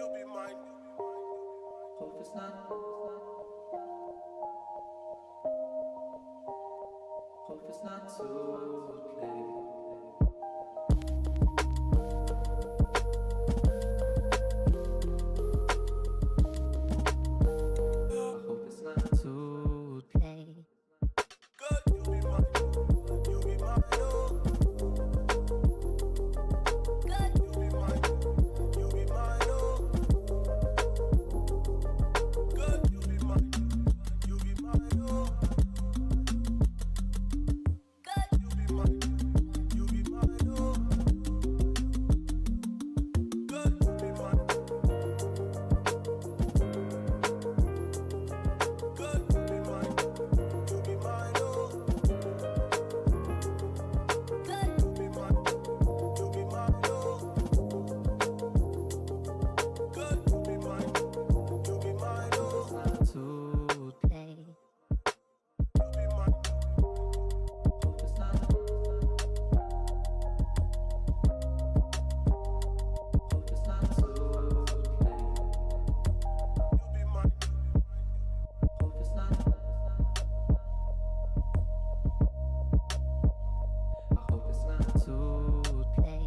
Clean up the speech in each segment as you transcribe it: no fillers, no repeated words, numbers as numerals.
You'll be mine. Hope it's not. Hope it's not too late. to play.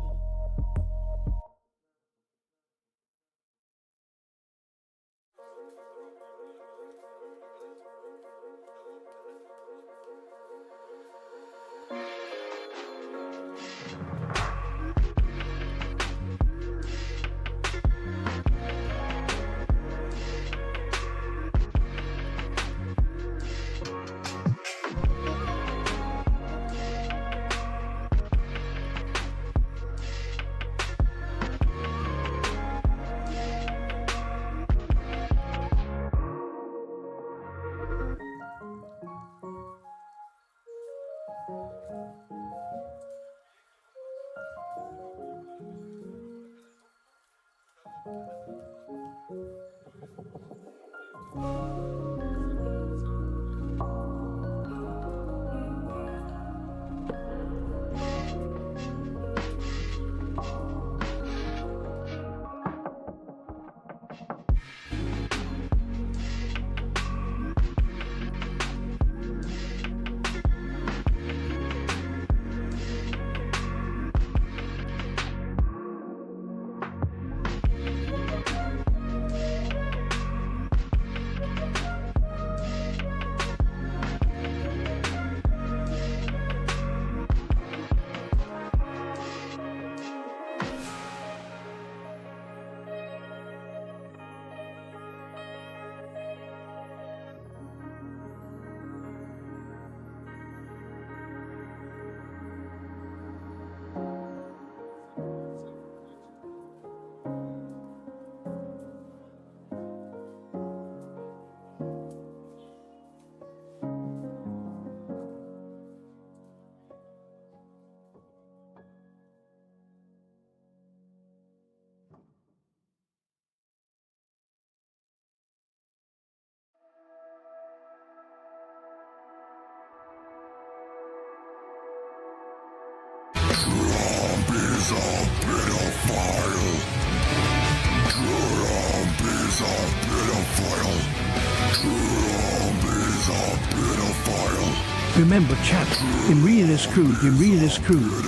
Remember, chat, Imria is crude, Imria is crude.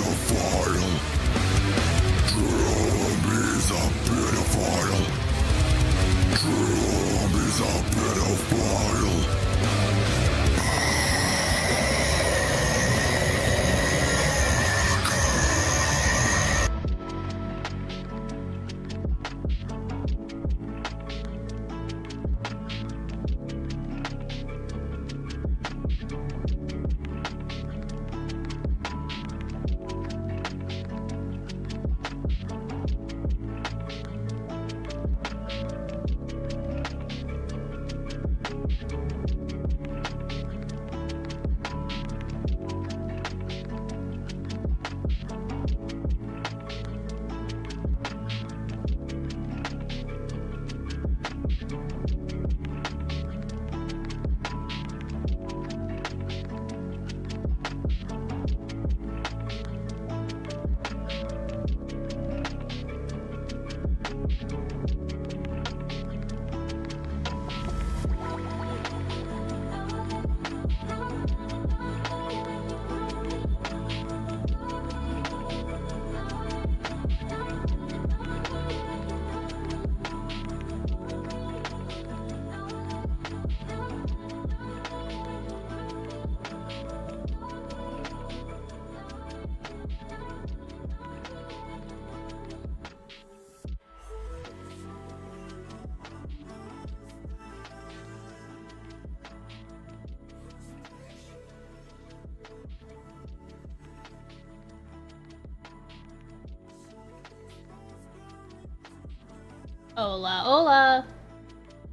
Hola, hola.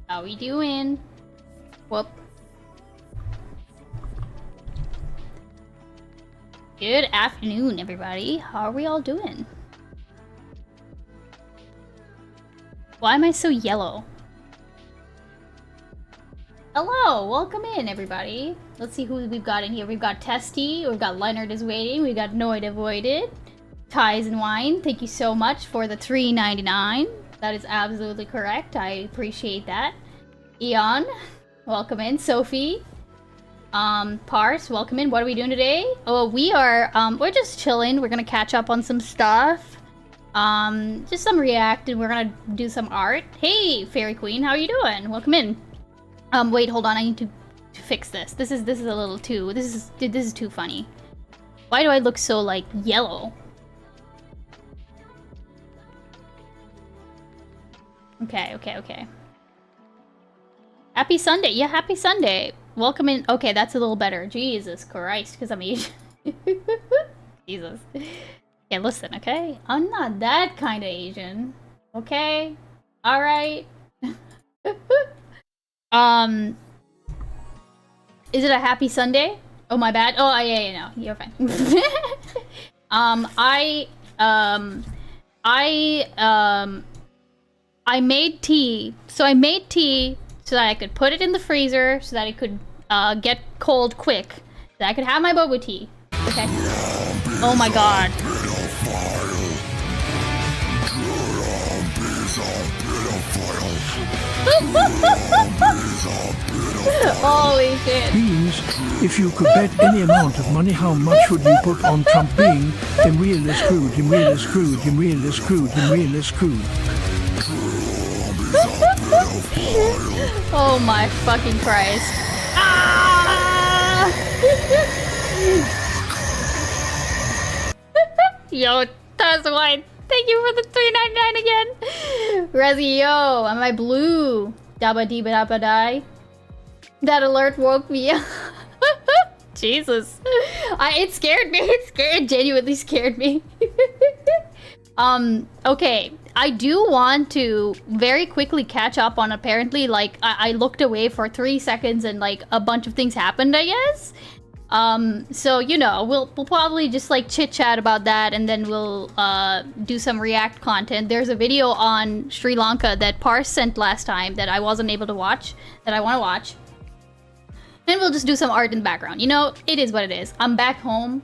How we doing? Whoop. Good afternoon, everybody. How are we all doing? Why am I so yellow? Hello, welcome in, everybody. Let's see who we've got in here. We've got Testy, we've got Leonard is waiting, we've got Noid Avoided, Ties and Wine. Thank you so much for the $3.99. That is absolutely correct. I appreciate that. Eon, welcome in. Sophie, Parse, welcome in. What are we doing today? Oh, we're just chilling. We're gonna catch up on some stuff. Just some React, and we're gonna do some art. Hey, Fairy Queen, how are you doing? Welcome in. Wait, hold on. I need to fix this. This is a little too. This is too funny. Why do I look so like yellow? Okay. Happy Sunday. Yeah, happy Sunday. Welcome in. Okay, that's a little better. Jesus Christ, because I'm Asian. Jesus. Okay, listen, okay? I'm not that kind of Asian. Okay? Alright? Is it a happy Sunday? Oh, my bad. Oh, yeah, no. You're fine. I made tea. So I made tea so that I could put it in the freezer so that it could get cold quick. So that I could have my boba tea. Okay. Oh my god. Holy shit. Beans, if you could bet any amount of money, how much would you put on Trump being him really screwed, him really screwed, him really screwed, him really screwed? Oh my fucking Christ. Ah! Yo, that's white. Thank you for the $3.99 again. Rezzy, yo, am I blue? Dabba dee dabba die. That alert woke me up. Jesus. It scared me. It genuinely scared me. Okay. I do want to very quickly catch up on apparently, like, I looked away for 3 seconds and, like, a bunch of things happened, I guess. So, you know, we'll probably just, like, chit-chat about that, and then we'll, do some React content. There's a video on Sri Lanka that Parse sent last time that I wasn't able to watch, that I want to watch. And we'll just do some art in the background. You know, it is what it is. I'm back home.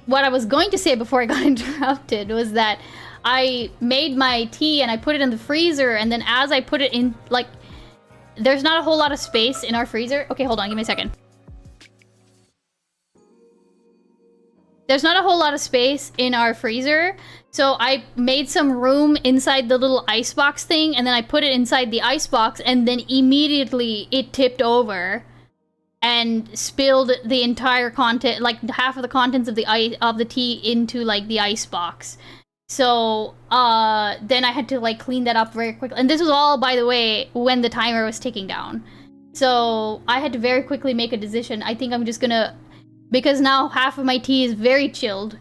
What I was going to say before I got interrupted was that I made my tea and I put it in the freezer, and then as I put it in, like, there's not a whole lot of space in our freezer. Okay, hold on, give me a second. There's not a whole lot of space in our freezer, so I made some room inside the little icebox thing, and then I put it inside the icebox, and then immediately it tipped over and spilled the entire content, like half of the contents of the tea into like the icebox. So then I had to like clean that up very quickly. And this was all, by the way, when the timer was ticking down. So I had to very quickly make a decision. I think I'm just gonna, because now half of my tea is very chilled.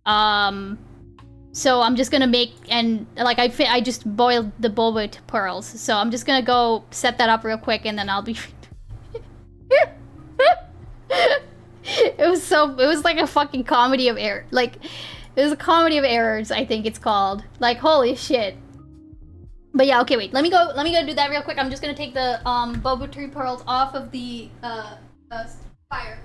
So I'm just gonna make, and like I just boiled the boba pearls. So I'm just gonna go set that up real quick, and then I'll be. It was like a fucking comedy of error. Like, it was a comedy of errors, I think it's called. Like, holy shit. But yeah, okay, wait. Let me go do that real quick. I'm just gonna take the boba tree pearls off of the fire.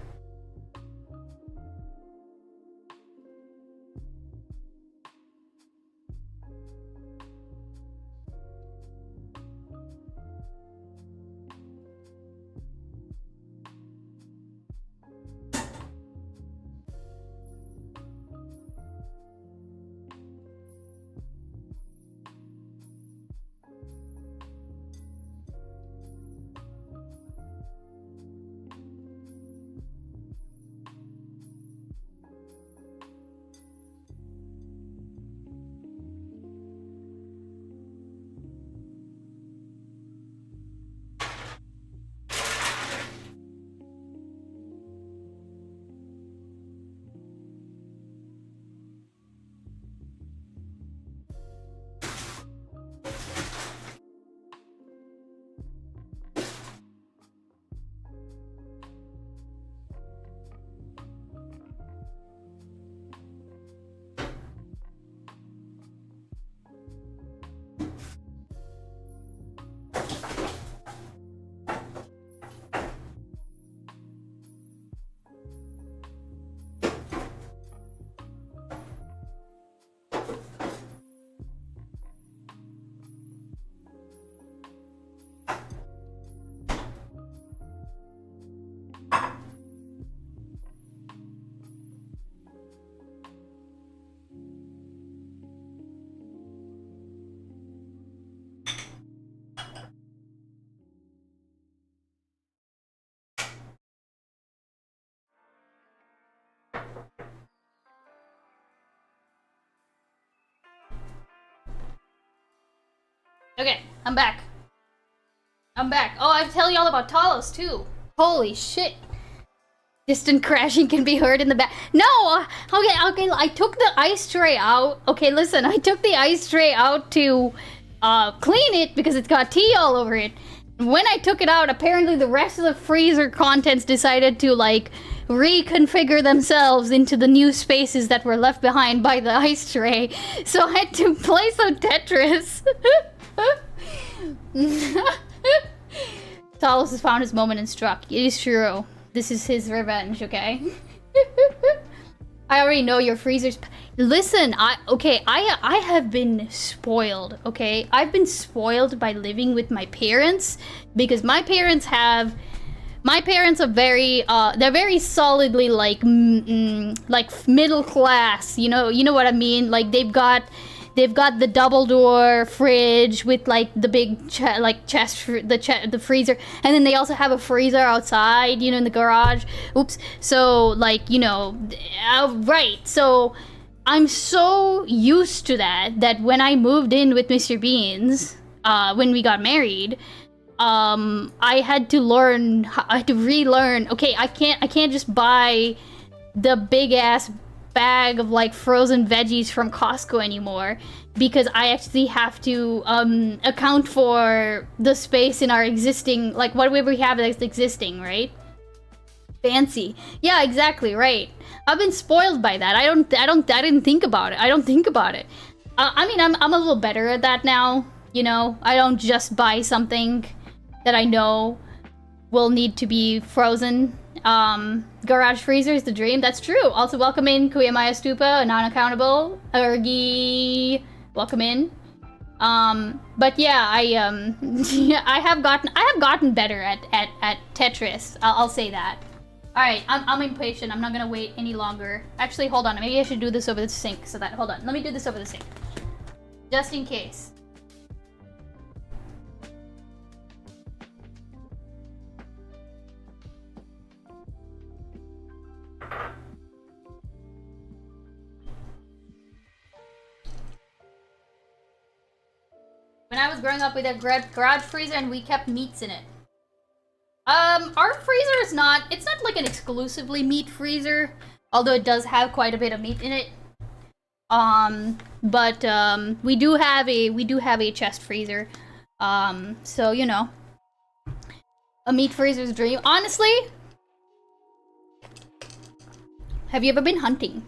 Okay, I'm back. I'm back. Oh, I tell you all about Talos too. Holy shit. Distant crashing can be heard in the back. No! Okay, I took the ice tray out. Okay, listen, I took the ice tray out to clean it because it's got tea all over it. When I took it out, apparently the rest of the freezer contents decided to, like, reconfigure themselves into the new spaces that were left behind by the ice tray. So I had to play some Tetris. Talos has found his moment and struck. It is true. This is his revenge, okay? I already know your freezer's... Listen, I have been spoiled, okay? I've been spoiled by living with my parents because my parents are very, they're very solidly like, like middle class, you know what I mean? Like they've got the double door fridge with like the big the freezer, and then they also have a freezer outside, you know, in the garage. Oops. So like, you know, right. So I'm so used to that when I moved in with Mr. Beans, when we got married, I had to relearn. Okay, I can't just buy the big ass bag of like frozen veggies from Costco anymore because I actually have to account for the space in our existing, like whatever we have that's existing, right? Fancy. Yeah, exactly, right. I've been spoiled by that. I didn't think about it. I don't think about it. I mean, I'm a little better at that now, you know? I don't just buy something that I know will need to be frozen. Garage freezer is the dream. That's true. Also, welcome in Kuyamaya Stupa, non-accountable. Ergi, welcome in. But yeah, I have gotten better at Tetris. I'll say that. All right, I'm impatient. I'm not gonna wait any longer. Actually, hold on. Maybe I should do this over the sink. So that, hold on. Let me do this over the sink, just in case. When I was growing up, we had a garage freezer and we kept meats in it. Our freezer is not, it's not like an exclusively meat freezer, although it does have quite a bit of meat in it. We do have a chest freezer. So, you know, a meat freezer's dream. Honestly, have you ever been hunting?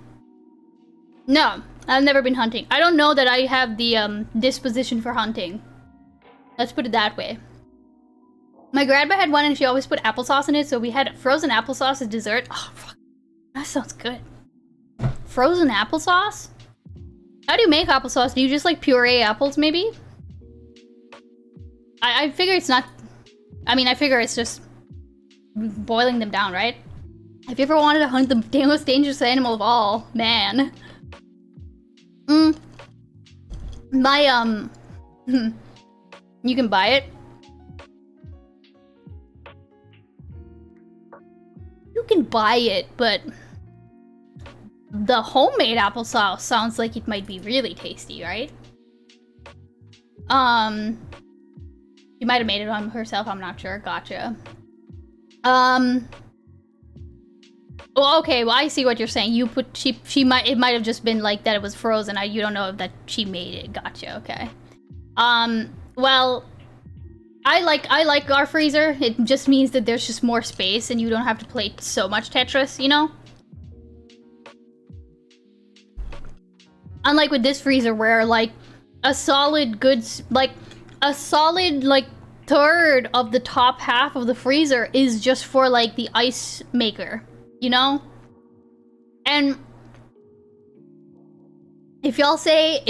No, I've never been hunting. I don't know that I have the disposition for hunting. Let's put it that way. My grandma had one and she always put applesauce in it, so we had frozen applesauce as dessert. Oh, fuck. That sounds good. Frozen applesauce? How do you make applesauce? Do you just like puree apples, maybe? I figure it's not... I mean, I figure it's just boiling them down, right? Have you ever wanted to hunt the most dangerous animal of all? Man. You can buy it. You can buy it, but the homemade applesauce sounds like it might be really tasty, right? She might have made it on herself, I'm not sure. Gotcha. Well, okay, well, I see what you're saying. You put, it might have just been like that it was frozen. You don't know if that she made it. Gotcha, okay. Well, I like our freezer. It just means that there's just more space and you don't have to play so much Tetris, you know? Unlike with this freezer where, like, a solid, third of the top half of the freezer is just for, like, the ice maker, you know? And if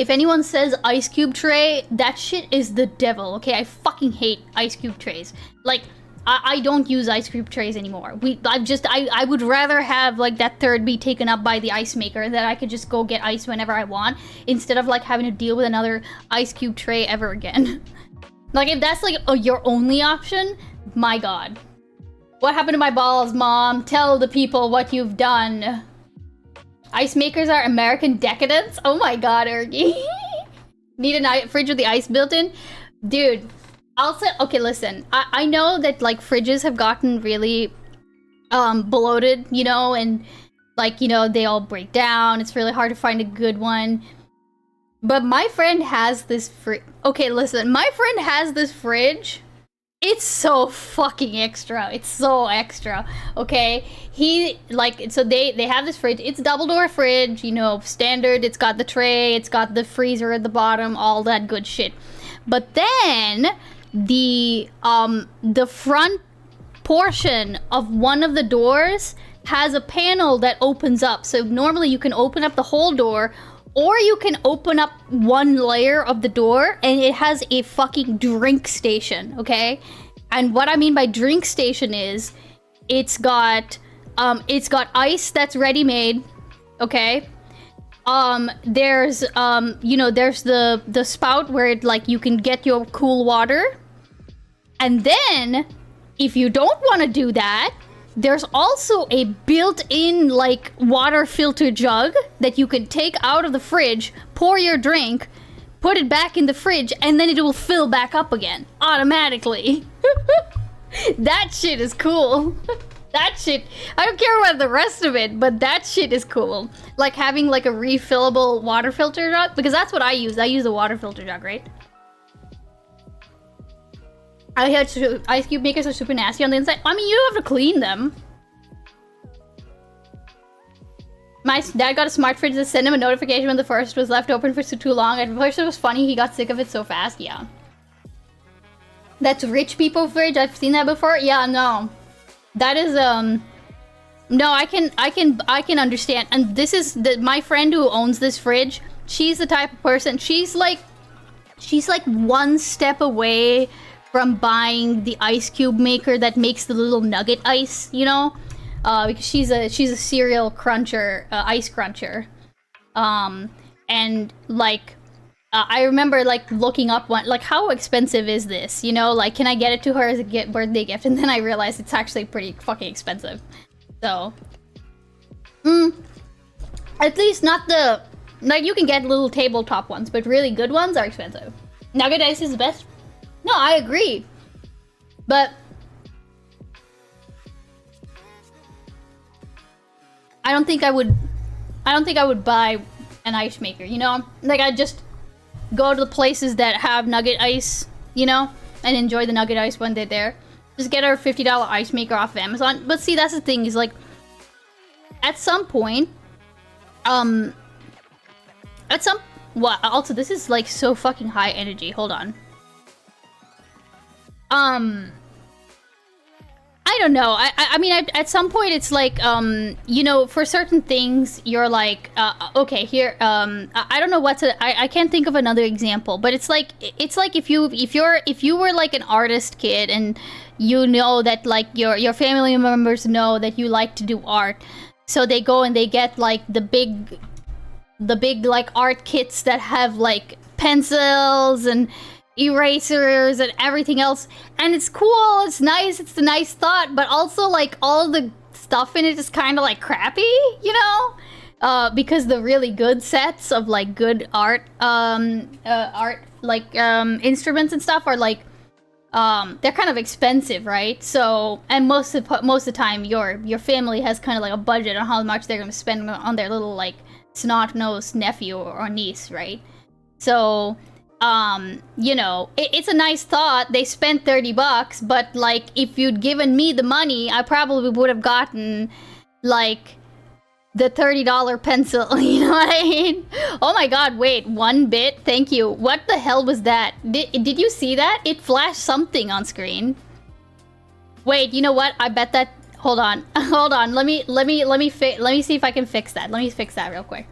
anyone says ice cube tray, that shit is the devil, okay? I fucking hate ice cube trays. Like, I don't use ice cube trays anymore. I would rather have, like, that third be taken up by the ice maker that I could just go get ice whenever I want, instead of, like, having to deal with another ice cube tray ever again. Like, if that's, like, your only option, my god. What happened to my balls, Mom? Tell the people what you've done. Ice makers are American decadence? Oh my god, Ergie. Need a fridge with the ice built in? Dude, I'll say, okay, listen. I know that, like, fridges have gotten really, bloated, you know, and, like, you know, they all break down. It's really hard to find a good one. But my friend has this okay, listen. My friend has this fridge. It's so fucking extra. It's so extra. Okay, he like so they have this fridge. It's double door fridge, you know, standard. It's got the tray. It's got the freezer at the bottom. All that good shit. But then the front portion of one of the doors has a panel that opens up. So normally you can open up the whole door, or you can open up one layer of the door and it has a fucking drink station, okay? And what I mean by drink station is it's got ice that's ready made, okay? There's you know, there's the spout where it, like, you can get your cool water. And then if you don't want to do that, there's also a built-in, like, water filter jug that you can take out of the fridge, pour your drink, put it back in the fridge, and then it will fill back up again automatically. That shit is cool. That shit, I don't care about the rest of it, but that shit is cool. Like having, like, a refillable water filter jug, because that's what I use. I use a water filter jug, right? I heard ice cube makers are super nasty on the inside. I mean, you don't have to clean them. My dad got a smart fridge that sent him a notification when the first was left open for too long. At first it was funny, he got sick of it so fast, yeah. That's rich people fridge, I've seen that before. Yeah, no. That is, no, I can understand. And this is, my friend who owns this fridge, she's the type of person, she's like one step away from buying the ice cube maker that makes the little nugget ice, you know? Because she's a cereal cruncher, ice cruncher. And, like, I remember, like, looking up one, like, how expensive is this? You know, like, can I get it to her as a birthday gift? And then I realized it's actually pretty fucking expensive. So, at least not the, like, you can get little tabletop ones, but really good ones are expensive. Nugget ice is the best. No, I agree. But I don't think I would buy an ice maker, you know? Like, I'd just go to the places that have nugget ice, you know? And enjoy the nugget ice when they're there. Just get our $50 ice maker off of Amazon. But see, that's the thing, is like, at some point, also, this is, like, so fucking high energy. Hold on. I don't know. I mean, at some point, it's like, you know, for certain things, you're like, okay, here, I don't know what to, I can't think of another example, but it's like if you were like an artist kid and you know that, like, your family members know that you like to do art, so they go and they get, like, the big, like, art kits that have, like, pencils and erasers and everything else, and it's cool, it's nice, it's a nice thought, but also, like, all the stuff in it is kind of, like, crappy, you know? Because the really good sets of, like, good art, instruments and stuff are, like, they're kind of expensive, right? So, and most of the time, your family has kind of, like, a budget on how much they're gonna spend on their little, like, snot-nosed nephew or niece, right? So, you know, it's a nice thought. They spent $30, but, like, if you'd given me the money, I probably would have gotten, like, the $30 pencil. You know what I mean? Oh my god, wait, 1 bit? Thank you. What the hell was that? Did you see that? It flashed something on screen. Wait, you know what? I bet that, hold on. Hold on. Let me see if I can fix that. Let me fix that real quick.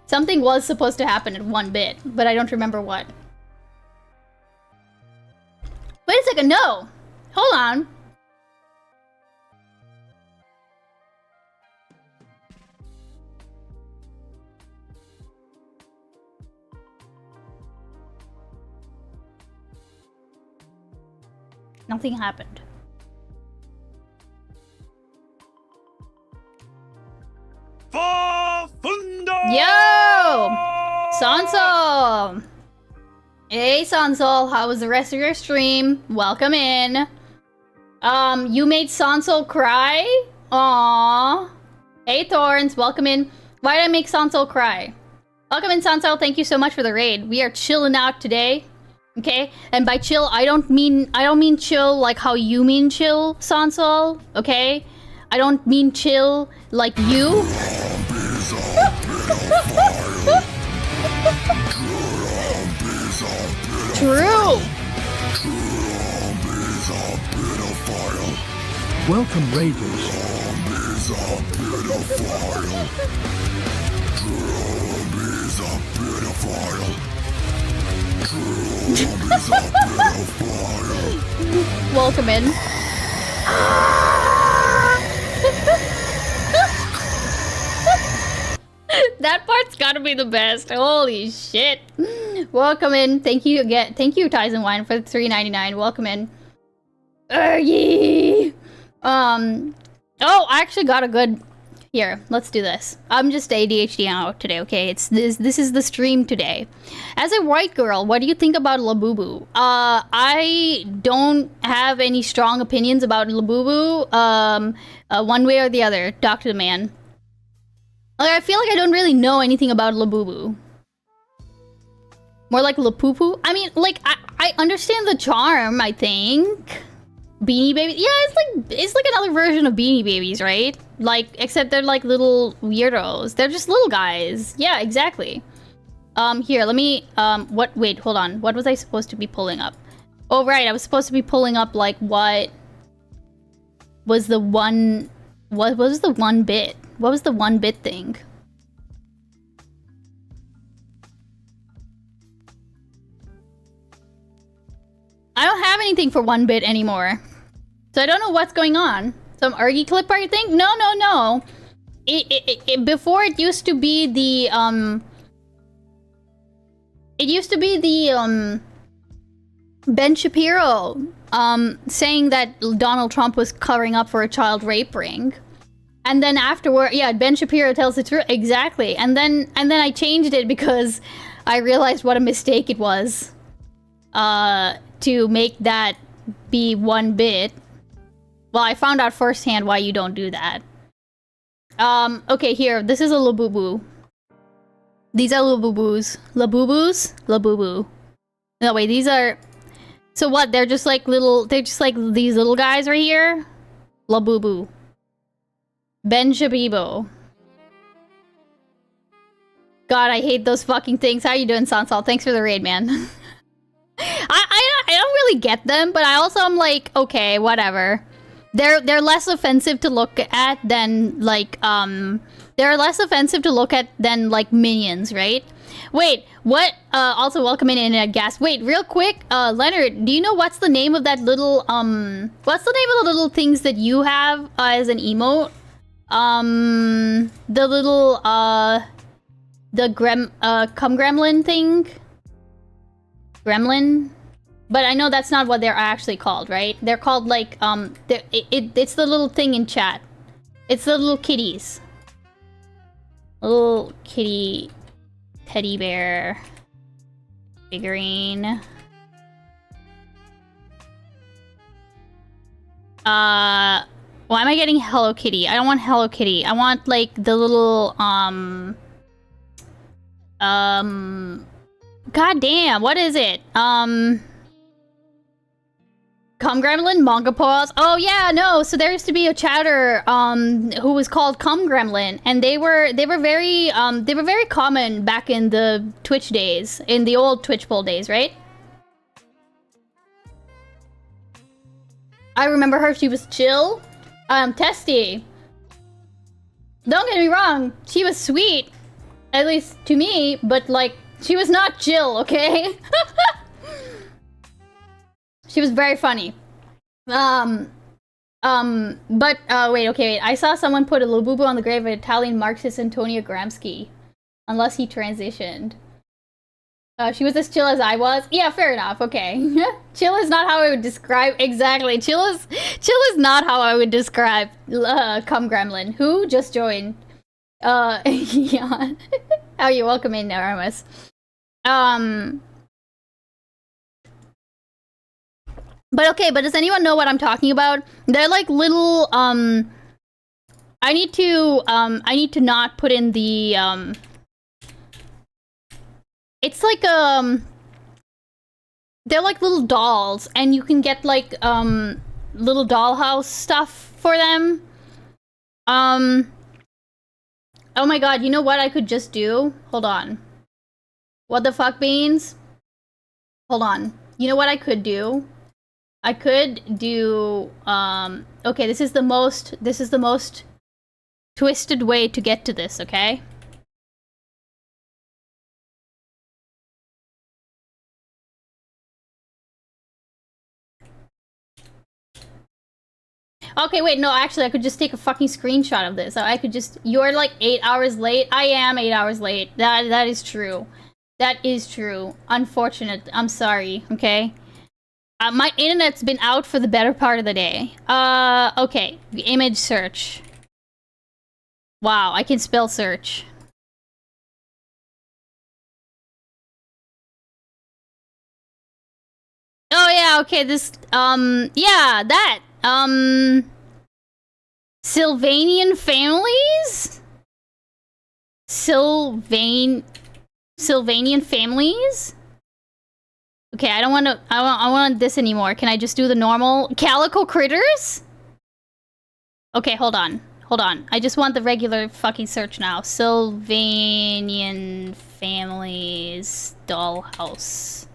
Something was supposed to happen at 1 bit, but I don't remember what. Wait a second, no! Hold on. Nothing happened. Yo! Sansa! Hey, Sansol, how was the rest of your stream? Welcome in. You made Sansol cry? Aww. Hey, Thorns, welcome in. Why did I make Sansol cry? Welcome in, Sansol. Thank you so much for the raid. We are chilling out today. Okay? And by chill, I don't mean chill like how you mean chill, Sansol. Okay? I don't mean chill like you. True. Welcome, Raiders. Welcome in. That part's gotta be the best. Holy shit. Welcome in. Thank you again. Thank you, Tyson Wine, for the $3.99. Welcome in. Ergy. Oh, I actually got a good... Here, let's do this. I'm just ADHD out today, okay? This is the stream today. As a white girl, what do you think about Labubu? I don't have any strong opinions about Labubu. One way or the other. Talk to the man. Like, I feel like I don't really know anything about Labubu. More like Lapupu? I mean, like, I understand the charm, I think. Beanie Babies? Yeah, it's like another version of Beanie Babies, right? Like, except they're like little weirdos. They're just little guys. Yeah, exactly. Here, let me, wait, hold on. What was I supposed to be pulling up? Oh, right, I was supposed to be pulling up, like, what was the one bit? What was the 1-bit thing? I don't have anything for 1-bit anymore. So I don't know what's going on. Some Ergy clip or you think? No. Before it used to be the, Ben Shapiro, saying that Donald Trump was covering up for a child rape ring. And then afterward, yeah, Ben Shapiro tells the truth. Exactly. And then I changed it because I realized what a mistake it was. To make that be 1-bit. Well, I found out firsthand why you don't do that. Okay, here. This is a Labubu. These are Labubus. Labubus? Labubu. No, wait, these are... So what? They're just like little... They're just like these little guys right here? Labubu. Ben Shabibo. God, I hate those fucking things. How you doing, Sansal? Thanks for the raid, man. I don't really get them, but I also am like, okay, whatever. They're less offensive to look at than like they're less offensive to look at than like minions, right? Wait, what? Also welcome in gas. Wait, real quick, Leonard, do you know what's the name of that little what's the name of the little things that you have as an emote? The little the cum gremlin thing? Gremlin? But I know that's not what they're actually called, right? They're called like, it's the little thing in chat. It's the little kitties. Little kitty teddy bear figurine. Why am I getting Hello Kitty? I don't want Hello Kitty. I want like the little, God damn, what is it? Cum Gremlin? Manga Paws? Oh yeah, no, so there used to be a chatter, who was called Cum Gremlin, and they were very common back in the Twitch days, in the old Twitch poll days, right? I remember her, she was chill. Testy. Don't get me wrong, she was sweet, at least to me, but like, she was not chill, okay? She was very funny. Wait, wait. I saw someone put a Labubu on the grave of Italian Marxist Antonio Gramsci. Unless he transitioned. She was as chill as I was? Yeah, fair enough, okay. Chill is not how I would describe... Exactly. Chill is not how I would describe Cum Gremlin. Who? Just joined. Yeah. Oh, you're welcome in, Aramis. But okay, but does anyone know what I'm talking about? They're like little, I need to not put in the, it's like, they're like little dolls, and you can get like, little dollhouse stuff for them. Oh my god, you know what I could just do? Hold on. What the fuck, Beans? Hold on. You know what I could do? I could do, okay, this is the most twisted way to get to this, okay? Okay, wait, no, actually, I could just take a fucking screenshot of this. I could just, you're like 8 hours late. I am 8 hours late. That is true. That is true. Unfortunate. I'm sorry, okay? My internet's been out for the better part of the day. Okay. Image search. Wow, I can spell search. Oh yeah, okay, this, yeah, that, Sylvanian families? Sylvanian families? Okay, I don't want to, I want this anymore. Can I just do the normal? Calico critters? Okay, hold on. Hold on. I just want the regular fucking search now. Sylvanian families dollhouse.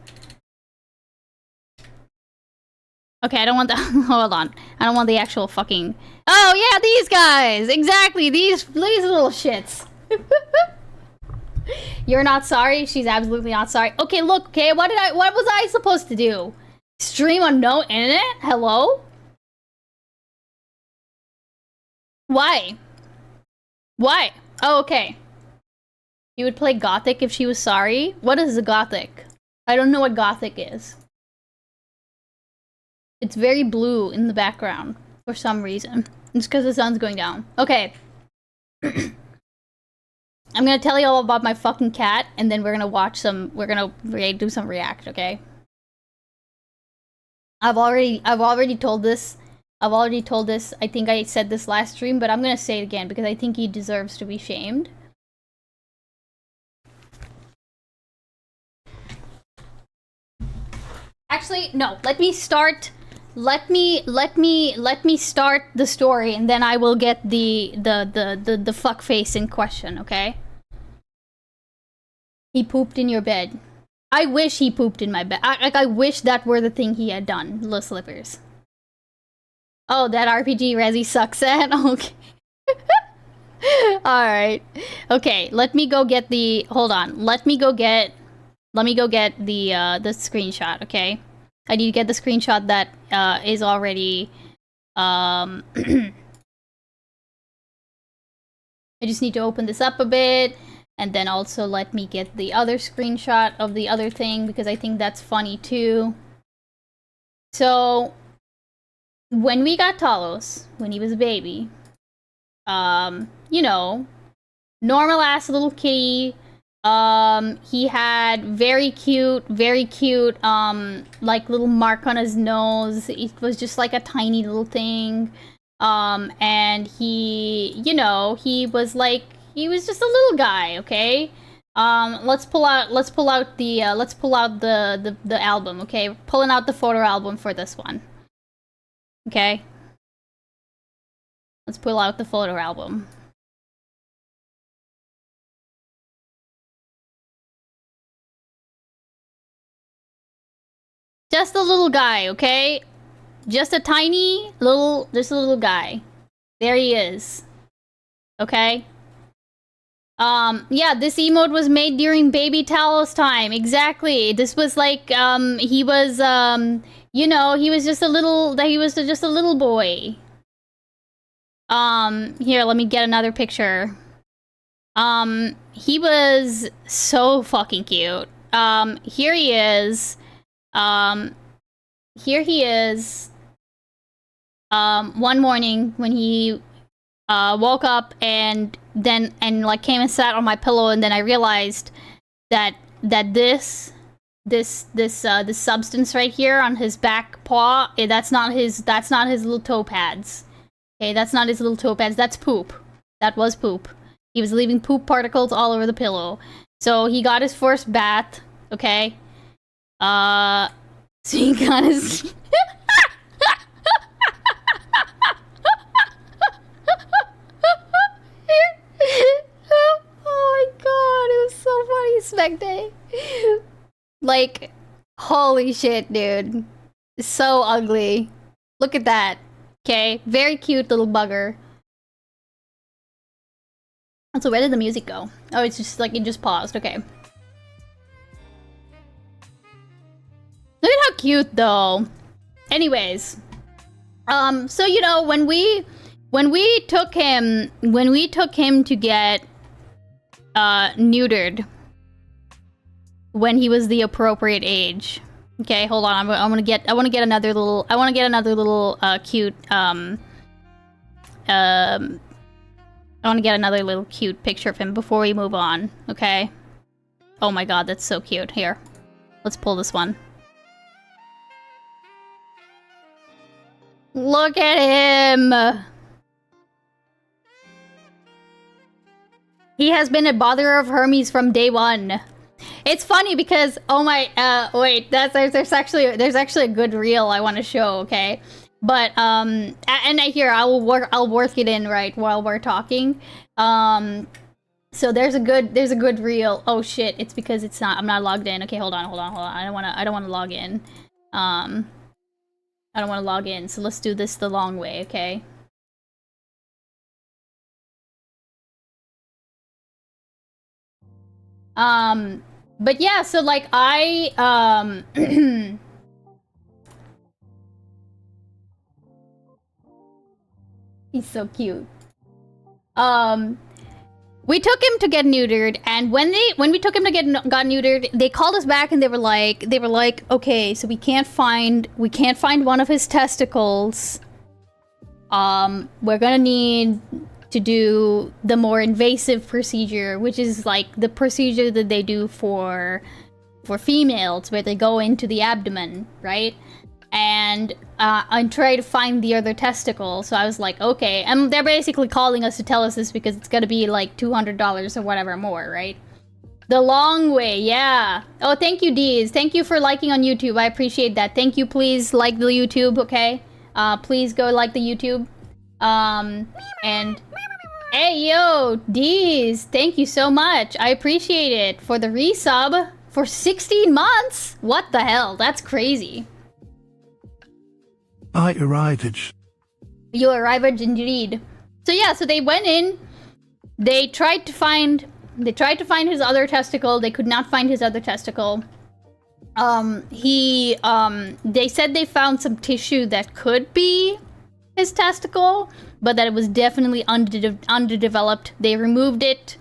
Okay, I don't want the- hold on. I don't want the actual fucking- oh yeah, these guys! Exactly, these little shits. You're not sorry? She's absolutely not sorry. Okay, look, okay, what was I supposed to do? Stream on no internet? Hello? Why? Why? Oh, okay. You would play Gothic if she was sorry? What is a Gothic? I don't know what Gothic is. It's very blue in the background for some reason. It's because the sun's going down. Okay. I'm gonna tell you all about my fucking cat, and then we're gonna watch some. We're gonna do some react. Okay. I've already told this. I've already told this. I think I said this last stream, but I'm gonna say it again because I think he deserves to be shamed. Actually, no. Let me start. Let me start the story, and then I will get the fuck face in question, okay? He pooped in your bed. I wish he pooped in my bed. I wish that were the thing he had done, little slippers. Oh, that RPG Resi sucks at? Okay. Alright. Okay, let me go get the- hold on. Let me go get the screenshot, okay? I need to get the screenshot that is already I just need to open this up a bit, and then also let me get the other screenshot of the other thing because I think that's funny too. So when we got Talos, when he was a baby, you know, normal ass little kitty. He had very cute, like little mark on his nose. It was just like a tiny little thing. And he, you know, he was just a little guy, okay? Let's pull out the album, okay? Pulling out the photo album for this one. Okay? Let's pull out the photo album. Just a little guy, okay? Just a tiny little, just a little guy. There he is. Okay? Yeah, this emote was made during baby Talos time. Exactly. This was like, he was, you know, he was just a little boy. Here, let me get another picture. He was so fucking cute. Here he is. Here he is. One morning when he woke up and like came and sat on my pillow, and then I realized that this this substance right here on his back paw. That's not his little toe pads. Okay, that's not his little toe pads. That's poop. That was poop. He was leaving poop particles all over the pillow. So he got his first bath. Okay. So he got his. Oh my god, it was so funny, Spec Day. Like, holy shit, dude. So ugly. Look at that. Okay, very cute little bugger. So where did the music go? Oh, it's just like, it just paused. Okay. Look at how cute, though. Anyways. So, you know, when we took him to get, neutered, when he was the appropriate age. Okay, hold on. I want to get another little cute I want to get another little cute picture of him before we move on. Okay. Oh my god, that's so cute. Here, let's pull this one. Look at him. He has been a botherer of Hermes from day one. It's funny because, oh my, wait, there's actually a good reel I want to show, okay? But, and I'll work it in right while we're talking. So there's a good reel. Oh shit, it's because I'm not logged in. Okay, hold on. I don't wanna log in. I don't wanna log in, so let's do this the long way, okay? But yeah, so like he's so cute. We took him to get neutered, and when we took him to got neutered, they called us back and they were like, okay, so we can't find one of his testicles. We're gonna need to do the more invasive procedure, which is like the procedure that they do for females, where they go into the abdomen, right? And try to find the other testicle. So I was like, okay. And they're basically calling us to tell us this because it's gonna be like $200 or whatever more, right? The long way, yeah. Oh, thank you, Deez. Thank you for liking on YouTube. I appreciate that. Thank you. Please like the YouTube, okay? Please go like the YouTube. And hey, yo, Deez, thank you so much. I appreciate it for the resub for 16 months. What the hell? That's crazy. I arrived. You arrived indeed. So yeah, so they went in. They tried to find his other testicle. They could not find his other testicle. They said they found some tissue that could be his testicle, but that it was definitely underdeveloped. They removed it.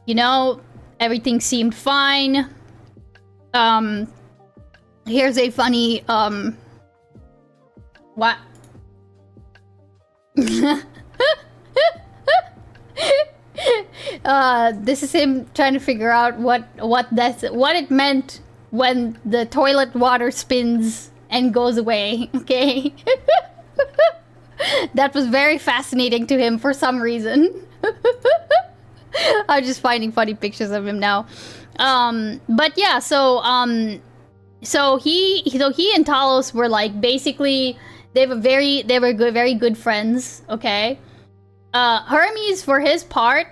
You know, everything seemed fine. Here's a funny, what? This is him trying to figure out what it meant when the toilet water spins and goes away, okay? That was very fascinating to him for some reason. I'm just finding funny pictures of him now. But yeah, so he and Talos were like, basically, they were very good friends, okay? Hermes for his part,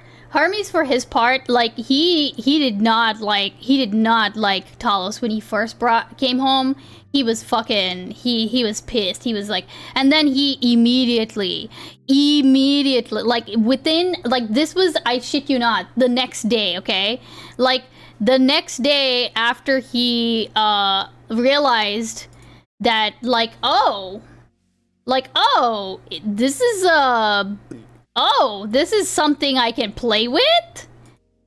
like he did not like Talos when he first came home. He was fucking, he was pissed. He was like, and then he immediately, like within, like this was, I shit you not, the next day, okay? Like the next day after he realized that this is something I can play with?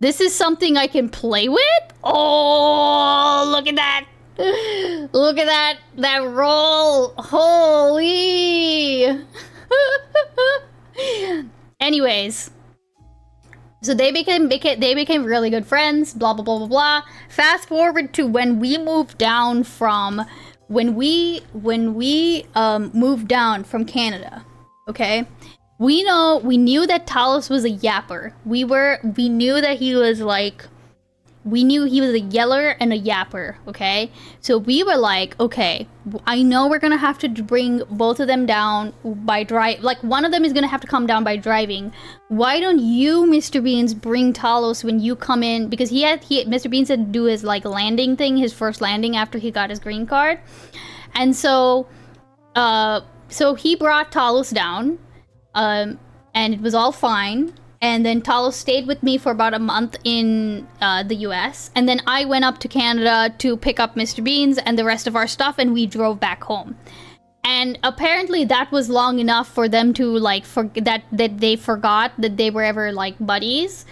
This is something I can play with? Oh, look at that. Look at that roll. Holy. Anyways. So they became really good friends, blah blah blah blah blah. Fast forward to when we moved down from moved down from Canada. Okay? We knew that Talos was a yapper. We knew that he was like, we knew he was a yeller and a yapper, okay? So we were like, okay, I know we're gonna have to bring both of them down by like one of them is gonna have to come down by driving. Why don't you, Mr. Beans, bring Talos when you come in? Because Mr. Beans had to do his like landing thing, his first landing after he got his green card. And so, so he brought Talos down, and it was all fine. And then Talos stayed with me for about a month in the US. And then I went up to Canada to pick up Mr. Beans and the rest of our stuff, and we drove back home. And apparently that was long enough for them to like that they forgot that they were ever like buddies.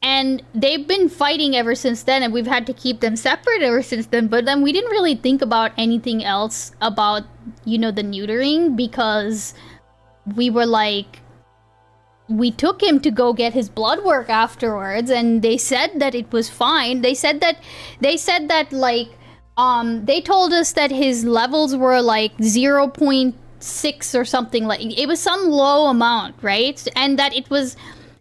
And they've been fighting ever since then, and we've had to keep them separate ever since then. But then we didn't really think about anything else about, you know, the neutering, because we were like, we took him to go get his blood work afterwards, and they said that it was fine. They said that like they told us that his levels were like 0.6 or something, like it was some low amount, right? And that it was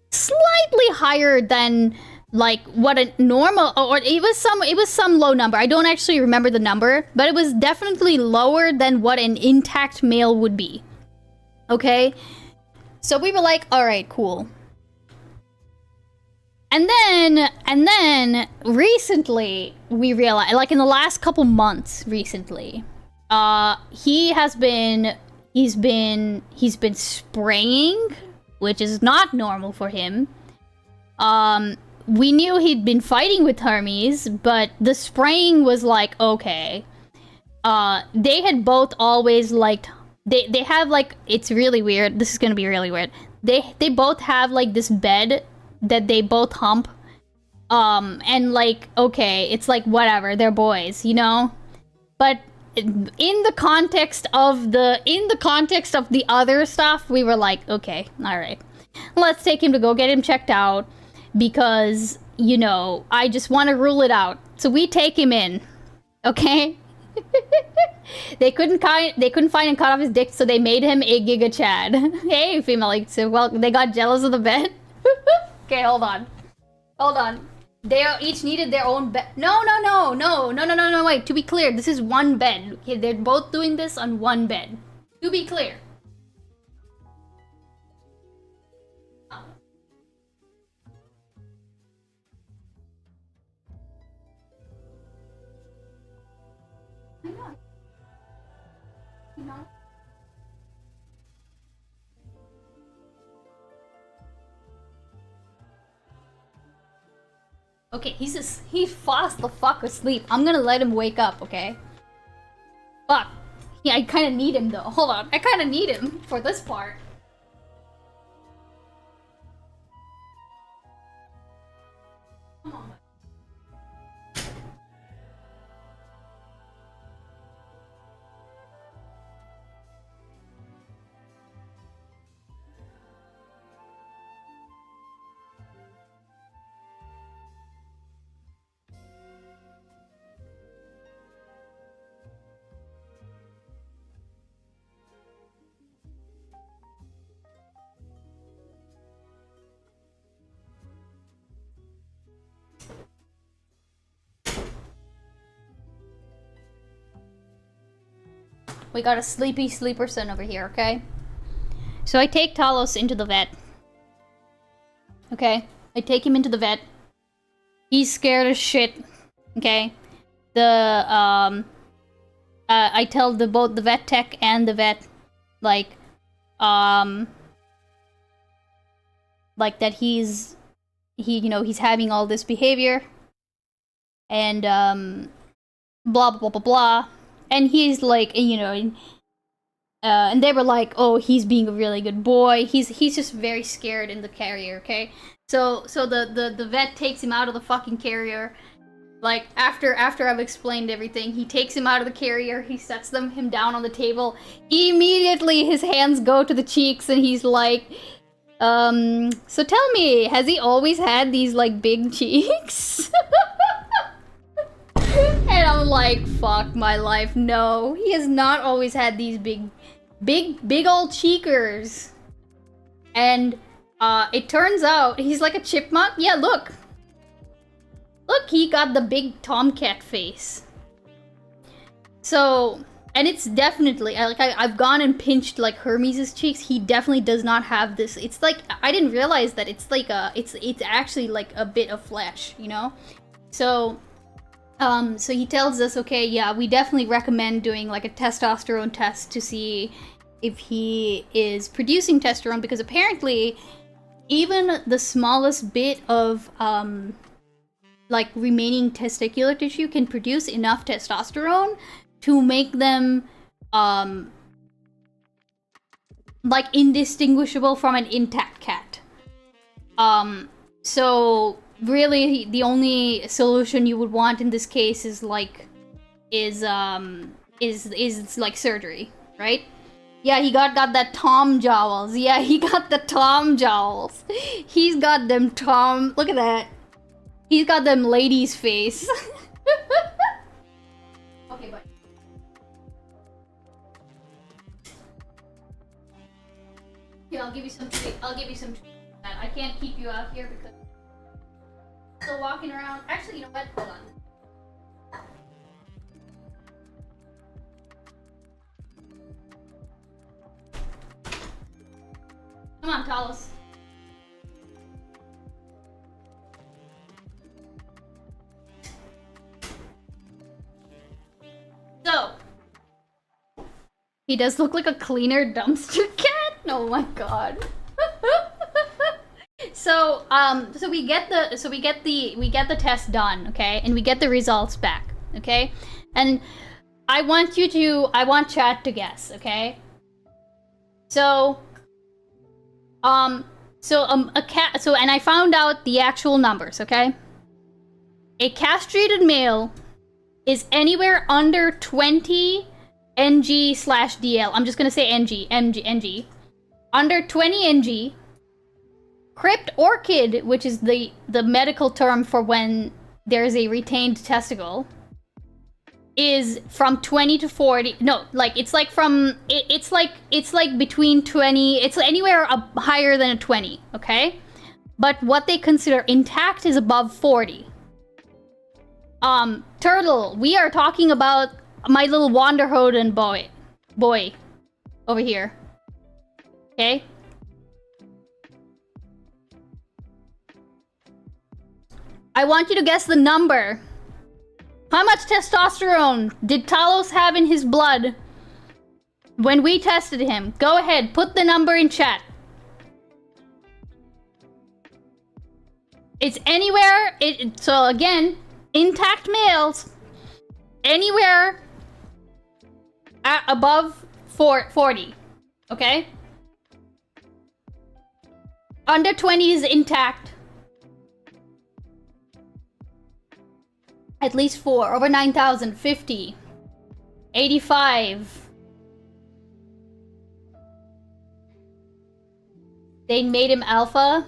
slightly higher than like what a normal, or it was some low number. I don't actually remember the number, but it was definitely lower than what an intact male would be. Okay? So we were like, all right, cool. And then recently we realized, like in the last couple months recently, he's been spraying, which is not normal for him. We knew he'd been fighting with Hermes, but the spraying was like, okay. They had both always liked, they have like, it's really weird. This is gonna be really weird. They both have like this bed that they both hump. And like, okay, it's like whatever, they're boys, you know? But in the context of the other stuff, we were like, okay, all right. Let's take him to go get him checked out, because, you know, I just want to rule it out. So we take him in, okay? They couldn't find and cut off his dick, so they made him a Giga Chad. Hey, female, like, so, well, they got jealous of the bed. Okay, hold on. They each needed their own bed. No, wait, to be clear, this is one bed. Okay, they're both doing this on one bed. To be clear. Okay, he's fast the fuck asleep. I'm gonna let him wake up, okay? Fuck. Yeah, I kinda need him though. Hold on. I kinda need him for this part. Come on. We got a sleepy sleeper son over here, okay? So I take Talos into the vet. Okay? I take him into the vet. He's scared as shit. Okay? I tell both the vet tech and the vet, like that he's having all this behavior. And, blah, blah, blah, blah. And he's like, you know, and they were like, oh, he's being a really good boy. He's just very scared in the carrier, okay? So the vet takes him out of the fucking carrier. Like, after I've explained everything, he takes him out of the carrier, he sets him down on the table. Immediately his hands go to the cheeks, and he's like, So tell me, has he always had these like big cheeks? And I'm like, fuck my life, no. He has not always had these big old cheekers. And it turns out he's like a chipmunk. Yeah, look. Look, he got the big tomcat face. So, and it's definitely, like, I've gone and pinched like Hermes' cheeks. He definitely does not have this. It's like, I didn't realize that it's like it's actually like a bit of flesh, you know? So, so he tells us, okay, yeah, we definitely recommend doing like a testosterone test to see if he is producing testosterone, because apparently even the smallest bit of like remaining testicular tissue can produce enough testosterone to make them like indistinguishable from an intact cat. So really the only solution you would want in this case is like is like surgery, right? Yeah, he got that Tom jowls. Yeah, he got the Tom jowls. He's got them Tom. Look at that. He's got them ladies' face. Okay, bye. Here, I'll give you some treat. I'll give you some treat. I can't keep you out here because I'm still walking around. Actually, you know what? Hold on. Come on, Talos. So, he does look like a cleaner dumpster cat. Oh my god. So, so we get the test done, okay, and we get the results back, okay, and I want chat to guess, okay. So, and I found out the actual numbers, okay? A castrated male is anywhere under 20 ng/dl. I'm just gonna say ng. Under 20 ng. Crypt orchid, which is the medical term for when there's a retained testicle, is from 20 to 40. No, like it's like between 20. It's anywhere up higher than a 20. Okay, but what they consider intact is above 40. Turtle, we are talking about my little Wanderhoden boy over here. Okay. I want you to guess the number. How much testosterone did Talos have in his blood when we tested him? Go ahead, put the number in chat. It's anywhere, so again, intact males, anywhere above 40, okay? Under 20 is intact. At least 4. Over 9,000. 50. 85. They made him alpha.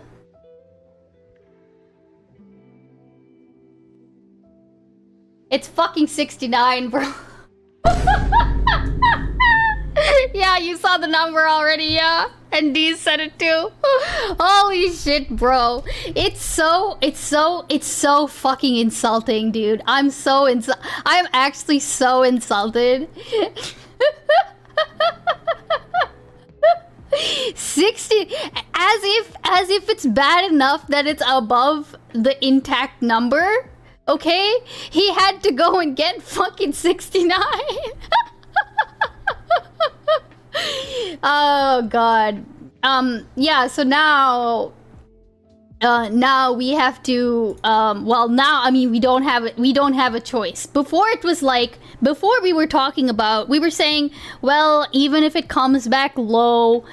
It's fucking 69, bro. Yeah, you saw the number already, yeah? And D said it too. Holy shit, bro. It's so fucking insulting, dude. I'm actually so insulted. 60, as if it's bad enough that it's above the intact number, okay? He had to go and get fucking 69. Oh god. Yeah, so now we have to well, now I mean we don't have a choice. Before it was like, before we were talking about, we were saying, well, even if it comes back low,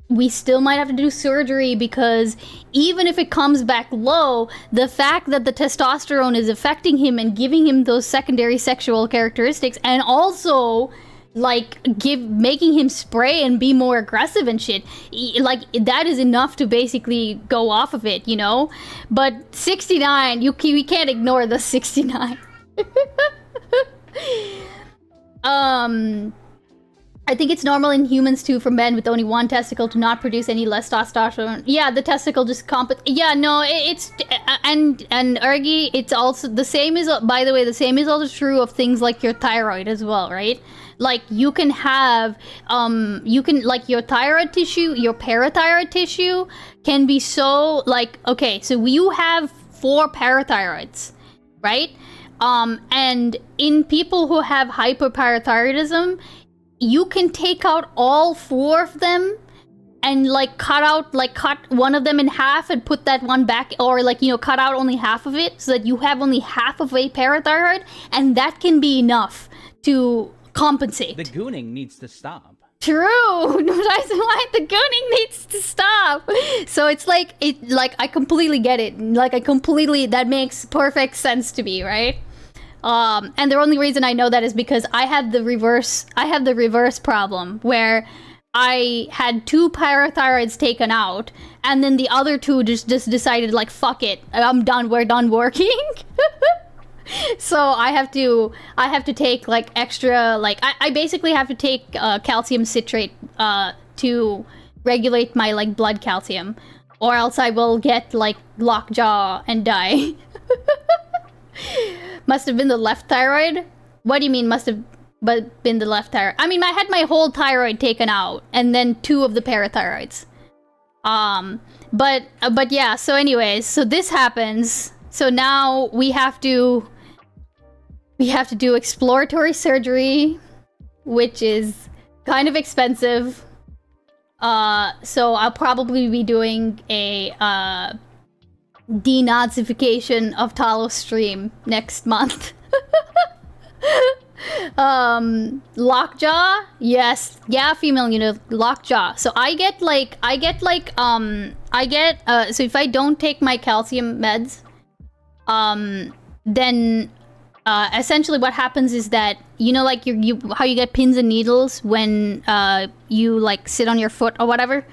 we still might have to do surgery, because even if it comes back low, the fact that the testosterone is affecting him and giving him those secondary sexual characteristics, and also like making him spray and be more aggressive and shit. Like that is enough to basically go off of it, you know. But 69, we can't ignore the 69. I think it's normal in humans too for men with only one testicle to not produce any less testosterone. Yeah, the testicle just yeah, no, it's and Ergi, it's also the same is, by the way, the same is also true of things like your thyroid as well, right? Like you can have like your thyroid tissue, your parathyroid tissue can be so like, okay, so you have 4 parathyroids, right? And in people who have hyperparathyroidism, you can take out all 4 of them and like cut one of them in half and put that one back, or like, you know, cut out only half of it so that you have only half of a parathyroid, and that can be enough to compensate. The gooning needs to stop. True. That's why the gooning needs to stop. So it's like I completely get it. Like that makes perfect sense to me, right? And the only reason I know that is because I have the reverse problem where I had 2 parathyroids taken out, and then the other 2 just decided like, fuck it, I'm done, we're done working. So I have to take like extra, like I basically have to take calcium citrate to regulate my like blood calcium, or else I will get like lockjaw and die. Must have been the left thyroid? What do you mean must have been the left thyroid? I mean, I had my whole thyroid taken out and then 2 of the parathyroids. But yeah, so anyways, so this happens. So now we have to do exploratory surgery, which is kind of expensive. So I'll probably be doing a denazification of Talos stream next month. Lockjaw, yes, yeah, female unit, lockjaw. So so if I don't take my calcium meds, then essentially what happens is that, you know, like how you get pins and needles when you like sit on your foot or whatever,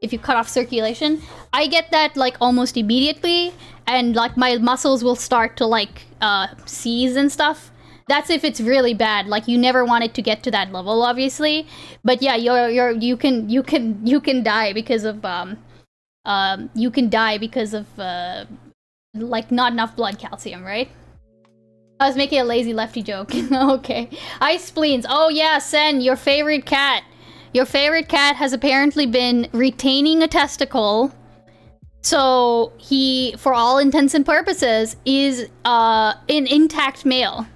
if you cut off circulation, I get that like almost immediately, and like my muscles will start to like seize and stuff. That's if it's really bad. Like you never want it to get to that level, obviously. But yeah, you can die because of like not enough blood calcium, right? I was making a lazy lefty joke. Okay. Ice spleens. Oh yeah, Sen, your favorite cat. Your favorite cat has apparently been retaining a testicle. So he, for all intents and purposes, is an intact male.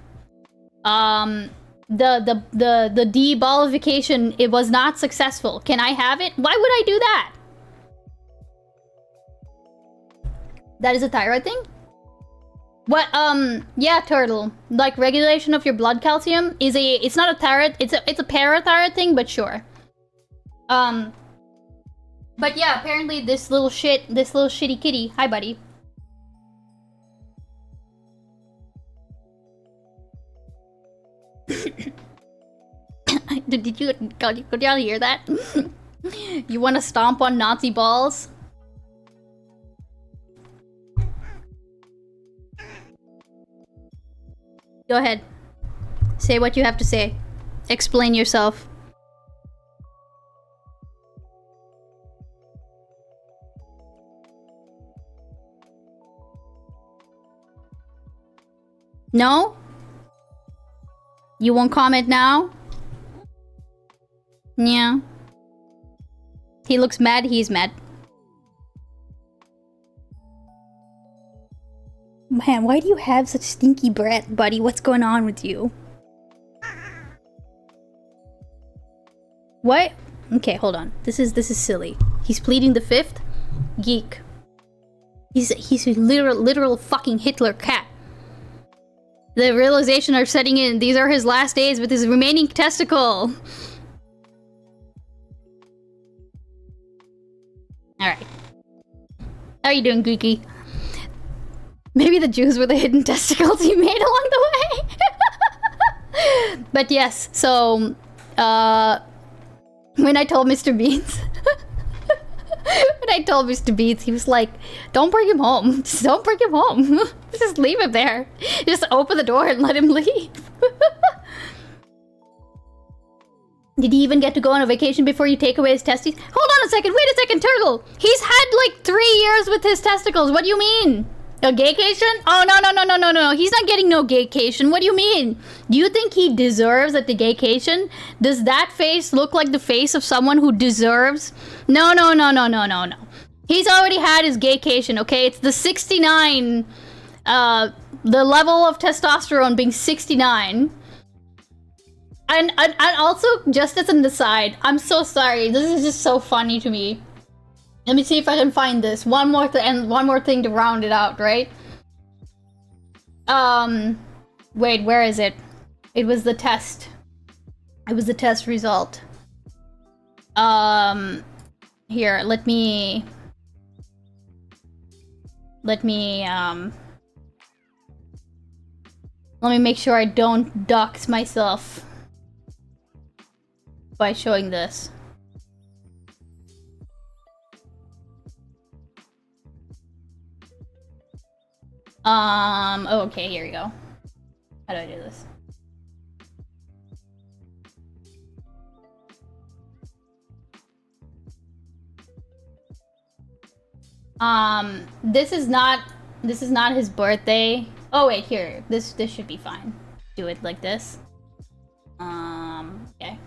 The deballification, it was not successful. Can I have it? Why would I do that? That is a thyroid thing? What, yeah, Turtle. Like, regulation of your blood calcium is it's not a thyroid, it's a parathyroid thing, but sure. But yeah, apparently this little shitty kitty, hi buddy. Did y'all hear that? You wanna stomp on Nazi balls? Go ahead. Say what you have to say. Explain yourself. No? You won't comment now? Yeah. He looks mad, he's mad. Man, why do you have such stinky breath, buddy? What's going on with you? What? Okay, hold on. This is silly. He's pleading the fifth? Geek. He's a literal fucking Hitler cat. The realization are setting in. These are his last days with his remaining testicle. Alright. How are you doing, Geeky? Maybe the Jews were the hidden testicles he made along the way. But yes, so when I told Mr. Beans, he was like, "Don't bring him home. Just don't bring him home. Just leave him there. Just open the door and let him leave." Did he even get to go on a vacation before you take away his testes? Hold on a second. Wait a second, Turtle. He's had like 3 years with his testicles. What do you mean? A gaycation? Oh, no. He's not getting no gaycation. What do you mean? Do you think he deserves at the gaycation? Does that face look like the face of someone who deserves? No. He's already had his gaycation, okay? It's the 69, the level of testosterone being 69. And also, just as an aside, I'm so sorry. This is just so funny to me. Let me see if I can find this. One more thing to round it out, right? Wait, where is it? It was the test. It was the test result. Here, let me make sure I don't dox myself by showing this. Oh, okay, here we go. How do I do this? This is not his birthday. Oh wait, here. This should be fine. Do it like this. Okay.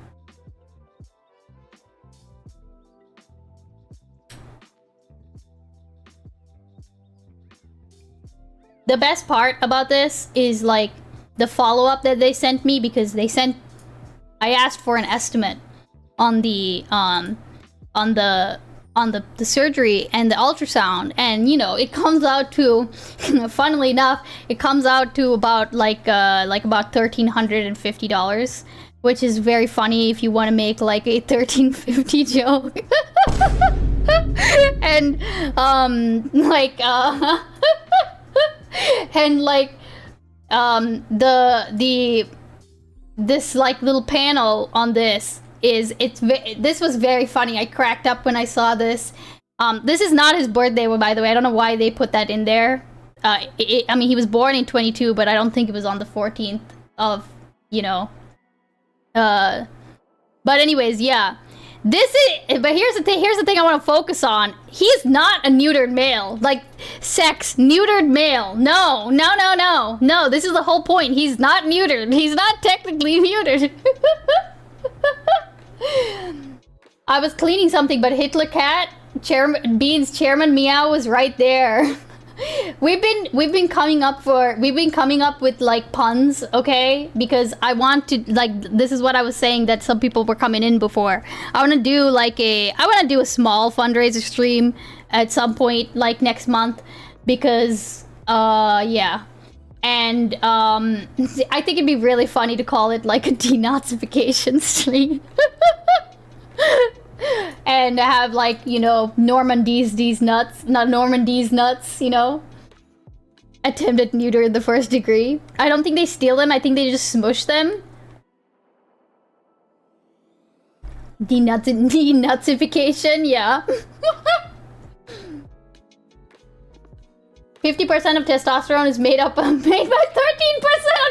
The best part about this is like the follow-up that they sent me, because I asked for an estimate on the surgery and the ultrasound, and you know, it comes out to funnily enough, it comes out to about about $1,350, which is very funny if you want to make like a $1,350 joke. And and like this like little panel on this this was very funny. I cracked up when I saw this. This is not his birthday, by the way. I don't know why they put that in there. I mean, he was born in 22, but I don't think it was on the 14th of, you know. But anyways, yeah. But here's the thing I want to focus on. He's not a neutered male. Like, sex, neutered male. No. This is the whole point. He's not neutered. He's not technically neutered. I was cleaning something, but Hitler Cat, Beans Chairman Meow was right there. We've been coming up with like puns, okay? Because I want to, like, this is what I was saying that some people were coming in before. I want to do a small fundraiser stream at some point, like next month, because yeah. And I think it'd be really funny to call it like a denazification stream. And have, like, you know, Normandy's nuts, you know? Attempted neuter in the first degree. I don't think they steal them, I think they just smush them. Denazification, yeah. 50% of testosterone is made by 13% of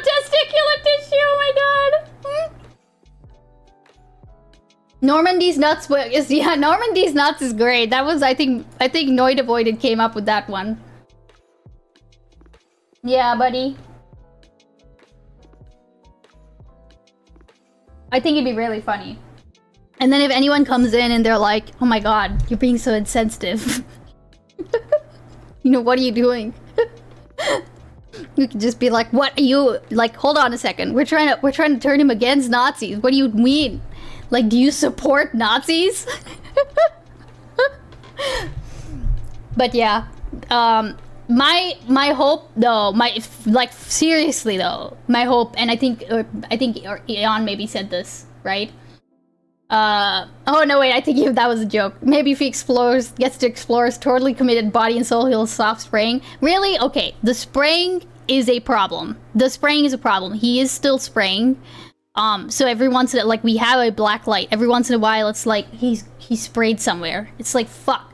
testicular tissue, oh my god! Normandy's nuts Normandy's nuts is great. That was, I think Noid Avoided came up with that one. Yeah, buddy. I think it'd be really funny. And then if anyone comes in and they're like, "Oh my god, you're being so insensitive." You know, what are you doing? You could just be like, "What are you, like, hold on a second. We're trying to turn him against Nazis. What do you mean? Like, do you support Nazis?" But yeah, my hope though, seriously though, my hope, and I think Eon maybe said this, right? Oh no, wait, I think that was a joke. Maybe if he gets to explore his totally committed body and soul, he'll stop spraying. Really? Okay, the spraying is a problem. He is still spraying. So every once in a, like, we have a black light. Every once in a while, it's like he sprayed somewhere. It's like, fuck.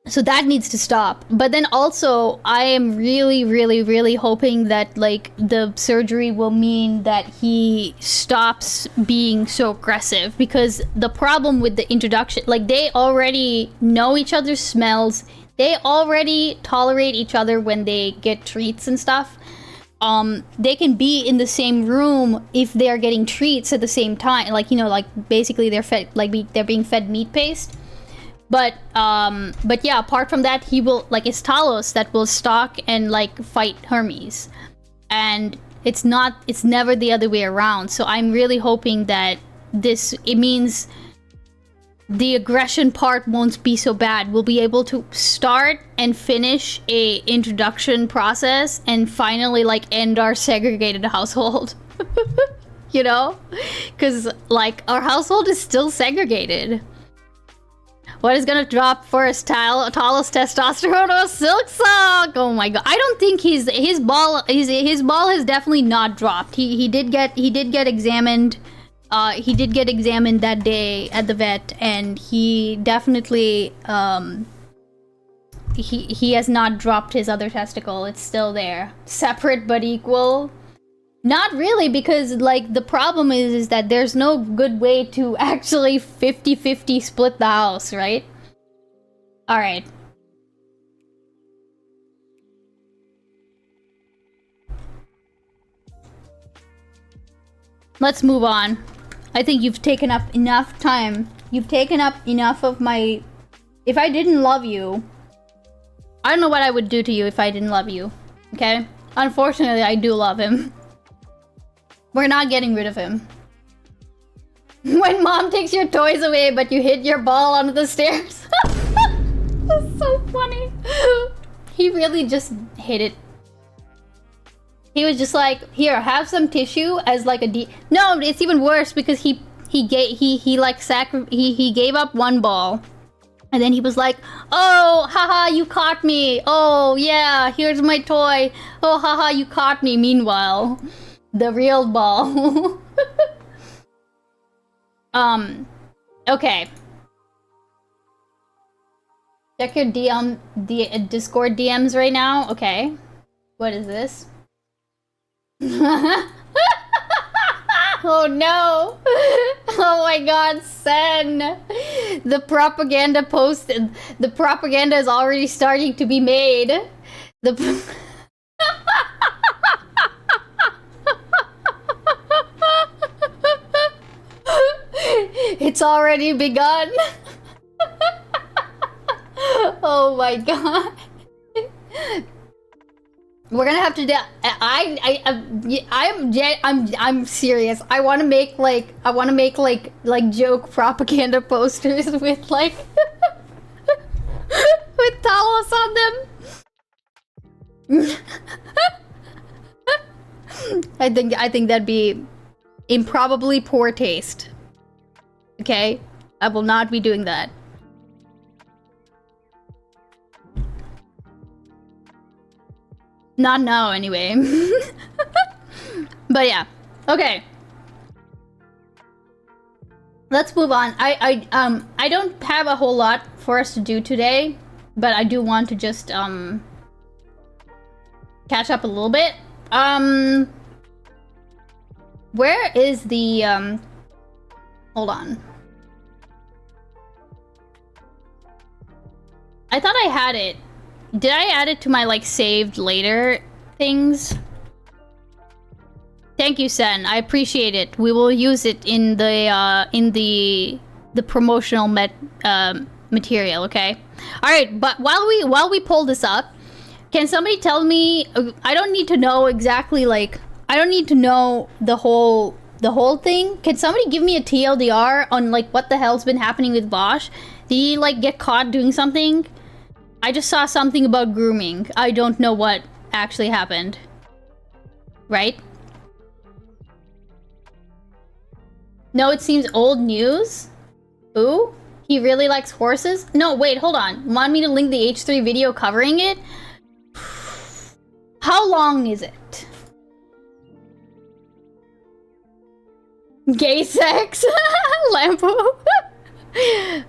So that needs to stop. But then also, I am really, really, really hoping that, like, the surgery will mean that he stops being so aggressive. Because the problem with the introduction, like, they already know each other's smells. They already tolerate each other when they get treats and stuff. They can be in the same room if they're getting treats at the same time. Like, you know, like, basically they're fed, like, they're being fed meat paste. But yeah, apart from that, he will, like, it's Talos that will stalk and, like, fight Hermes. And it's never the other way around. So I'm really hoping that it means the aggression part won't be so bad. We'll be able to start and finish a introduction process and finally, like, end our segregated household. You know? Because, like, our household is still segregated. What is gonna drop first? Talos testosterone or Silk Sock? Oh my god! I don't think his ball has definitely not dropped. He did get examined. He did get examined that day at the vet, and he definitely he has not dropped his other testicle. It's still there, separate but equal. Not really, because, like, the problem is that there's no good way to actually 50-50 split the house, right? Alright. Let's move on. I think you've taken up enough time. You've taken up enough of my... If I didn't love you... I don't know what I would do to you if I didn't love you. Okay? Unfortunately, I do love him. We're not getting rid of him. When mom takes your toys away, but you hit your ball onto the stairs. That's so funny. He really just hit it. He was just like, here, have some tissue as like a No, it's even worse because he gave up one ball. And then he was like, oh, haha, you caught me. Oh, yeah, here's my toy. Oh, haha, you caught me. Meanwhile, the real ball. Okay. Check your Discord DMs right now. Okay. What is this? Oh no! Oh my god, Sen! The propaganda is already starting to be made. It's already begun. Oh my god. We're gonna have to do. I'm serious. I want to make like joke propaganda posters with like with Talos on them. I think that'd be in probably poor taste. Okay, I will not be doing that. Not now, anyway. But yeah, okay. Let's move on. I don't have a whole lot for us to do today, but I do want to just catch up a little bit. Where is the hold on. I thought I had it. Did I add it to my, like, saved later things? Thank you, Sen. I appreciate it. We will use it in the promotional material, okay? Alright, but while we pull this up, can somebody tell me, I don't need to know exactly, like, I don't need to know the whole thing. Can somebody give me a TLDR on, like, what the hell's been happening with Bosch? Did he, like, get caught doing something? I just saw something about grooming. I don't know what actually happened. Right? No, it seems old news. Ooh, he really likes horses? No, wait, hold on. Want me to link the H3 video covering it? How long is it? Gay sex. Lampo.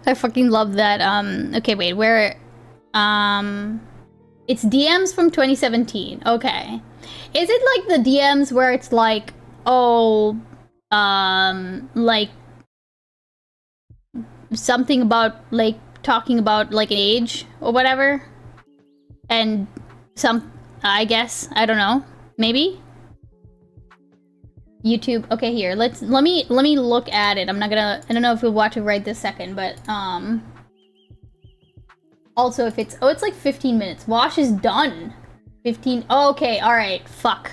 I fucking love that. Okay, wait, where... It's DMs from 2017. Okay. Is it like the DMs where it's like, oh, like something about like talking about like an age or whatever? And some, I guess, I don't know, maybe? YouTube, okay, here, let me look at it. I don't know if we'll watch it right this second, but, also if it's, oh, it's like 15 minutes. Wash is done. 15, oh, okay, alright, fuck.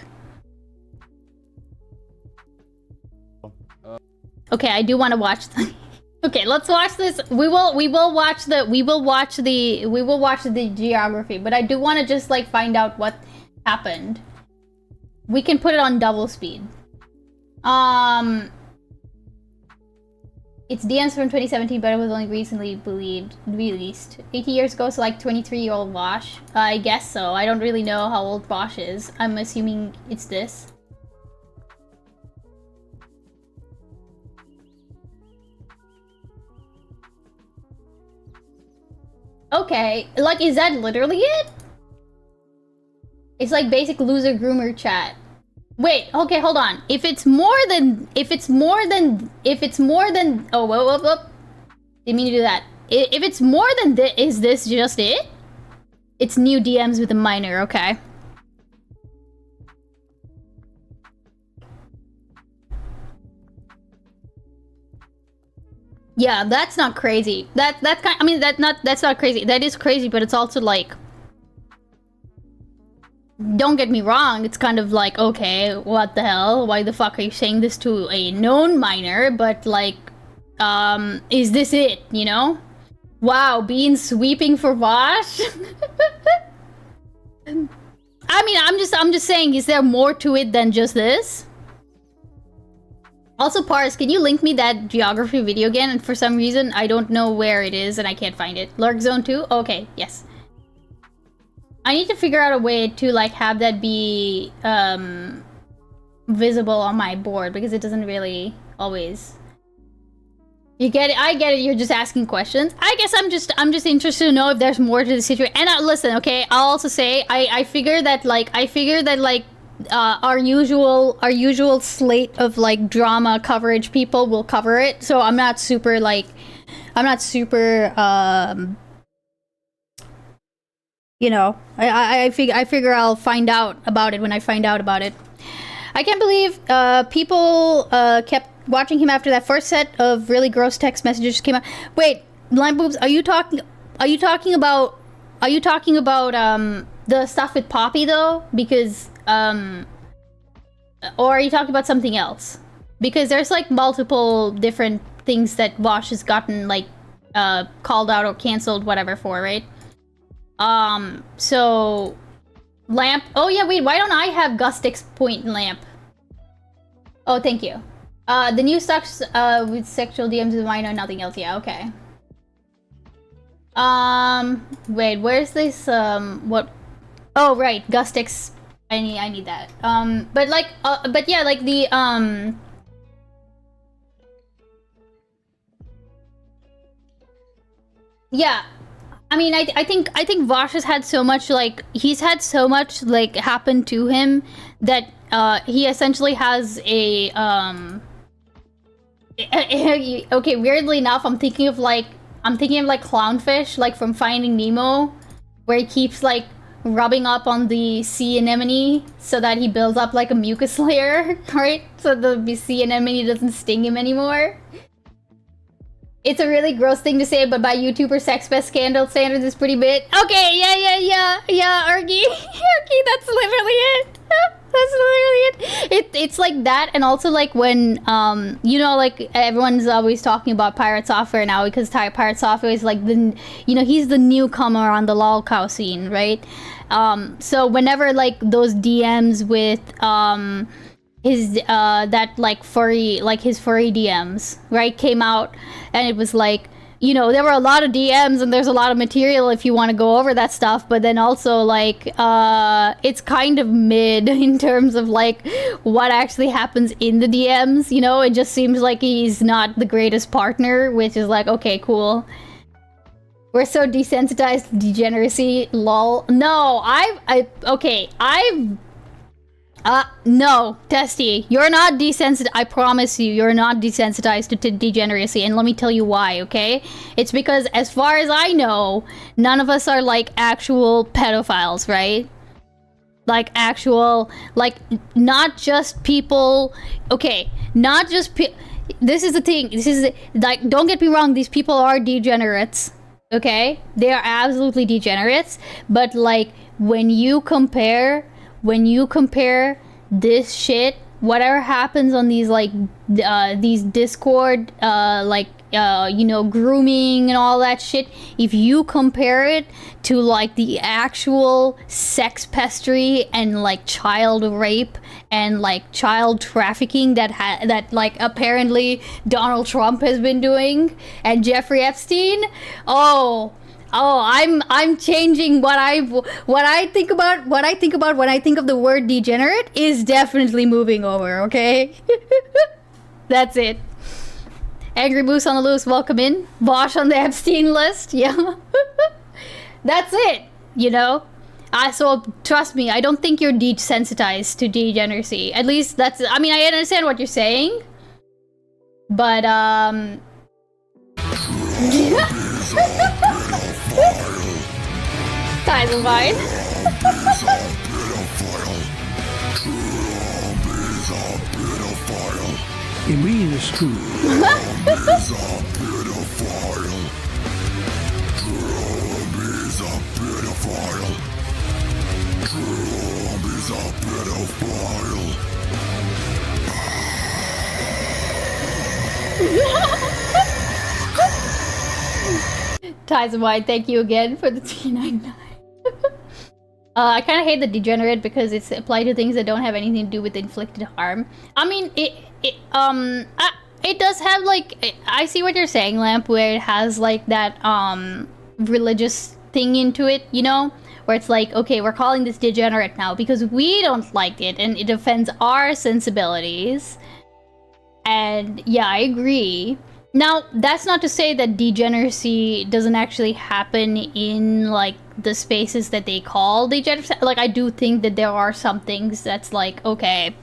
Okay, I do want to watch the... Okay, let's watch this. We will watch the geography, but I do want to just like find out what happened. We can put it on double speed. It's DMs from 2017, but it was only recently released 80 years ago, so like 23-year-old Wash. I guess so. I don't really know how old Wash is. I'm assuming it's this. Okay, like, is that literally it? It's like basic loser groomer chat. Wait, okay, hold on. If it's more than, oh, whoa. Didn't mean to do that. If it's more than this, is this just it? It's new DMs with a minor, okay. Yeah, that's not crazy. That's kind. I mean, that's not crazy. That is crazy, but it's also like. Don't get me wrong. It's kind of like, okay, what the hell? Why the fuck are you saying this to a known minor? But like, is this it? You know? Wow, being sweeping for Vosh. I mean, I'm just saying. Is there more to it than just this? Also, Pars, can you link me that geography video again? And for some reason, I don't know where it is and I can't find it. Lurk Zone 2? Okay, yes. I need to figure out a way to, like, have that be, visible on my board because it doesn't really always... You get it? I get it, you're just asking questions. I guess I'm just interested to know if there's more to the situation. And listen, okay, I'll also say, I figure that, our usual slate of like drama coverage people will cover it, so I'm not super you know, I figure I'll find out about it when I find out about it. I can't believe people kept watching him after that first set of really gross text messages came out. Wait, Blind Boobs, are you talking about the stuff with Poppy though? Because or are you talking about something else? Because there's like multiple different things that Wash has gotten like called out or canceled, whatever for, right? So Lamp. Oh yeah, wait. Why don't I have Gustix Point Lamp? Oh, thank you. The new stocks with sexual DMs with minor, nothing else. Yeah, okay. Wait. Where's this? What? Oh, right. Gustix. I need that. But like, but yeah, like the yeah. I mean, I think Vosh has had so much like happen to him that he essentially has a okay, weirdly enough, I'm thinking of like Clownfish, like from Finding Nemo, where he keeps like rubbing up on the sea anemone so that he builds up like a mucus layer, right? So the sea anemone doesn't sting him anymore. It's a really gross thing to say, but by YouTuber sex pest scandal standards, it's pretty big. Okay, yeah, Ergy. Ergy, that's literally it. That's literally it. It's like that, and also like when, you know, like everyone's always talking about Pirate Software now because Pirate Software is like the, you know, he's the newcomer on the lolcow scene, right? So whenever like those DMs with, his that like furry, like his furry DMs, right, came out, and it was like, you know, there were a lot of DMs and there's a lot of material if you want to go over that stuff, but then also like it's kind of mid in terms of like what actually happens in the DMs, you know. It just seems like he's not the greatest partner, which is like, okay, cool. We're so desensitized to degeneracy, lol. No, no, Testy, you're not desensitized. I promise you're not desensitized to degeneracy, and let me tell you why, okay? It's because, as far as I know, none of us are, like, actual pedophiles, right? Like, actual, like, not just people, okay, not just this is the thing, this is, like, don't get me wrong, these people are degenerates, okay? They are absolutely degenerates, but, like, when you compare this shit, whatever happens on these like these Discord you know, grooming and all that shit, if you compare it to like the actual sex pestery and like child rape and like child trafficking that like apparently Donald Trump has been doing and Jeffrey Epstein, I'm changing what I think about when I think of the word degenerate is definitely moving over, okay? That's it. Angry Moose on the Loose, welcome in. Bosch on the Epstein list, yeah. That's it, you know? So trust me, I don't think you're desensitized to degeneracy. At least that's, I mean, I understand what you're saying, but Ties of mine. It really is true. Ties of mine, thank you again for the $3.99. I kind of hate the degenerate because it's applied to things that don't have anything to do with inflicted harm. I mean, it does have like, I see what you're saying, Lamp, where it has like that religious thing into it, you know, where it's like, okay, we're calling this degenerate now because we don't like it and it offends our sensibilities. And yeah, I agree. Now, that's not to say that degeneracy doesn't actually happen in, like, the spaces that they call degeneracy. Like, I do think that there are some things that's like, okay,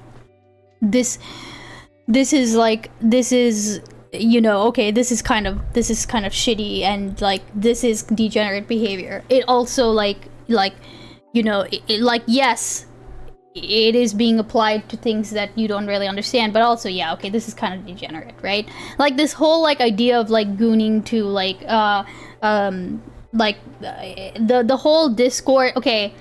this is, you know, okay, this is kind of shitty and, like, this is degenerate behavior. It also, like, you know, like, yes, it is being applied to things that you don't really understand, but also, yeah, okay, this is kind of degenerate, right? Like this whole like idea of like gooning to like the whole Discord. Okay,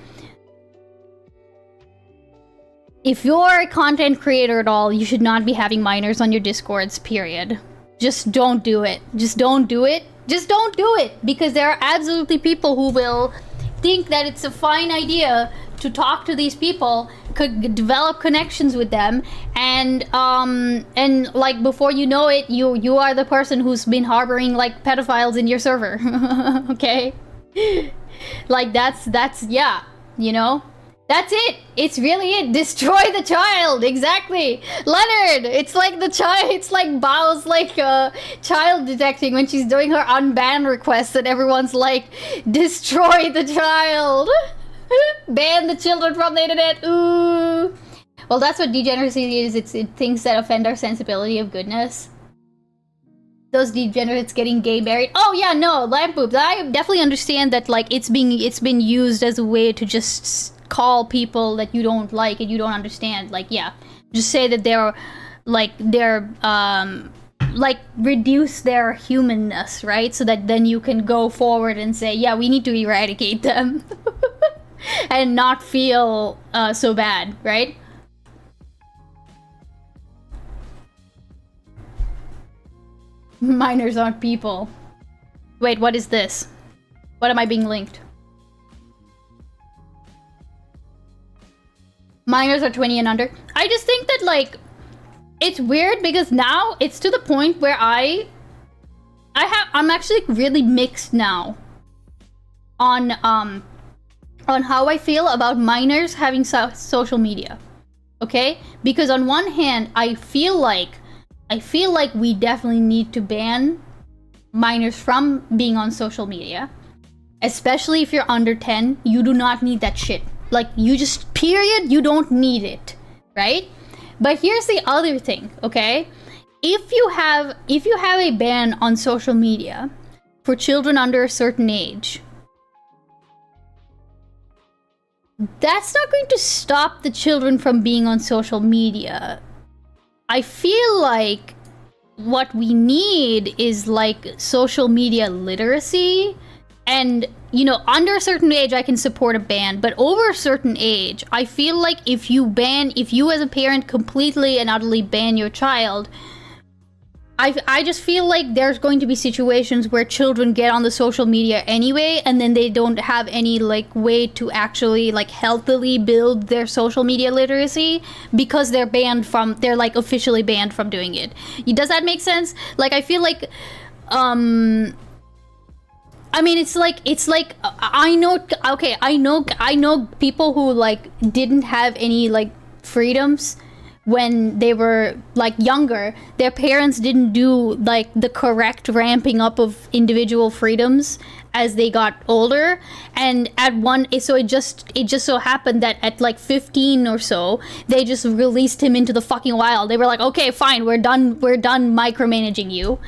if you're a content creator at all, you should not be having minors on your Discords, period. Just don't do it. Just don't do it. Just don't do it, because there are absolutely people who will think that it's a fine idea to talk to these people, could develop connections with them, and like before you know it, you are the person who's been harboring like pedophiles in your server. Okay, like that's yeah, you know, that's it. It's really it. Destroy the child. Exactly, Leonard. It's like the child. It's like Bao's like child detecting when she's doing her unban requests, and everyone's like, destroy the child. Ban the children from the internet. Ooh. Well, that's what degeneracy is. It's things that offend our sensibility of goodness. Those degenerates getting gay married. Oh yeah, no, lamp boobs. I definitely understand that. Like it's been used as a way to just call people that you don't like and you don't understand. Like yeah, just say that they're like reduce their humanness, right? So that then you can go forward and say, yeah, we need to eradicate them. And not feel so bad, right? Minors aren't people. Wait, what is this? What am I being linked? Minors are 20 and under. I just think that, like, it's weird because now it's to the point where I I'm actually really mixed now on how I feel about minors having social media. Okay? Because on one hand, I feel like we definitely need to ban minors from being on social media. Especially if you're under 10, you do not need that shit. Like, you just, period, you don't need it, right? But here's the other thing, okay? If you have a ban on social media for children under a certain age, that's not going to stop the children from being on social media. I feel like what we need is like social media literacy. And, you know, under a certain age, I can support a ban, but over a certain age, I feel like if you as a parent completely and utterly ban your child, I just feel like there's going to be situations where children get on the social media anyway, and then they don't have any, like, way to actually, like, healthily build their social media literacy because they're like, officially banned from doing it. Does that make sense? Like, I feel like, I mean, it's like I know people who like didn't have any like freedoms when they were like younger. Their parents didn't do like the correct ramping up of individual freedoms as they got older, and it just so happened that at like 15 or so, they just released him into the fucking wild. They were like, okay, fine, we're done micromanaging you.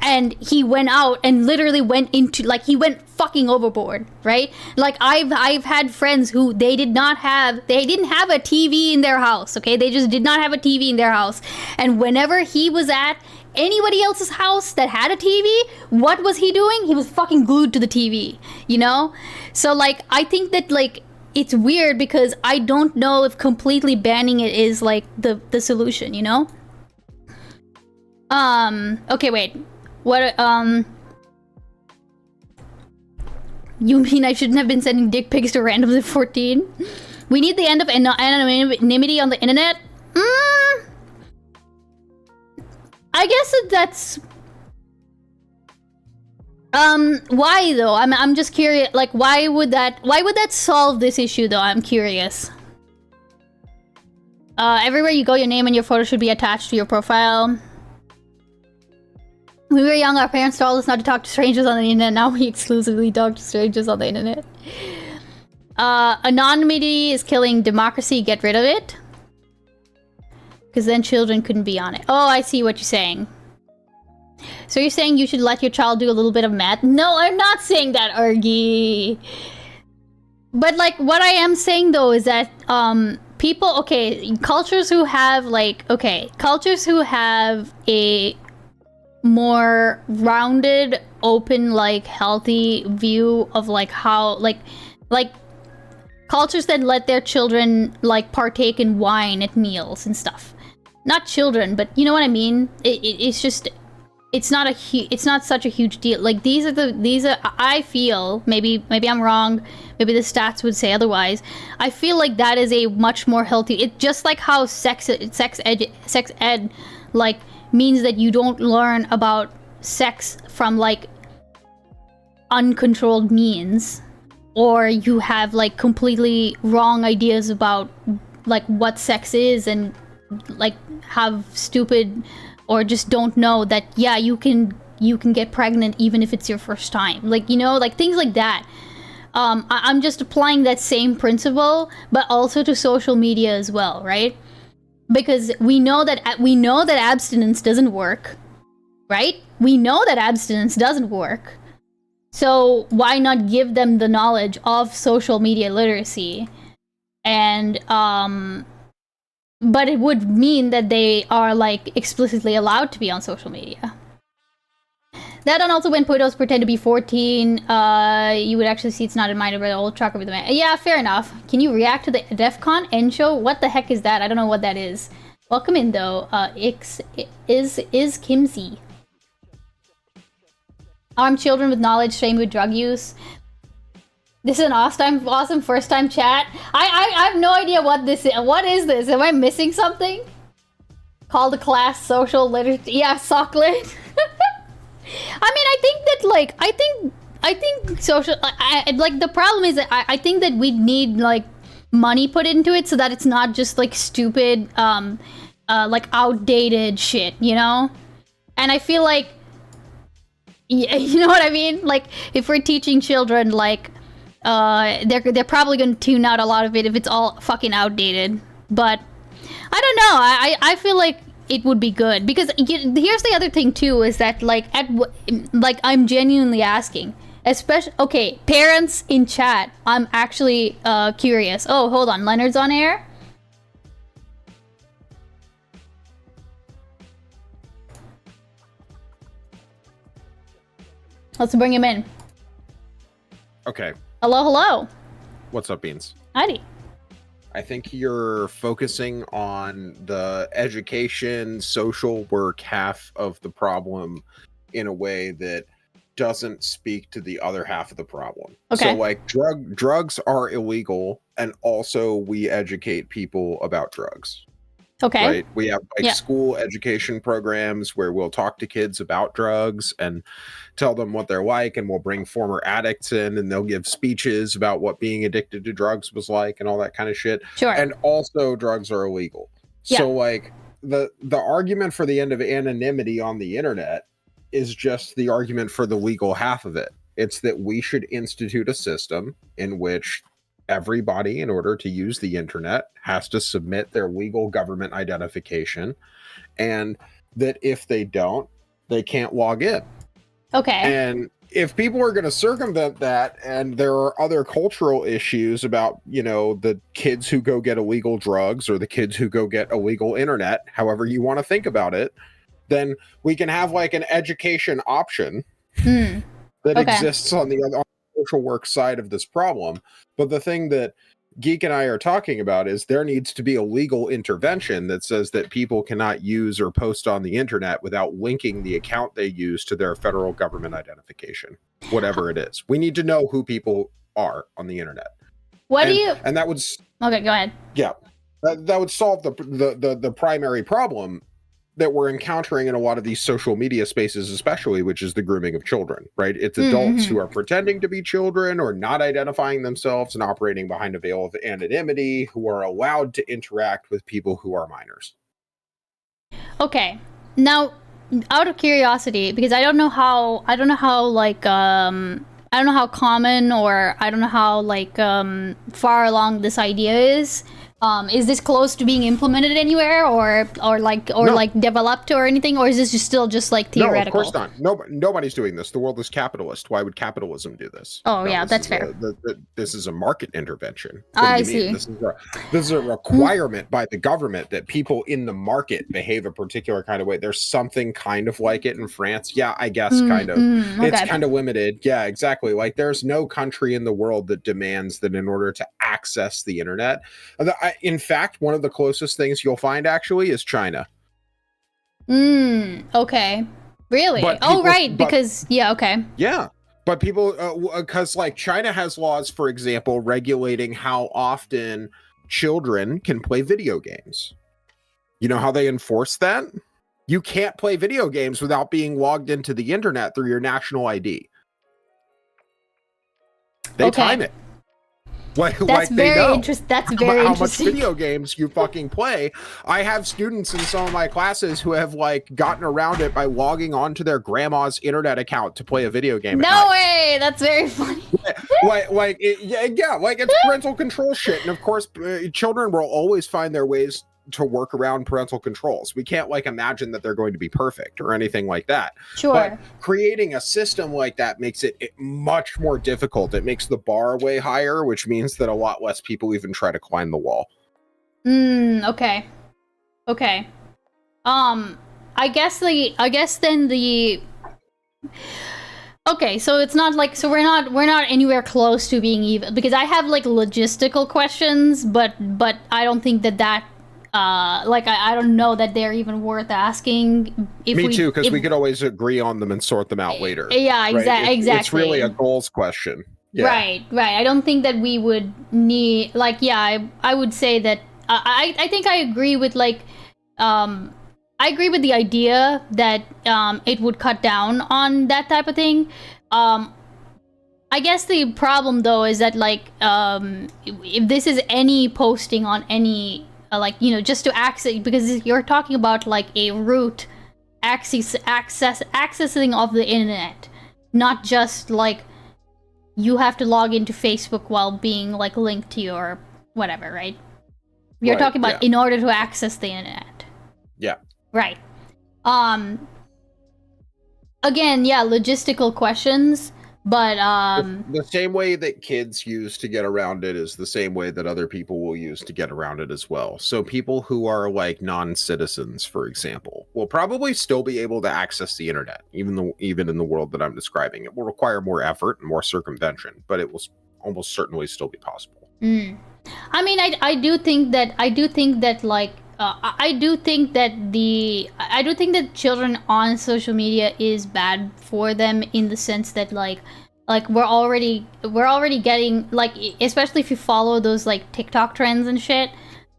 And he went out and literally went he went fucking overboard, right? Like, I've had friends who they didn't have a TV in their house, okay? They just did not have a TV in their house. And whenever he was at anybody else's house that had a TV, what was he doing? He was fucking glued to the TV, you know? So, like, I think that, like, it's weird because I don't know if completely banning it is, like, the solution, you know? Okay, wait. What, you mean I shouldn't have been sending dick pics to randoms at 14? We need the end of anonymity on the internet? I guess that's... why though? I'm just curious, like, why would that solve this issue though? I'm curious. Everywhere you go, your name and your photo should be attached to your profile. When we were young, our parents told us not to talk to strangers on the internet. Now we exclusively talk to strangers on the internet. Anonymity is killing democracy. Get rid of it. Because then children couldn't be on it. Oh, I see what you're saying. So you're saying you should let your child do a little bit of math? No, I'm not saying that, Ergi. But, like, what I am saying, though, is that, people... Okay, cultures who have, like... Okay, cultures who have a... more rounded, open, like, healthy view of, like, how, like cultures that let their children, like, partake in wine at meals and stuff. Not children, but you know what I mean? It's just, it's not such a huge deal. Like, these are, I feel, maybe I'm wrong, maybe the stats would say otherwise, I feel like that is a much more healthy, it's just like how sex ed, like, means that you don't learn about sex from, like, uncontrolled means, or you have, like, completely wrong ideas about, like, what sex is, and, like, have stupid, or just don't know that, yeah, you can get pregnant even if it's your first time. Like, you know, like, things like that. I'm just applying that same principle, but also to social media as well, right? Because we know that abstinence doesn't work, right? We know that abstinence doesn't work. So why not give them the knowledge of social media literacy? And but it would mean that they are, like, explicitly allowed to be on social media. That, and also when pedos pretend to be 14, you would actually see it's not admired by the old trucker with the man. Yeah, fair enough. Can you react to the DEF CON end show? What the heck is that? I don't know what that is. Welcome in, though. Is Kimsey. Arm children with knowledge, shame with drug use. This is an awesome first time chat. I have no idea what this is. What is this? Am I missing something? Call the class social literacy. Yeah, socklet. I think that like I think social like the problem is that I think that we need like money put into it so that it's not just like stupid like outdated shit, you know? And I feel like you know what I mean? Like if we're teaching children like they're probably going to tune out a lot of it if it's all fucking outdated. But I don't know. I feel like it would be good because here's the other thing too is that like like I'm genuinely asking, especially okay, parents in chat. I'm actually curious. Oh, hold on, Leonard's on air. Let's bring him in. Okay. Hello, hello. What's up, Beans? Howdy. I think you're focusing on the education, social work half of the problem in a way that doesn't speak to the other half of the problem. Okay. So, like, drugs are illegal, and also we educate people about drugs. Okay. Right? We have like school education programs where we'll talk to kids about drugs and tell them what they're like, and we'll bring former addicts in and they'll give speeches about what being addicted to drugs was like and all that kind of shit. Sure. And also drugs are illegal. Yeah. So like the argument for the end of anonymity on the internet is just the argument for the legal half of it. It's that we should institute a system in which everybody, in order to use the internet, has to submit their legal government identification, and that if they don't, they can't log in. Okay. And if people are going to circumvent that, and there are other cultural issues about, you know, the kids who go get illegal drugs or the kids who go get illegal internet, however you want to think about it, then we can have like an education option that exists on the social work side of this problem. But the thing that Geek and I are talking about is there needs to be a legal intervention that says that people cannot use or post on the internet without linking the account they use to their federal government identification, whatever it is. We need to know who people are on the internet. And that would okay, go ahead. Yeah, that would solve the primary problem that we're encountering in a lot of these social media spaces, especially, which is the grooming of children, right? It's adults who are pretending to be children or not identifying themselves and operating behind a veil of anonymity, who are allowed to interact with people who are minors. Okay. Now, out of curiosity, because I don't know how like, I don't know how common or I don't know how like far along this idea is. Is this close to being implemented anywhere, or like developed or anything, or is this just still just like theoretical? No, of course not. Nobody's doing this. The world is capitalist. Why would capitalism do this? Oh, yeah, that's fair. This is a market intervention. I see. This is a requirement by the government that people in the market behave a particular kind of way. There's something kind of like it in France. Yeah, I guess kind of. Okay. It's kind of limited. Yeah, exactly. Like there's no country in the world that demands that in order to access the internet. In fact, one of the closest things you'll find actually is China. Okay. Really? Because okay. Yeah. But people, because like China has laws, for example, regulating how often children can play video games. You know how they enforce that? You can't play video games without being logged into the internet through your national ID. They time it. That's very interesting. That's very how interesting. Much video games you fucking play. I have students in some of my classes who have like gotten around it by logging onto their grandma's internet account to play a video game. No way! That's very funny. like it's parental control shit, and of course, children will always find their ways to work around parental controls. We can't like imagine that they're going to be perfect or anything like that. Sure. But creating a system like that makes it much more difficult. It makes the bar way higher, which means that a lot less people even try to climb the wall. Okay. I guess then the okay, so it's not like we're not anywhere close to being even, because I have like logistical questions, but I don't think that I don't know that they're even worth asking. Me too, because we could always agree on them and sort them out later. Yeah, right? Exactly. It's really a goals question. Yeah. Right. I don't think that we would need I would say that I think I agree with like I agree with the idea that it would cut down on that type of thing. I guess the problem though is that like if this is any posting on any like just to access, because you're talking about like a root accessing of the internet, not just like you have to log into Facebook while being like linked to your whatever, right? You're Right, talking about yeah. in order to access the internet. Yeah. Right. Again, yeah, logistical questions, but The same way that kids use to get around it is the same way that other people will use to get around it as well. So people who are like non-citizens, for example, will probably still be able to access the internet, even in the world that I'm describing. It will require more effort and more circumvention, but it will almost certainly still be possible. I mean, I do think that like I do think that children on social media is bad for them in the sense that like we're already getting like, especially if you follow those like TikTok trends and shit,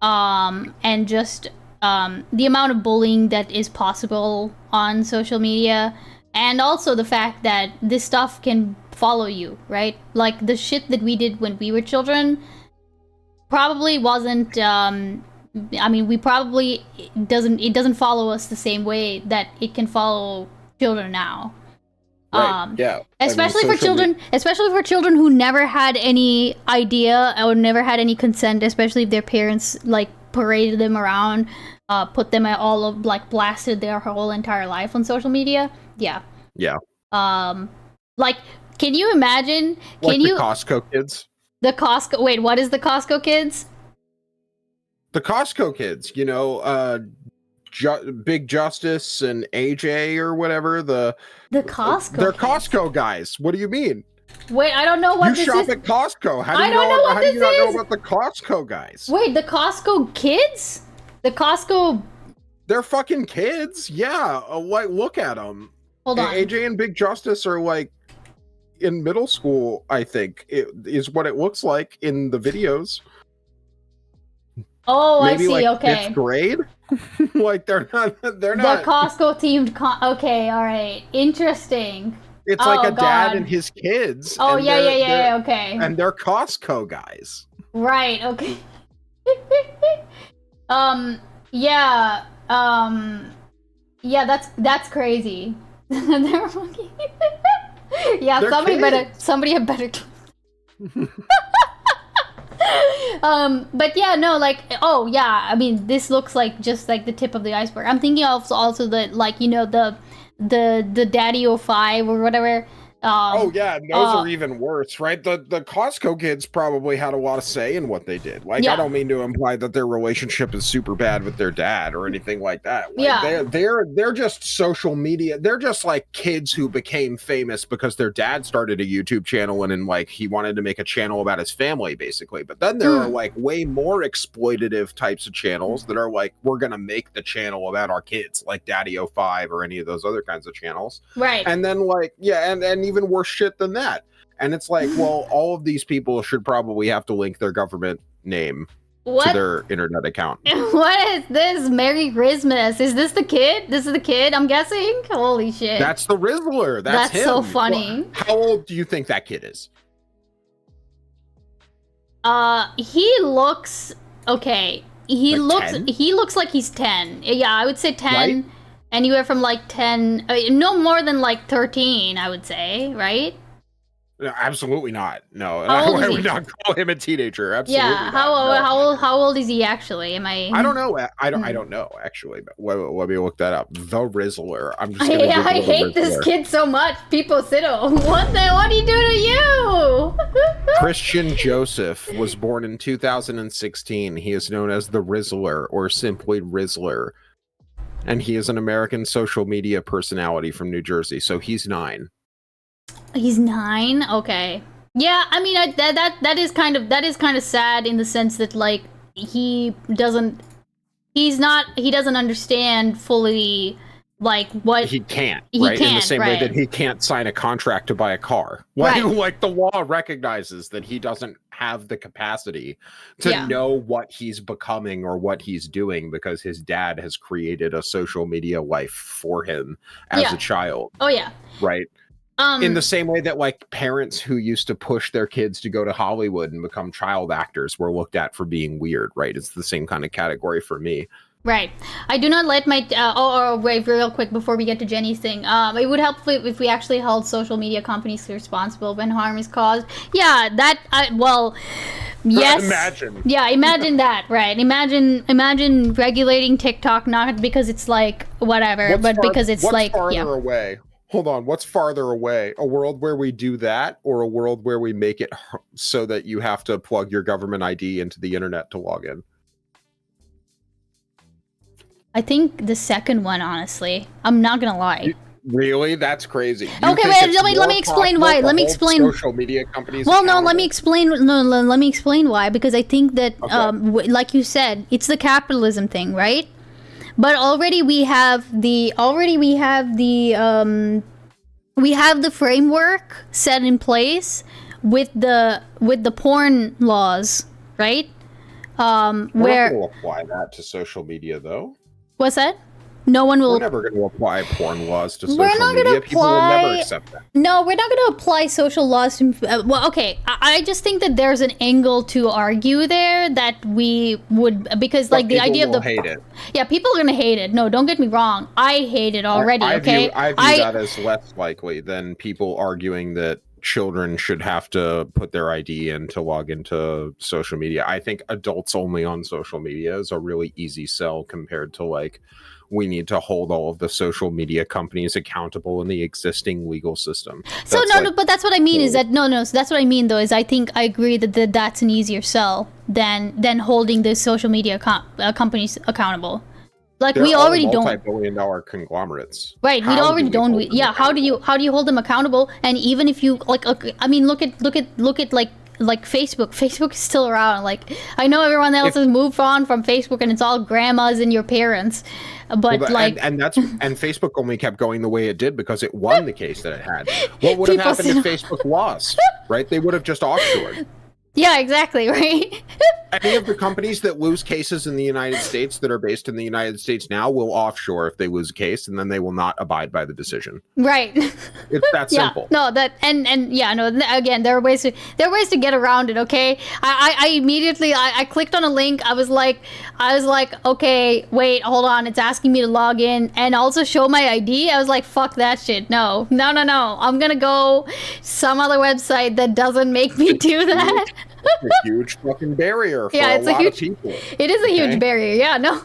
and just the amount of bullying that is possible on social media, and also the fact that this stuff can follow you, right? Like the shit that we did when we were children probably wasn't I mean, it doesn't follow us the same way that it can follow children now. Right. Yeah. Especially for children who never had any idea or never had any consent, especially if their parents like paraded them around, put them at all of like blasted their whole entire life on social media. Yeah. Yeah. Like, can you imagine? Like the Costco kids. The Costco. Wait, what is the Costco kids? The Costco kids, Big Justice and AJ or whatever. The Costco. They're kids. Costco guys. What do you mean? Wait, I don't know what you this shop is. at Costco. How do I you don't know what how do you this not know is. about the Costco guys? Wait, the Costco kids? The Costco. They're fucking kids. Yeah. Like, look at them. Hold on. AJ and Big Justice are like in middle school, I think, is what it looks like in the videos. Oh, Maybe I see. like Okay. 5th grade. Like they're not. The Costco themed. Okay, all right. Interesting. It's Oh, like a dad God. and his kids. Oh and yeah, they're- okay. And they're Costco guys. Right. Okay. Yeah. Yeah. That's crazy. They're fucking. Yeah. They're Somebody had better. But yeah, no, like, oh yeah, I mean, this looks like just like the tip of the iceberg. I'm thinking of also the like, the Daddy 05 or whatever. Oh yeah, those are even worse, right? The Costco kids probably had a lot of say in what they did. Like, Yeah. I don't mean to imply that their relationship is super bad with their dad or anything like that. Like, Yeah. they're just social media. They're just like kids who became famous because their dad started a YouTube channel and like he wanted to make a channel about his family, basically. But then there are like way more exploitative types of channels that are like, we're gonna make the channel about our kids, like Daddy 05 or any of those other kinds of channels. Right. And then like, yeah, and even worse shit than that. And it's like, well, all of these people should probably have to link their government name to their internet account. What is this? Merry Christmas. Is this the kid? This is the kid, I'm guessing? Holy shit. That's the Rizzler. That's him. so funny. Well, how old do you think that kid is? He looks okay. He Like 10? looks like he's 10. Yeah, I would say 10. Right? Anywhere from like 10, no more than like 13, I would say, right? No, absolutely not. No, How old is I he? would not call him a teenager. Absolutely. Yeah. not. How No. how old is he actually? Am I? I don't know. I don't know actually. But let me look that up. The Rizzler. I'm just. Gonna I Google the hate this Rizzler. kid so much. People sit on. What did he do to you? Christian Joseph was born in 2016. He is known as the Rizzler or simply Rizzler. And he is an American social media personality from New Jersey. So he's 9. He's 9. Okay. Yeah, I mean that is kind of sad in the sense that like he doesn't understand fully Like what He can't, He right? In the can't, same way right. that he can't sign a contract to buy a car. Like, Right. like the law recognizes that he doesn't have the capacity to Yeah. know what he's becoming or what he's doing because his dad has created a social media life for him as Yeah. a child, Oh yeah. right? In the same way that like parents who used to push their kids to go to Hollywood and become child actors were looked at for being weird, right? It's the same kind of category for me. Right. I do not let my wait real quick before we get to Jenny's thing. It would help if we actually held social media companies responsible when harm is caused. Yeah, yes. Imagine. Yeah, imagine that, right? Imagine regulating TikTok not because it's like whatever, because it's what's like farther yeah. away? Hold on, what's farther away? A world where we do that or a world where we make it so that you have to plug your government ID into the internet to log in? I think the second one, honestly. I'm not gonna lie. Really? That's crazy. Okay, wait, let me explain why. Let me explain. Social media companies. Well, no, let me explain. No, let me explain why. Because I think that, Okay. like you said, it's the capitalism thing, right? But already we have the framework set in place with the porn laws, right? We're not Where going to apply that to social media, though. what's that? No one will. We're never going to apply porn laws to social We're not media. gonna People will never apply- accept that. No, we're not going to apply social laws. Well, okay. I just think that there's an angle to argue there that we would because like But the idea of people the will hate it. yeah, people are going to hate it. No, don't get me wrong. I hate it already. I Okay, view that as less likely than people arguing that children should have to put their ID in to log into social media. I think adults only on social media is a really easy sell compared to like we need to hold all of the social media companies accountable in the existing legal system. So That's no, like- no, but that's what I mean is that no. So that's what I mean though is I think I agree that that's an easier sell than holding the social media companies accountable. Like they're we all already don't. multi-billion-dollar conglomerates. Right, we How already do we don't. hold them Yeah, how do you hold them accountable? And even if you like, okay, I mean, look at like Facebook. Facebook is still around. Like I know everyone else has moved on from Facebook, and it's all grandmas and your parents. But Well, like, and Facebook only kept going the way it did because it won the case that it had. What would have People happened if Facebook lost? Right? They would have just offshored. yeah, exactly, right. Any of the companies that lose cases in the United States that are based in the United States now will offshore if they lose a case, and then they will not abide by the decision. Right. It's that Yeah, simple. no, that and yeah, no. Again, there are ways to get around it. Okay, I immediately I clicked on a link. I was like, okay, wait, hold on, it's asking me to log in and also show my ID. I was like, fuck that shit. No. I'm gonna go some other website that doesn't make me do that. It's a huge fucking barrier for Yeah, a it's a lot huge- of people. It is a huge Okay. barrier. Yeah, no.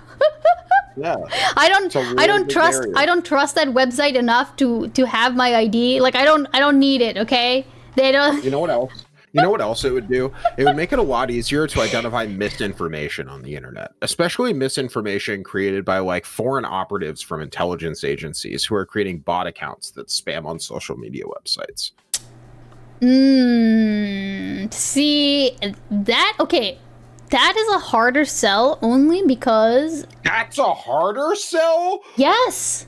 Yeah. I It's a don't really big trust barrier. I don't trust that website enough to have my ID. Like I don't need it, okay? They don't You know what else? You know what else it would do? It would make it a lot easier to identify misinformation on the internet, especially misinformation created by like foreign operatives from intelligence agencies who are creating bot accounts that spam on social media websites. See that okay. That is a harder sell only because That's a harder sell? yes.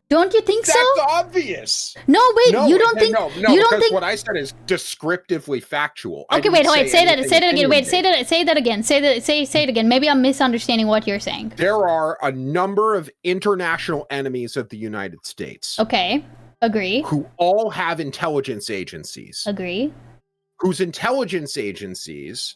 Don't you think That's so? obvious. No, wait, No, you don't think no, you don't because think what I said is descriptively factual. I Okay, didn't wait, say that anything again. Wait, opinionated. say that again. Say it again. Maybe I'm misunderstanding what you're saying. There are a number of international enemies of the United States Okay. Agree. who all have intelligence agencies, Agree. whose intelligence agencies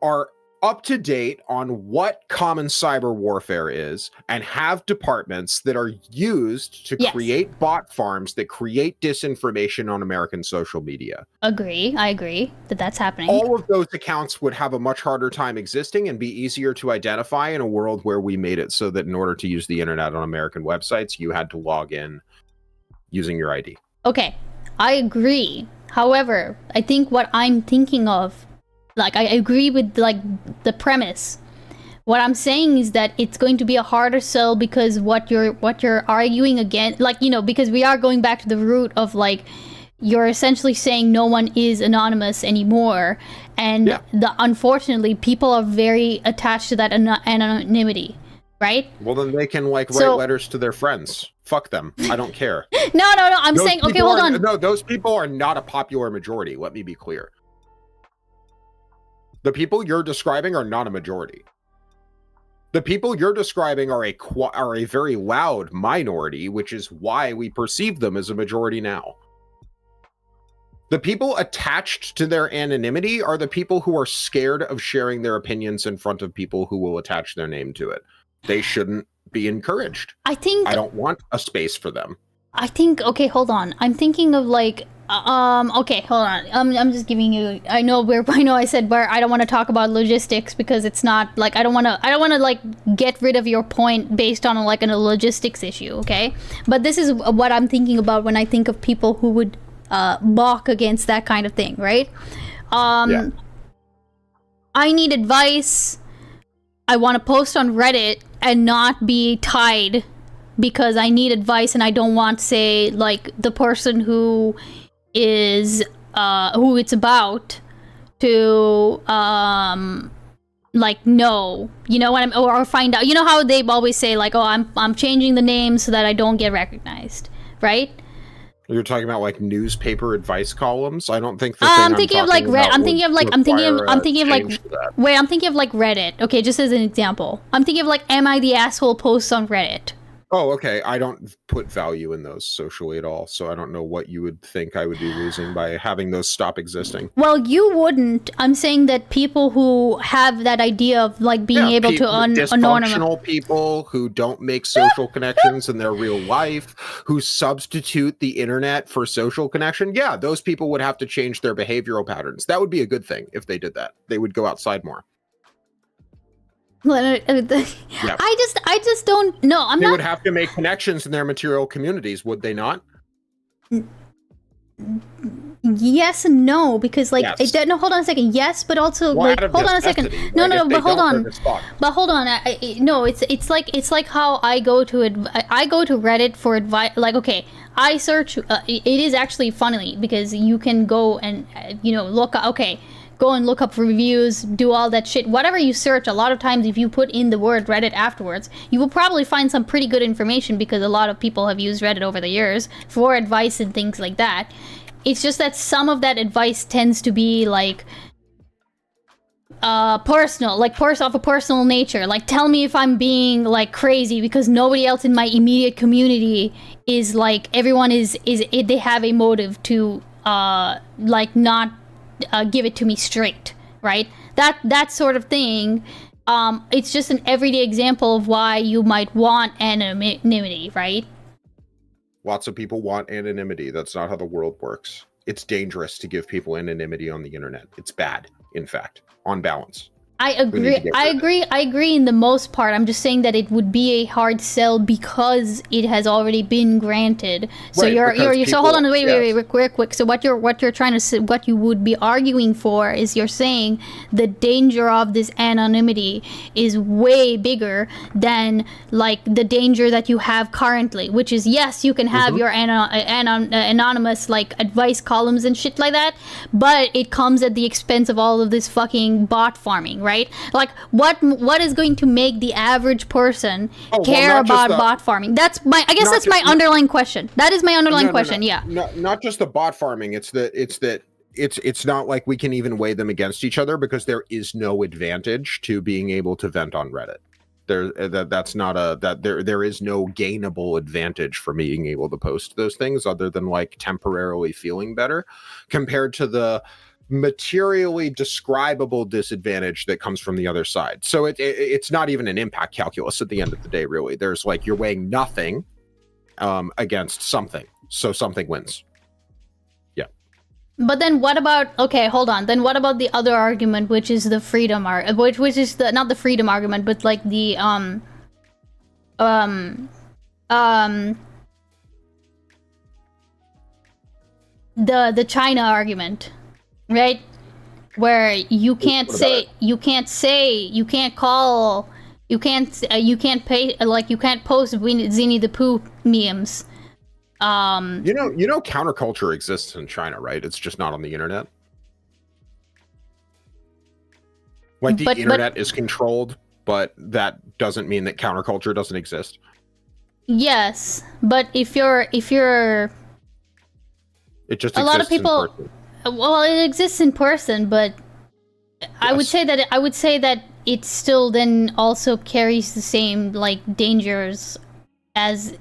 are up to date on what common cyber warfare is and have departments that are used to Yes. create bot farms that create disinformation on American social media. Agree. I agree that that's happening. All of those accounts would have a much harder time existing and be easier to identify in a world where we made it so that in order to use the internet on American websites, you had to log in using your ID. Okay, I agree. However, I think what I'm thinking of, like, I agree with like the premise. What I'm saying is that it's going to be a harder sell because what you're arguing against, like, you know, because we are going back to the root of like you're essentially saying no one is anonymous anymore, and Yeah. unfortunately people are very attached to that anonymity, right? Well, then they can like write So- letters to their friends. Fuck them. I don't care. No. I'm Those saying, okay, people hold are- on. No, those people are not a popular majority. Let me be clear. The people you're describing are not a majority. The people you're describing are a very loud minority, which is why we perceive them as a majority now. The people attached to their anonymity are the people who are scared of sharing their opinions in front of people who will attach their name to it. They shouldn't be encouraged. I think I don't want a space for them. okay, hold on. I'm thinking of like okay, hold on. I'm just giving you I know I said where I don't want to talk about logistics because it's not like I don't want to like get rid of your point based on like a logistics issue, okay? But this is what I'm thinking about when I think of people who would balk against that kind of thing, right? Yeah. I need advice. I want to post on Reddit and not be tied because I need advice and I don't want, say, like the person who is who it's about to like know, you know what or find out. You know how they always say like, oh, I'm changing the name so that I don't get recognized, right? You're talking about like newspaper advice columns. I don't think. I'm thinking of like I'm thinking of like Reddit. Okay, just as an example, I'm thinking of like, am I the asshole posts on Reddit? Oh, okay. I don't put value in those socially at all, so I don't know what you would think I would be losing by having those stop existing. Well, you wouldn't. I'm saying that people who have that idea of like being able to dysfunctional people who don't make social connections in their real life, who substitute the internet for social connection. Yeah, those people would have to change their behavioral patterns. That would be a good thing if they did that. They would go outside more. I just don't know. They would have to make connections in their material communities, would they not? Yes and no, because like yes. No, hold on a second. Yes, but also like hold on a second. No, but hold on. No, it's like how I go to Reddit for advice. Like, okay, I search. It is actually funny because you can go and look. Okay. Go and look up reviews, do all that shit. Whatever you search, a lot of times if you put in the word Reddit afterwards, you will probably find some pretty good information because a lot of people have used Reddit over the years for advice and things like that. It's just that some of that advice tends to be like personal, like of a personal nature. Like, tell me if I'm being like crazy because nobody else in my immediate community is like, everyone is they have a motive to like not give it to me straight, right? That sort of thing. It's just an everyday example of why you might want anonymity, right? Lots of people want anonymity. That's not how the world works. It's dangerous to give people anonymity on the internet. It's bad, in fact, on balance. I agree in the most part. I'm just saying that it would be a hard sell because it has already been granted. So right, so hold on, wait, real quick. So what you're trying to say, what you would be arguing for is you're saying the danger of this anonymity is way bigger than like the danger that you have currently, which is, yes, you can have your anonymous like advice columns and shit like that, but it comes at the expense of all of this fucking bot farming, right? Like, what is going to make the average person care about bot farming? That's my underlying question. That is my underlying question. Yeah. Not just the bot farming. It's not like we can even weigh them against each other because there is no advantage to being able to vent on Reddit. There is no gainable advantage for being able to post those things other than like temporarily feeling better compared to the materially describable disadvantage that comes from the other side. So it's not even an impact calculus at the end of the day, really. There's like, you're weighing nothing against something, so something wins. Yeah. But then what about, okay, hold on, then what about the other argument, which is the freedom which is the not the freedom argument, but like the the China argument, right? Where you can't post Winnie the Pooh memes. Counterculture exists in China, right? It's just not on the internet. Like the internet is controlled, but that doesn't mean that counterculture doesn't exist. Yes, but if you're It just a lot of exists in people, person. well, it exists in person, but I would Yes. say that it still then also carries the same like dangers as,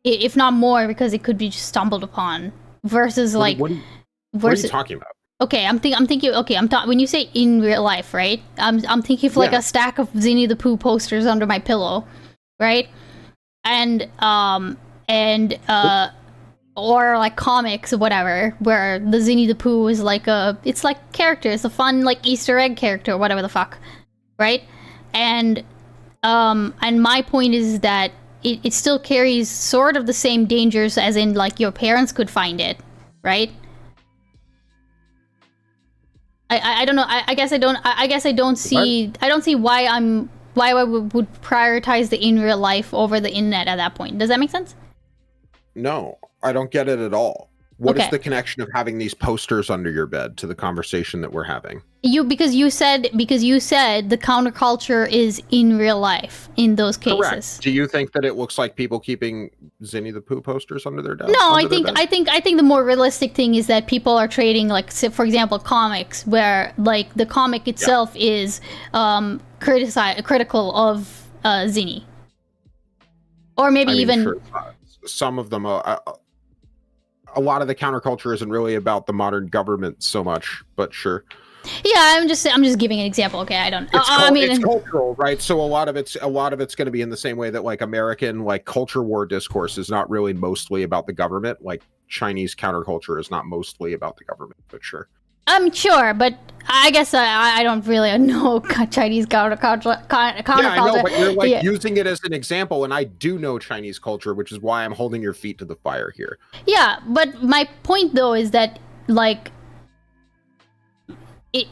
if not more, because it could be just stumbled upon versus What, like what, are you, what are you versus. talking about? Okay, I'm thinking. Okay, when you say in real life, right? I'm thinking of like Yeah. a stack of Zinni the Pooh posters under my pillow, right? And or like comics or whatever, where the Zinni the Pooh is like it's like character, it's a fun like Easter egg character or whatever the fuck, right? And my point is that it still carries sort of the same dangers as in like your parents could find it, right? I don't know. I guess I don't see why I would prioritize the in real life over the internet at that point. Does that make sense? No, I don't get it at all. What is Okay. the connection of having these posters under your bed to the conversation that we're having? Because you said the counterculture is in real life in those cases. Correct. Do you think that it looks like people keeping Zinni the Pooh posters under their desk? No, under their bed? I think the more realistic thing is that people are trading, like, for example, comics, where like the comic itself is critical of Zinni, or maybe I mean, even sure, some of them. A lot of the counterculture isn't really about the modern government so much, but sure. yeah. I'm just giving an example. Okay, I don't. It's cultural, right? So a lot of it's going to be in the same way that like American like culture war discourse is not really mostly about the government. Like Chinese counterculture is not mostly about the government, but sure. I'm sure, but I guess I don't really know Chinese counterculture. Yeah, I know, but you're like Yeah. using it as an example, and I do know Chinese culture, which is why I'm holding your feet to the fire here. Yeah, but my point though is that like it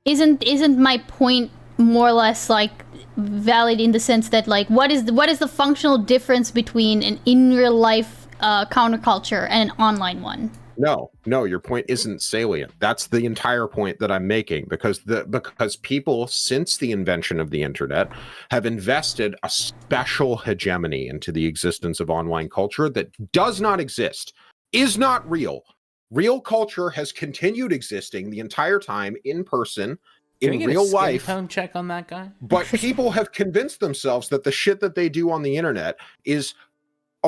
isn't my point more or less like valid in the sense that like what is the functional difference between an in real life counterculture and an online one? No, your point isn't salient. That's the entire point that I'm making, because people since the invention of the internet have invested a special hegemony into the existence of online culture that does not exist, is not real. Real culture has continued existing the entire time in person, Can we in get real a skin life. tone check on that guy? But people have convinced themselves that the shit that they do on the internet is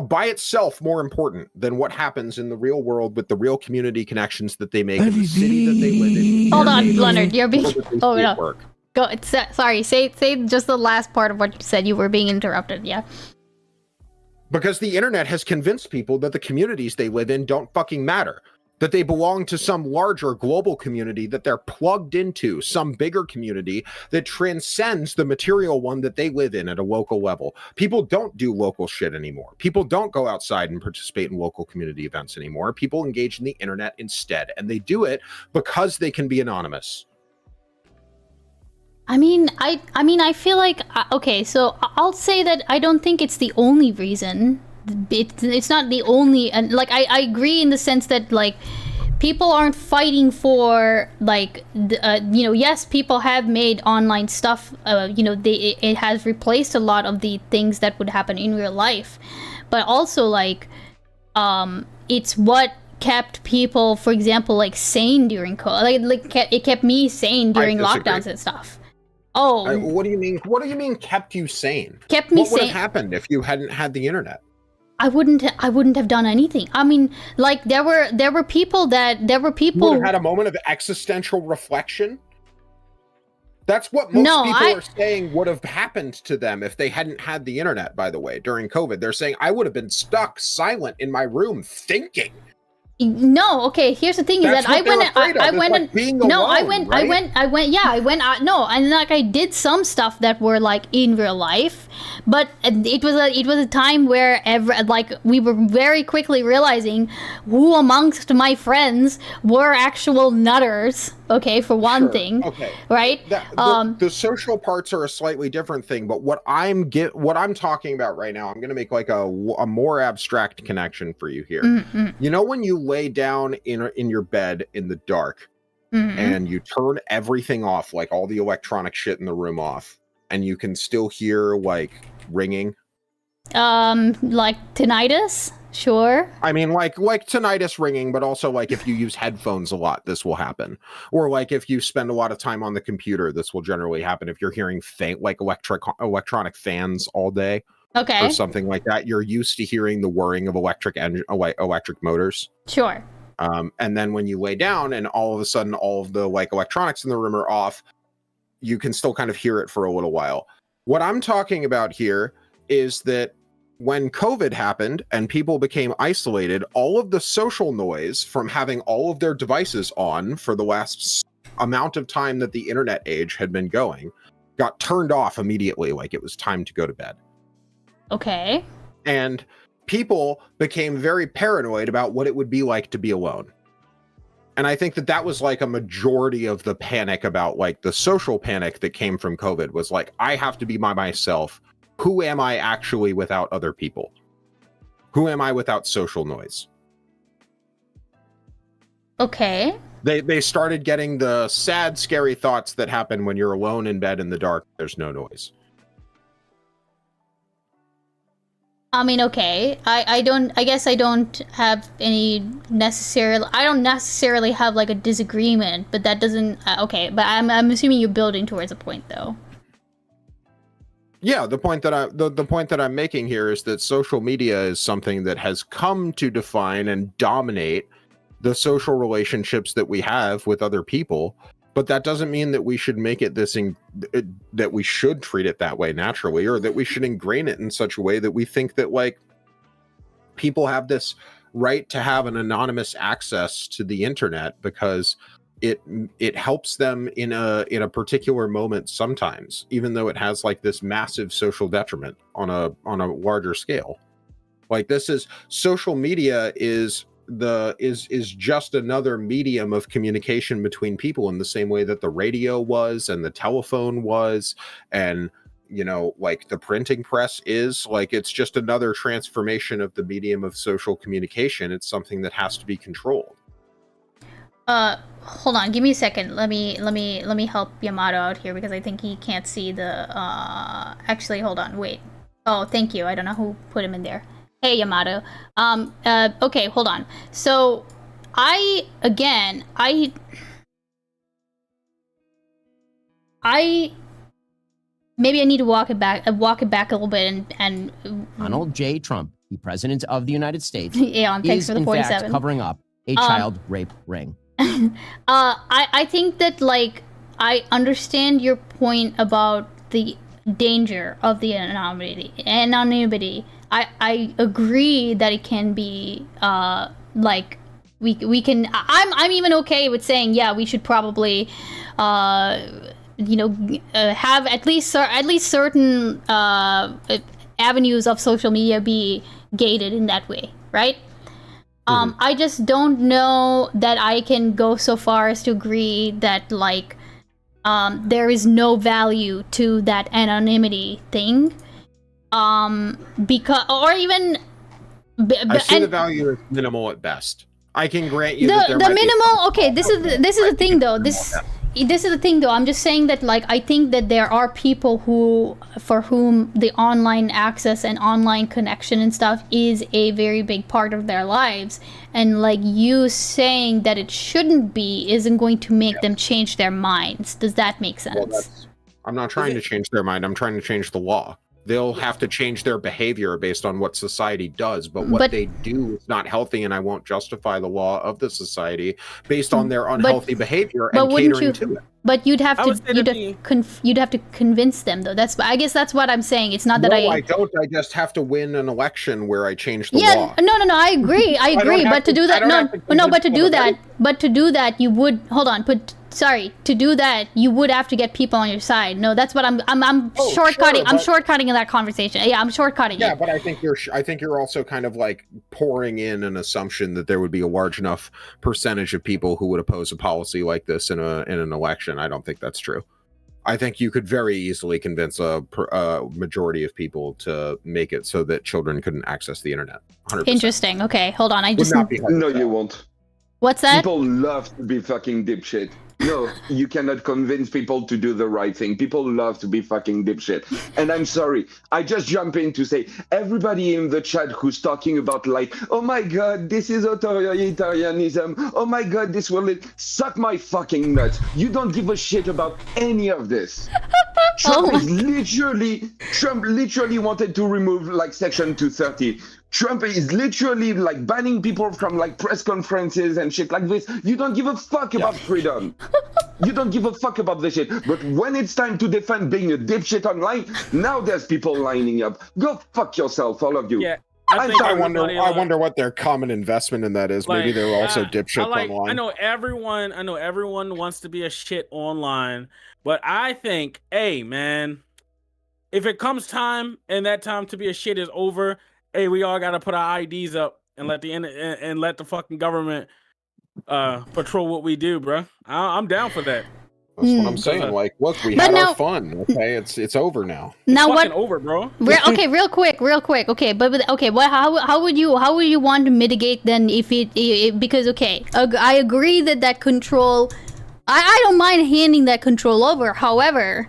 by itself more important than what happens in the real world with the real community connections that they make in the city that they live in. Hold on, Leonard, you're being. Oh no. Work. Go. Sorry. Say just the last part of what you said. You were being interrupted. Yeah. Because the internet has convinced people that the communities they live in don't fucking matter. That they belong to some larger global community that they're plugged into, some bigger community that transcends the material one that they live in at a local level. People don't do local shit anymore. People don't go outside and participate in local community events anymore. People engage in the internet instead, and they do it because they can be anonymous. I mean, I feel like okay. So I'll say that I don't think it's the only reason. It's not the only, and like I agree in the sense that like people aren't fighting for like yes, people have made online stuff, it has replaced a lot of the things that would happen in real life, but also like it's what kept people, for example, like sane during COVID. It kept me sane during lockdowns and stuff. What do you mean? What do you mean kept you sane? Kept me sane. What would have sane. happened if you hadn't had the internet? I wouldn't have done anything. I mean, like there were people You would have had a moment of existential reflection. That's what most people are saying would have happened to them if they hadn't had the internet, by the way, during COVID. They're saying I would have been stuck silent in my room thinking. No, okay, here's the thing is that I did some stuff that were like in real life, but it was a time where we were very quickly realizing who amongst my friends were actual nutters, okay, for one thing. Okay. Right? The social parts are a slightly different thing, but what I'm talking about right now, I'm going to make like a more abstract connection for you here. Mm-hmm. You know when you lay down in your bed in the dark, mm-hmm. and you turn everything off, like all the electronic shit in the room off, and you can still hear like ringing? Like tinnitus? Sure. I mean, like tinnitus ringing, but also like if you use headphones a lot, this will happen. Or like if you spend a lot of time on the computer, this will generally happen. If you're hearing like electronic fans all day, Okay. or something like that, you're used to hearing the whirring of electric motors. Sure. And then when you lay down, and all of a sudden, all of the like electronics in the room are off, you can still kind of hear it for a little while. What I'm talking about here is that when COVID happened and people became isolated, all of the social noise from having all of their devices on for the last amount of time that the internet age had been going got turned off immediately, like it was time to go to bed. Okay. And people became very paranoid about what it would be like to be alone. And I think that that was like a majority of the panic about like the social panic that came from COVID was like, I have to be by myself. Who am I actually without other people? Who am I without social noise? Okay. They started getting the sad, scary thoughts that happen when you're alone in bed in the dark. There's no noise. I mean, okay. I guess I don't have any necessarily. I don't necessarily have like a disagreement, but that doesn't. Okay, but I'm assuming you're building towards a point, though. Yeah, the point that I'm making here is that social media is something that has come to define and dominate the social relationships that we have with other people. But that doesn't mean that we should make it that we should treat it that way naturally, or that we should ingrain it in such a way that we think that like people have this right to have an anonymous access to the internet because it helps them in a particular moment sometimes, even though it has like this massive social detriment on a larger scale. Like this is social media is just another medium of communication between people in the same way that the radio was and the telephone was, and you know, like the printing press is. Like it's just another transformation of the medium of social communication. It's something that has to be controlled. Hold on, give me a second. Let me help Yamato out here because I think he can't see the actually hold on, wait. Oh, thank you. I don't know who put him in there. Hey Yamato. Okay, hold on. So maybe I need to walk it back a little bit and Donald J. Trump, the president of the United States, yeah, thanks is for the in 47. fact covering up a child rape ring. I think that like I understand your point about the danger of the anonymity. I agree that it can be like we can. I'm even okay with saying yeah, we should probably have at least certain avenues of social media be gated in that way, right? I just don't know that I can go so far as to agree that like there is no value to that anonymity thing. Because or even I see the value is minimal at best. I can grant you that there the might be minimal. Okay, this is the thing though. This is the thing though. I'm just saying that like I think that there are people for whom the online access and online connection and stuff is a very big part of their lives, and like you saying that it shouldn't be isn't going to make them change their minds. Does that make sense? Well, I'm not trying to change their mind. I'm trying to change the law. They'll have to change their behavior based on what society does, but what they do is not healthy, and I won't justify the law of the society based on their unhealthy behavior and catering to it. But you'd have to convince them, though. I guess that's what I'm saying. It's not that I don't. I just have to win an election where I change the law. No. I agree. But to do that, but to do that, you would to do that, you would have to get people on your side. No, that's what I'm shortcutting. I'm shortcutting in that conversation. Yeah, I'm shortcutting. Yeah, but I think you're also kind of like pouring in an assumption that there would be a large enough percentage of people who would oppose a policy like this in an election. I don't think that's true. I think you could very easily convince a majority of people to make it so that children couldn't access the internet. 100%. Interesting. Okay, hold on. No, you won't. What's that? People love to be fucking dipshit. No, you cannot convince people to do the right thing. People love to be fucking dipshit. And I'm sorry, I just jump in to say, everybody in the chat who's talking about like, oh my God, this is authoritarianism. Oh my God, this will suck my fucking nuts. You don't give a shit about any of this. Trump literally wanted to remove like Section 230. Trump is literally like banning people from like press conferences and shit like this. You don't give a fuck about freedom. You don't give a fuck about this shit. But when it's time to defend being a dipshit online, now there's people lining up. Go fuck yourself, all of you. Yeah. I wonder what their common investment in that is. Maybe they're also dipshits online. I know everyone wants to be a shit online, but I think, hey man, if it comes time and that time to be a shit is over, hey, we all gotta put our IDs up and let the fucking government patrol what we do, bro. I'm down for that. That's what I'm saying. Like, look, we had our fun. Okay, it's over now. Now it's over, bro. Okay, real quick. Okay, but okay, what? How would you want to mitigate then if it because okay, I agree that control. I don't mind handing that control over. However,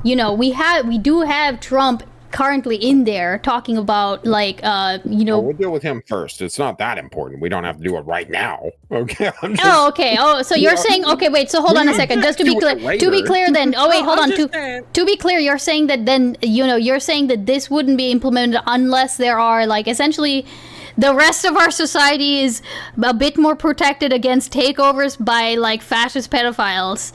you know, we do have Trump currently in there talking about like we'll deal with him first. It's not that important. We don't have to do it right now. Okay. Okay. Oh, so you're saying okay, wait, so hold on a second. Just to be clear then. Oh wait, hold on. To be clear, you're saying that then you're saying that this wouldn't be implemented unless there are like essentially the rest of our society is a bit more protected against takeovers by like fascist pedophiles.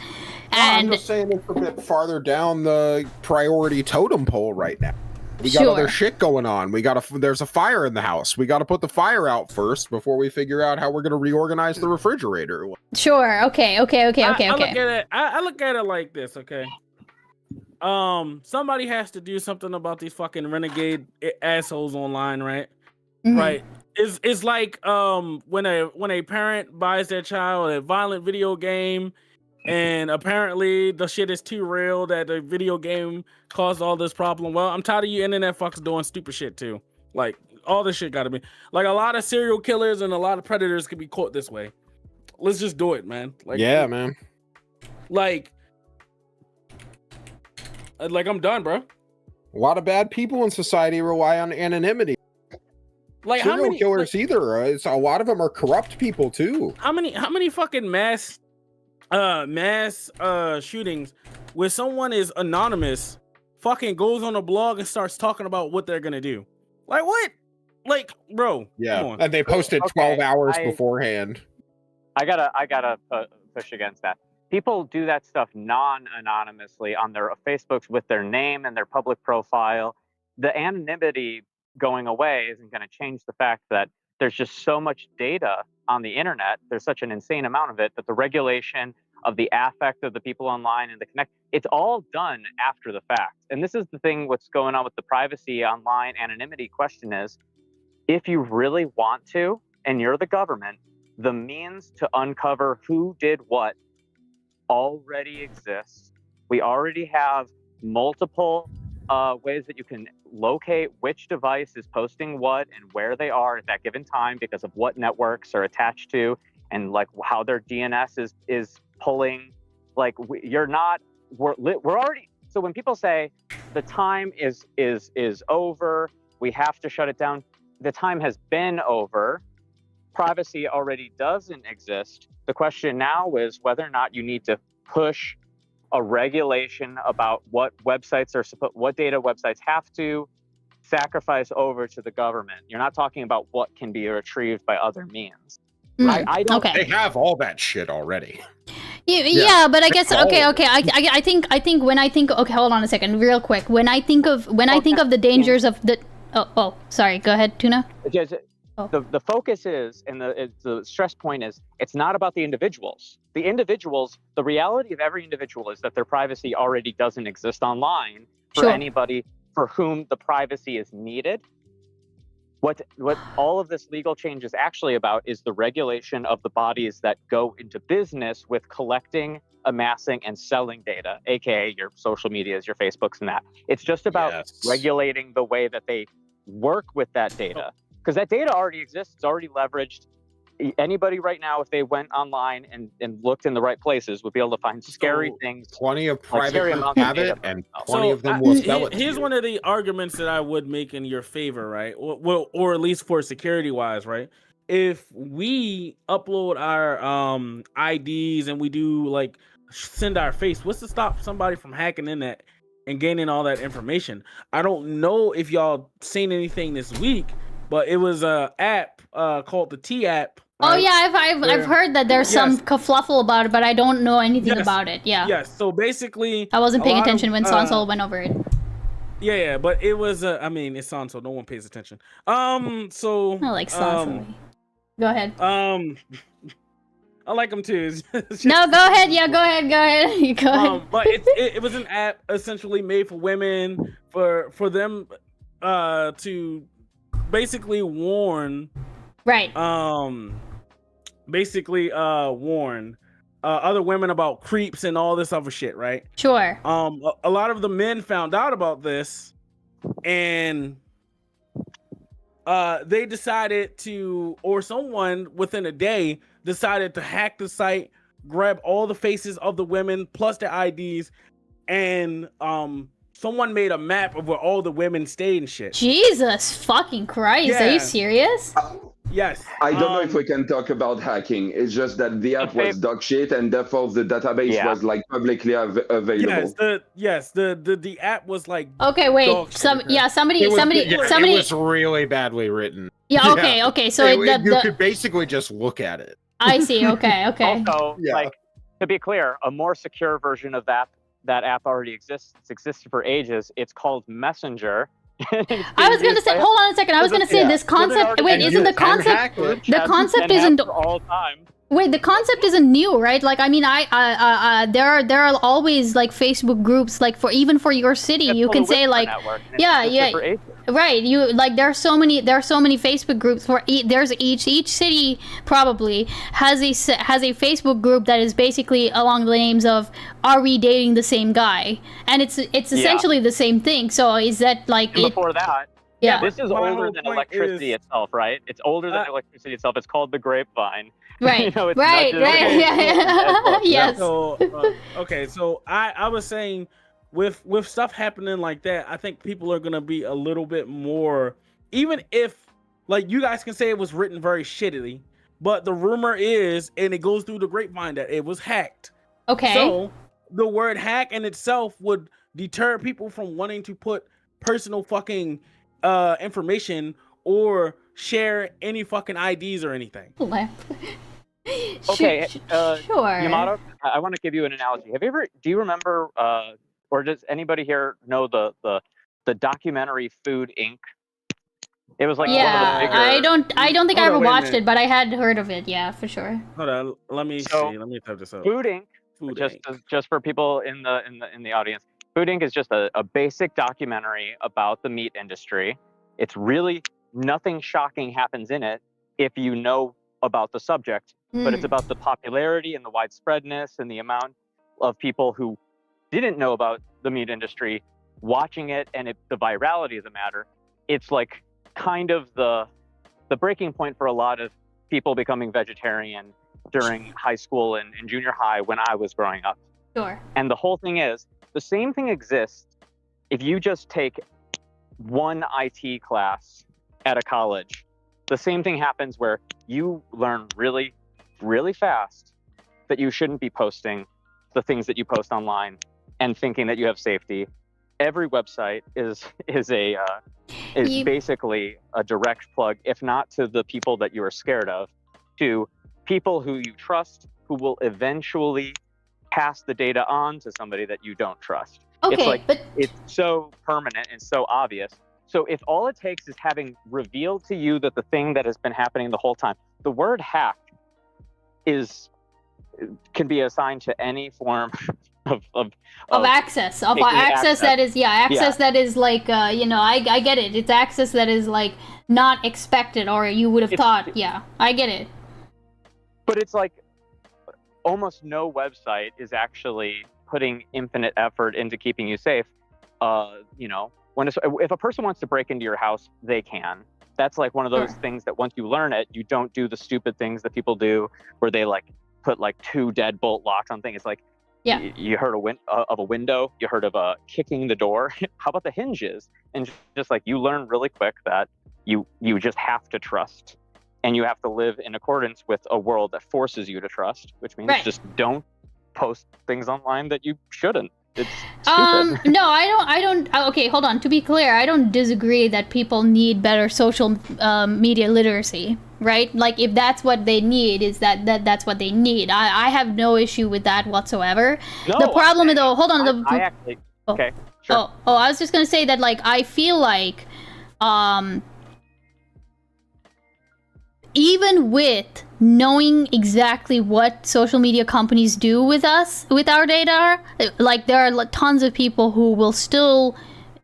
And I'm just saying it's a bit farther down the priority totem pole right now. We got other shit going on. There's a fire in the house. We got to put the fire out first before we figure out how we're going to reorganize the refrigerator. Sure. Okay. I look at it like this. Okay. Somebody has to do something about these fucking renegade assholes online, right? Mm-hmm. Right. It's like when a parent buys their child a violent video game. And apparently the shit is too real that the video game caused all this problem. Well, I'm tired of you internet fucks doing stupid shit too. Like all this shit gotta be like a lot of serial killers and a lot of predators could be caught this way. Let's just do it, man. Like yeah, man. Like I'm done, bro. A lot of bad people in society rely on anonymity. Like serial killers either. It's a lot of them are corrupt people too. How many fucking mass shootings where someone is anonymous fucking goes on a blog and starts talking about what they're gonna do? Like what? Like, bro, yeah, come on. And they posted 12 hours beforehand. I gotta push against that. People do that stuff non-anonymously on their Facebooks with their name and their public profile. The anonymity going away isn't going to change the fact that there's just so much data on the internet. There's such an insane amount of it that the regulation of the affect of the people online and the connect, it's all done after the fact. And this is the thing, what's going on with the privacy online anonymity question is, if you really want to, and you're the government, the means to uncover who did what already exists. We already have multiple ways that you can locate which device is posting what and where they are at that given time because of what networks are attached to and like how their DNS is pulling. Like we're already. So when people say the time is over, we have to shut it down. The time has been over. Privacy already doesn't exist. The question now is whether or not you need to push a regulation about what data websites have to sacrifice over to the government. You're not talking about what can be retrieved by other means. I don't. Okay. They have all that shit already. Yeah, but I guess okay. I think when I think hold on a second, real quick. When I think of the dangers of the sorry, go ahead, Tuna. The focus is, and the stress point is, it's not about the individuals. The reality of every individual is that their privacy already doesn't exist online for anybody for whom the privacy is needed. What all of this legal change is actually about is the regulation of the bodies that go into business with collecting, amassing, and selling data, aka your social medias, your Facebooks, and that. It's just about regulating the way that they work with that data. Because that data already exists, it's already leveraged, anybody right now, if they went online and looked in the right places, would be able to find scary things. Plenty of Like private scary groups amounts of have data it, about and themselves. plenty of them will spell it to Here's you. one of the arguments that I would make in your favor, right? Or at least for security wise, right? If we upload our IDs and we do like send our face, what's to stop somebody from hacking in that and gaining all that information? I don't know if y'all seen anything this week, but it was a app called the T app. Oh right? yeah, I've heard that there's some Yes. kerfluffle about it, but I don't know anything Yes. about it. Yeah. Yes. So basically, I wasn't a paying lot of, attention when Sansol went over it. Yeah, but it was. I mean, it's on, so no one pays attention. So I like Sansol. Go ahead. I like them too. No, go ahead. Yeah, go ahead. Go ahead. Go ahead. But it was an app essentially made for women for them to basically warn. Right. Basically warn other women about creeps and all this other shit, right? Sure. A lot of the men found out about this, and they decided to, or someone within a day decided to hack the site, grab all the faces of the women plus their IDs, and someone made a map of where all the women stayed and shit. Jesus fucking Christ! Are Yeah. you serious? Yes. I don't know if we can talk about hacking. It's just that the app was dog shit, and therefore the database was like publicly available. The app was like. Okay, wait. dog shit. Somebody. It was really badly written. Yeah. Okay. Okay. So you could basically just look at it. I see. Okay. Okay. Also, like to be clear, a more secure version of that app already exists. It's existed for ages. It's called Messenger. I was gonna say, hold on a second. I was gonna say this concept. Wait, isn't the concept? The concept isn't all time. Wait, the concept isn't new, right? Like, I mean, there are always like Facebook groups, like for even for your city, you can say like, yeah, right. You like there are so many Facebook groups for there's each city probably has a Facebook group that is basically along the names of "Are we dating the same guy?" And it's essentially the same thing. So is that like before that? Yeah, this is older than electricity itself, right? It's older than electricity itself. It's called the grapevine. Right. You know, it's right. Yeah. Yes. So, okay. So I was saying, with stuff happening like that, I think people are gonna be a little bit more. Even if, like, you guys can say it was written very shittily, but the rumor is, and it goes through the grapevine, that it was hacked. Okay. So the word hack in itself would deter people from wanting to put personal fucking information or share any fucking IDs or anything. Okay, sure. Yamato, I want to give you an analogy. Do you remember, or does anybody here know the documentary Food Inc.? It was like one of the bigger... I don't think I ever watched it, but I had heard of it. Yeah, for sure. Hold on, let me see. Let me type this up. Food Inc. Just for people in the audience, Food Inc. is just a basic documentary about the meat industry. It's really nothing shocking happens in it if you know about the subject, but it's about the popularity and the widespreadness and the amount of people who didn't know about the meat industry watching it, and the virality of the matter. It's like kind of the breaking point for a lot of people becoming vegetarian during high school and junior high when I was growing up. Sure. And the whole thing is, the same thing exists if you just take one IT class at a college. The same thing happens where you learn really, really fast that you shouldn't be posting the things that you post online and thinking that you have safety. Every website is basically a direct plug, if not to the people that you are scared of, to people who you trust, who will eventually pass the data on to somebody that you don't trust. Okay, It's so permanent and so obvious. So if all it takes is having revealed to you that the thing that has been happening the whole time, the word hack can be assigned to any form of access that is like I get it. It's access that is like not expected, or you would have thought. I get it. But it's like almost no website is actually putting infinite effort into keeping you safe. If a person wants to break into your house, they can. That's like one of those things that once you learn it, you don't do the stupid things that people do where they like put like 2 deadbolt locks on things. It's like, you heard of a window, you heard of kicking the door. How about the hinges? And just like you learn really quick that you just have to trust, and you have to live in accordance with a world that forces you to trust, which means just don't post things online that you shouldn't. It's stupid. No, I don't. Okay, hold on. To be clear, I don't disagree that people need better social media literacy, right? Like, if that's what they need, is that's what they need. I have no issue with that whatsoever. No, the problem, though, hold on. I actually, okay, sure. I was just gonna say that, like, I feel like, even with knowing exactly what social media companies do with us, with our data, like, there are tons of people who will still,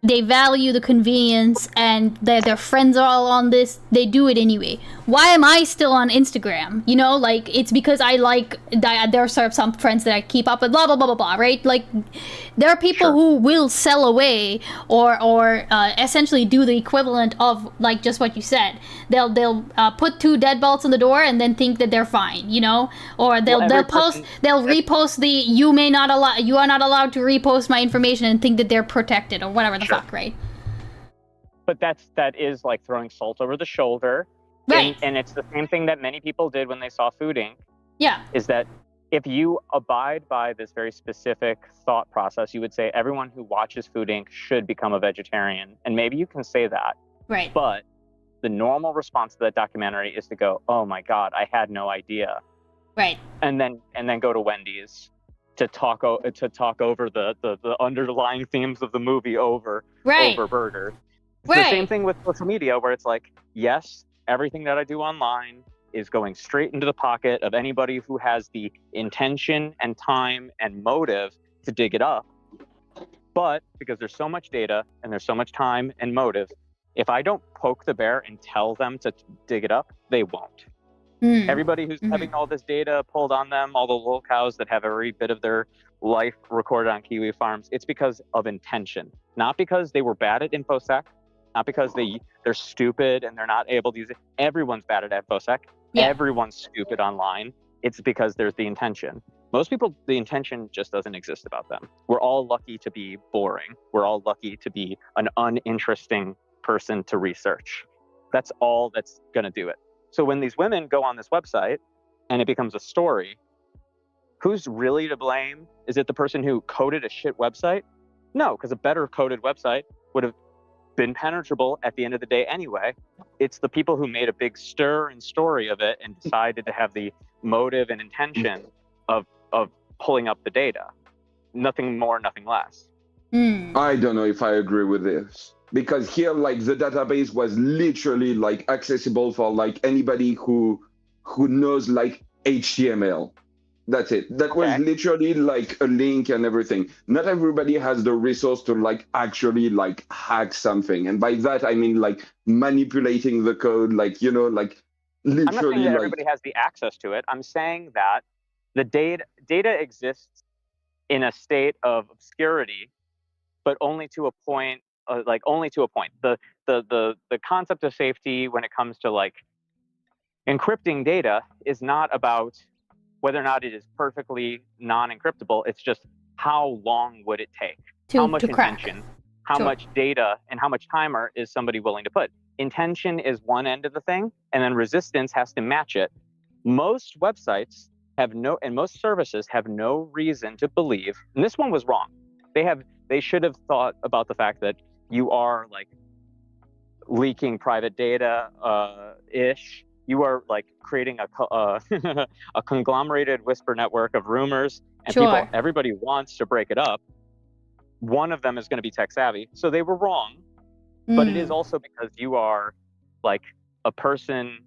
they value the convenience and their friends are all on this, they do it anyway. Why am I still on Instagram? You know, like, it's because I like, there are some friends that I keep up with, blah, blah, blah, blah, blah, right? Like, there are people who will sell away or essentially do the equivalent of, like, just what you said. They'll put 2 deadbolts on the door and then think that they're fine, you know? Or they'll repost the you are not allowed to repost my information and think that they're protected or whatever the fuck, right? But that is like throwing salt over the shoulder. Right. And it's the same thing that many people did when they saw Food Inc. Yeah. Is that if you abide by this very specific thought process, you would say everyone who watches Food Inc. should become a vegetarian. And maybe you can say that. Right. But the normal response to that documentary is to go, oh my God, I had no idea. Right. And then go to Wendy's to talk over the underlying themes of the movie over burger. It's the same thing with social media, where it's like, yes, everything that I do online is going straight into the pocket of anybody who has the intention and time and motive to dig it up. But because there's so much data and there's so much time and motive, if I don't poke the bear and tell them to dig it up, they won't. Everybody who's having all this data pulled on them, all the little cows that have every bit of their life recorded on Kiwi farms, it's because of intention, not because they were bad at InfoSec, not because they're stupid and they're not able to use it. Everyone's bad at InfoSec. Yeah. Everyone's stupid online. It's because there's the intention. Most people, the intention just doesn't exist about them. We're all lucky to be boring. We're all lucky to be an uninteresting person to research. That's all that's going to do it. So when these women go on this website and it becomes a story, who's really to blame? Is it the person who coded a shit website? No, because a better coded website would have been penetrable at the end of the day anyway. It's the people who made a big stir and story of it and decided to have the motive and intention of pulling up the data. Nothing more, nothing less. I don't know if I agree with this. Because here, like, the database was literally like accessible for like anybody who knows like HTML. That's it. That was literally like a link and everything. Not everybody has the resource to like actually like hack something. And by that I mean like manipulating the code, like, you know, like literally. I'm not saying that everybody has the access to it. I'm saying that the data exists in a state of obscurity, but only to a point. Only to a point. The concept of safety when it comes to like encrypting data is not about whether or not it is perfectly non-encryptable. It's just how long would it take? How much intention, how much data, and how much timer is somebody willing to put? Intention is one end of the thing, and then resistance has to match it. Most websites and most services have no reason to believe, and this one was wrong. They should have thought about the fact that you are like leaking private data ish. You are like creating a conglomerated whisper network of rumors, and everybody wants to break it up. One of them is going to be tech savvy, so they were wrong. But it is also because you are like a person.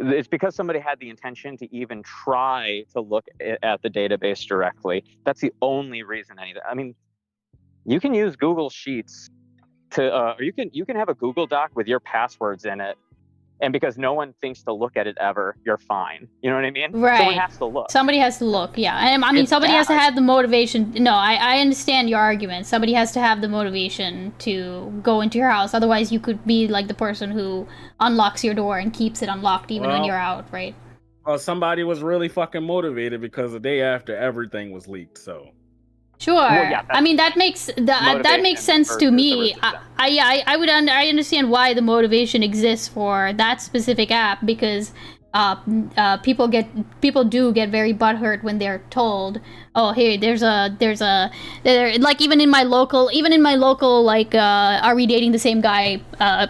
It's because somebody had the intention to even try to look at the database directly. That's the only reason any of that. I mean, you can use Google Sheets to, or you can have a Google Doc with your passwords in it And because no one thinks to look at it ever, you're fine. You know what I mean? Right. Someone has to look. Somebody has to look, yeah. And I mean, It's somebody has to bad. have the motivation. No, I understand your argument. Somebody has to have the motivation to go into your house. Otherwise, you could be like the person who unlocks your door and keeps it unlocked even when Well, you're out, right? Well, somebody was really fucking motivated because the day after everything was leaked. So Sure. yeah, I mean, that makes that makes sense to versus the me. resistance. I understand why the motivation exists for that specific app because people do get very butthurt when they're told, oh, hey, there's like even in my local like are we dating the same guy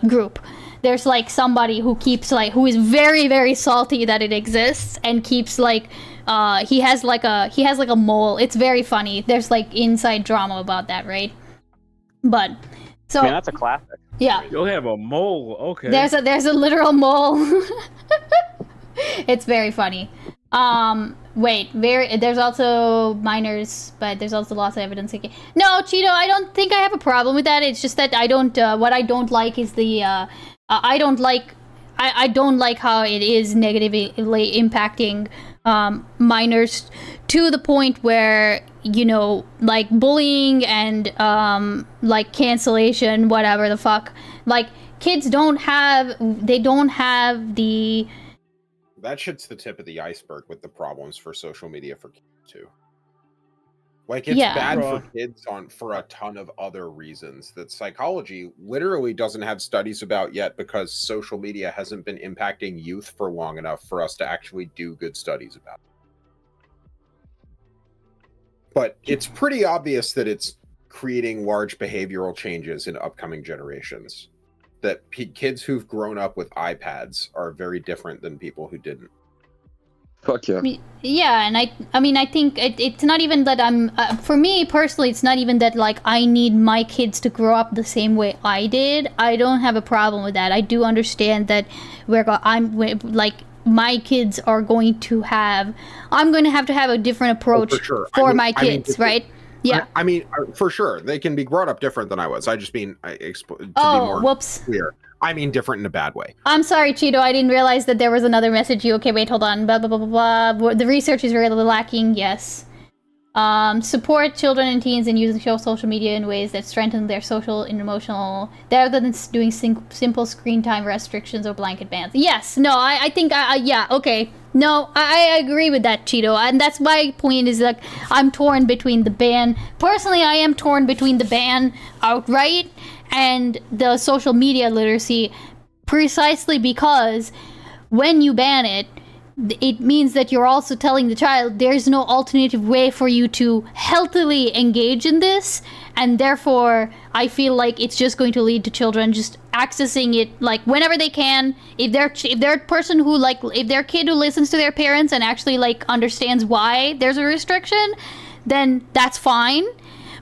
group. There's like somebody who keeps like who is very, very salty that it exists and keeps like he has like a mole. It's very funny. There's like inside drama about that, right? But so I mean, that's a classic. yeah. you'll have a mole. Okay. There's a literal mole. It's very funny. There's also minors, but there's also lots of evidence. No, Cheeto, I don't think I have a problem with that. It's just that I don't. What I don't like is the. I don't like how it is negatively impacting minors to the point where, you know, like bullying and like cancellation, whatever the fuck. Like kids don't have the. That shit's the tip of the iceberg with the problems for social media for kids too. Like it's Yeah. bad for kids for a ton of other reasons that psychology literally doesn't have studies about yet because social media hasn't been impacting youth for long enough for us to actually do good studies about it. But it's pretty obvious that it's creating large behavioral changes in upcoming generations. That kids who've grown up with iPads are very different than people who didn't. Fuck yeah. Yeah, and I mean, I think it's not even that I'm. For me personally, it's not even that like I need my kids to grow up the same way I did. I don't have a problem with that. I do understand that my kids are going to have. I'm going to have a different approach for my kids, right? Yeah. I mean, for sure, they can be brought up different than I was. I just mean to be more whoops. clear. I mean different in a bad way. I'm sorry, Cheeto. I didn't realize that there was another message. Okay, wait, hold on. Blah, blah, blah, blah, blah. The research is really lacking. Yes. Support children and teens in using social media in ways that strengthen their social and emotional, rather than doing simple screen time restrictions or blanket bans. Yes. No, I think, yeah, okay. No, I agree with that, Cheeto. And that's my point is like, I'm torn between the ban. Personally, I am torn between the ban outright and the social media literacy, precisely because when you ban it, it means that you're also telling the child there's no alternative way for you to healthily engage in this, and therefore I feel like it's just going to lead to children just accessing it like whenever they can. If they're a person who like, if they're a kid who listens to their parents and actually like understands why there's a restriction, then that's fine.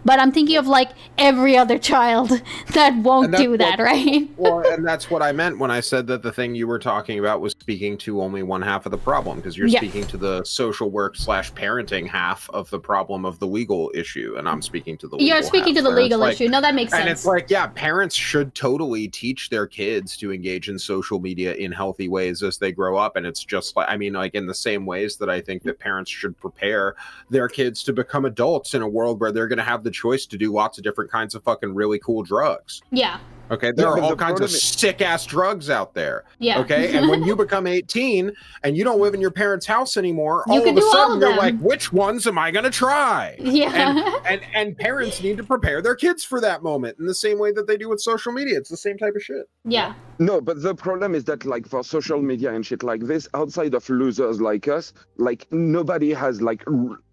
But I'm thinking of like every other child that won't do that, right? Well, and that's what I meant when I said that the thing you were talking about was speaking to only one half of the problem, because you're speaking to the social work / parenting half of the problem of the legal issue, and I'm speaking to the legal You're speaking half, to the where it's legal like- issue. No, that makes sense. And it's like, yeah, parents should totally teach their kids to engage in social media in healthy ways as they grow up. And it's just like, I mean, like in the same ways that I think that parents should prepare their kids to become adults in a world where they're going to have the choice to do lots of different kinds of fucking really cool drugs. Yeah. Okay, there are but all the kinds of problem is- sick-ass drugs out there. Yeah. Okay, and when you become 18 and you don't live in your parents' house anymore, You all can of a do all sudden of you're them. like, which ones am I going to try? Yeah. And parents need to prepare their kids for that moment in the same way that they do with social media. It's the same type of shit. Yeah. No, but the problem is that, like, for social media and shit like this, outside of losers like us, like, nobody has, like,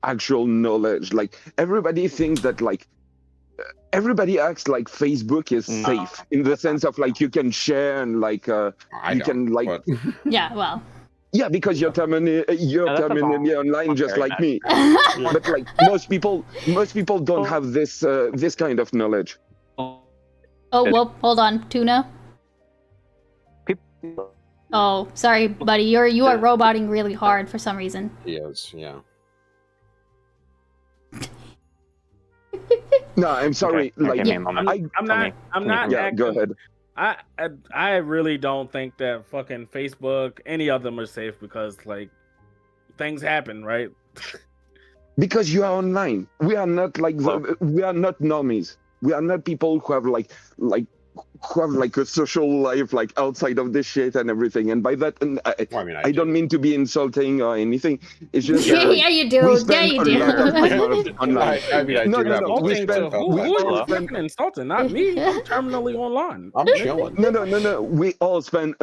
actual knowledge. Like, everybody thinks that, like, everybody acts like Facebook is safe in the sense of, like, you can share and, like, you can, like... Yeah, well. Yeah, because you're terminally online just like me. But, like, most people don't have this this kind of knowledge. Oh, well, hold on. Tuna? Oh, sorry, buddy. You are roboting really hard for some reason. He is, yeah. No, I'm sorry. Okay, Like, give me a moment. I'm not. yeah, go ahead. I really don't think that fucking Facebook, any of them are safe because like things happen, right? Because you are online. We are not like we are not normies. We are not people who have like who have like a social life like outside of this shit and everything. And by that, and I don't mean to be insulting or anything. It's just that, like, Yeah, you do. we Yeah, spend you a lot of time do. online. I mean, I No, do no, have no. We Insulting spend to who? we Who are all you spend fucking insulting? Not me. I'm terminally online. I'm chilling. no. We all spend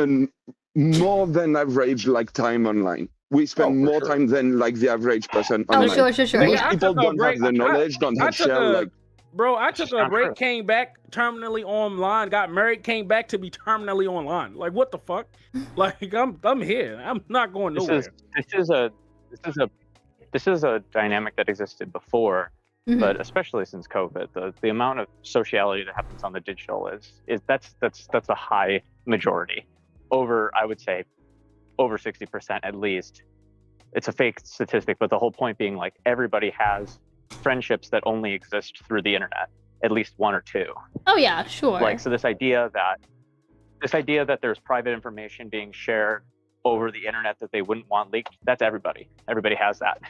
more than average like time online. We spend more time than like the average person Oh, online. sure. Most Yeah. people don't have the knowledge, don't have share like. Bro, I took a not break, true. came back terminally online, got married, came back to be terminally online. Like what the fuck? Like I'm here. I'm not going nowhere. This is a dynamic that existed before, Mhm. but especially since COVID, the amount of sociality that happens on the digital is that's a high majority. I would say over 60% at least. It's a fake statistic, but the whole point being like everybody has friendships that only exist through the internet, at least one or two. Oh yeah, sure. Like, so this idea that there's private information being shared over the internet that they wouldn't want leaked, that's everybody. Everybody has that.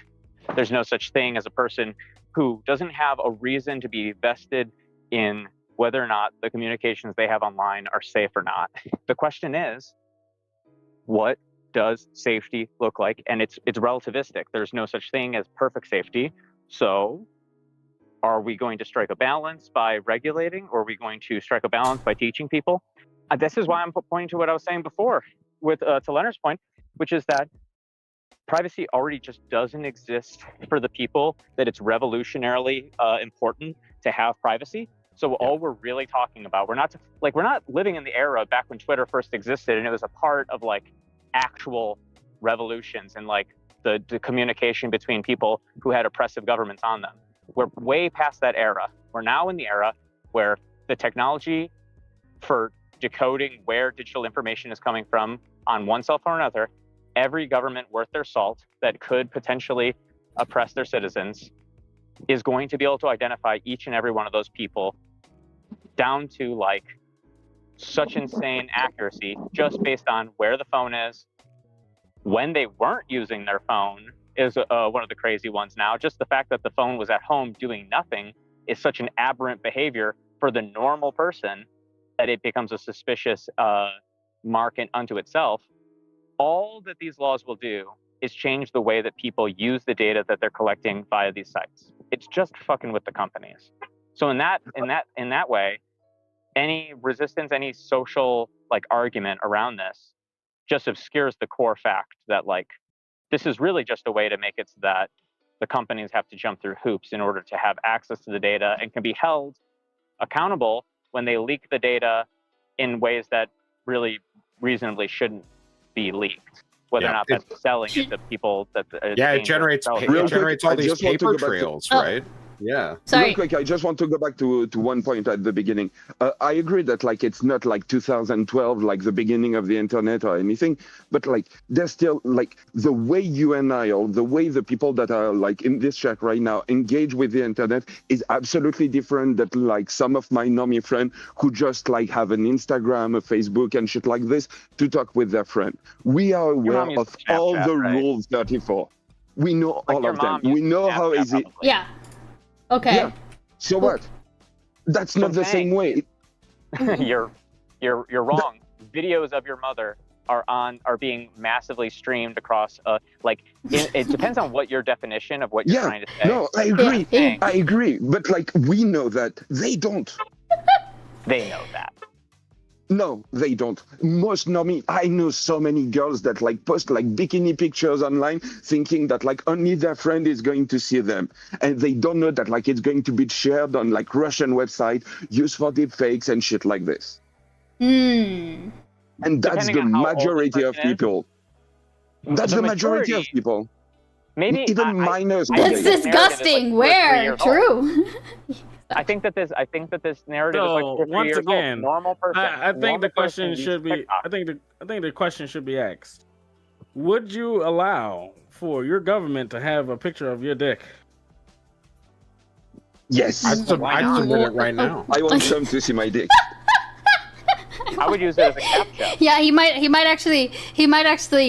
There's no such thing as a person who doesn't have a reason to be vested in whether or not the communications they have online are safe or not. The question is, what does safety look like? And it's relativistic. There's no such thing as perfect safety. So are we going to strike a balance by regulating, or are we going to strike a balance by teaching people? This is why I'm pointing to what I was saying before with to Leonard's point, which is that privacy already just doesn't exist for the people that it's revolutionarily important to have privacy. So all we're really talking about, we're not living in the era back when Twitter first existed and it was a part of like actual revolutions and like the communication between people who had oppressive governments on them. We're way past that era. We're now in the era where the technology for decoding where digital information is coming from on one cell phone or another, every government worth their salt that could potentially oppress their citizens is going to be able to identify each and every one of those people down to like such insane accuracy just based on where the phone is, when they weren't using their phone is one of the crazy ones now. Just the fact that the phone was at home doing nothing is such an aberrant behavior for the normal person that it becomes a suspicious mark unto itself. All that these laws will do is change the way that people use the data that they're collecting via these sites. It's just fucking with the companies. So in that way, any resistance, any social like argument around this just obscures the core fact that like this is really just a way to make it so that the companies have to jump through hoops in order to have access to the data and can be held accountable when they leak the data in ways that really reasonably shouldn't be leaked, whether or not that's selling it to people that it generates all these paper trails, right? Yeah. Sorry. Real quick, I just want to go back to one point at the beginning. I agree that like it's not like 2012, like the beginning of the internet or anything, but like there's still like the way you and I, or the way the people that are like in this chat right now engage with the internet is absolutely different than like some of my normie friends who just like have an Instagram, a Facebook and shit like this to talk with their friend. We are aware of all the rules 34. We know all of them. We know how easy. Yeah. Okay. Yeah. So what? That's not the same way. You're wrong. Videos of your mother are being massively streamed across it depends on what your definition of what you're trying to say. No, I agree. I agree. But like we know that. They don't. They know that. No, they don't. Most normie, I know so many girls that like post like bikini pictures online thinking that like only their friend is going to see them. And they don't know that like it's going to be shared on like Russian website used for deep fakes and shit like this. Hmm. And that's the majority of people. That's the majority of people. Maybe even minors. That's disgusting. Where? True. I think that this narrative is like once again, normal person. I think the question should be. I think the question should be asked. Would you allow for your government to have a picture of your dick? Yes, I'd submit it right now. I want them to see my dick. I would use it as a captcha. Yeah, he might actually,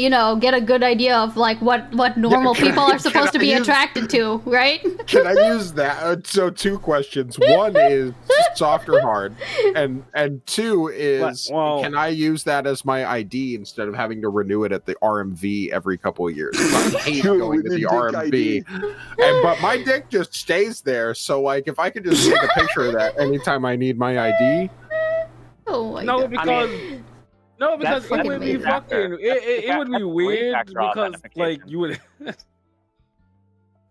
you know, get a good idea of like what normal people are supposed to be attracted to, right? Can I use that? So 2 questions. One is soft or hard, and 2 is Well- can I use that as my ID instead of having to renew it at the RMV every couple of years? I hate going to the RMV, but my dick just stays there. So like, if I could just take a picture of that anytime I need my ID. Oh my No, god. because That's it would be amazing. fucking. It would be That's weird factor because like authentication. you would.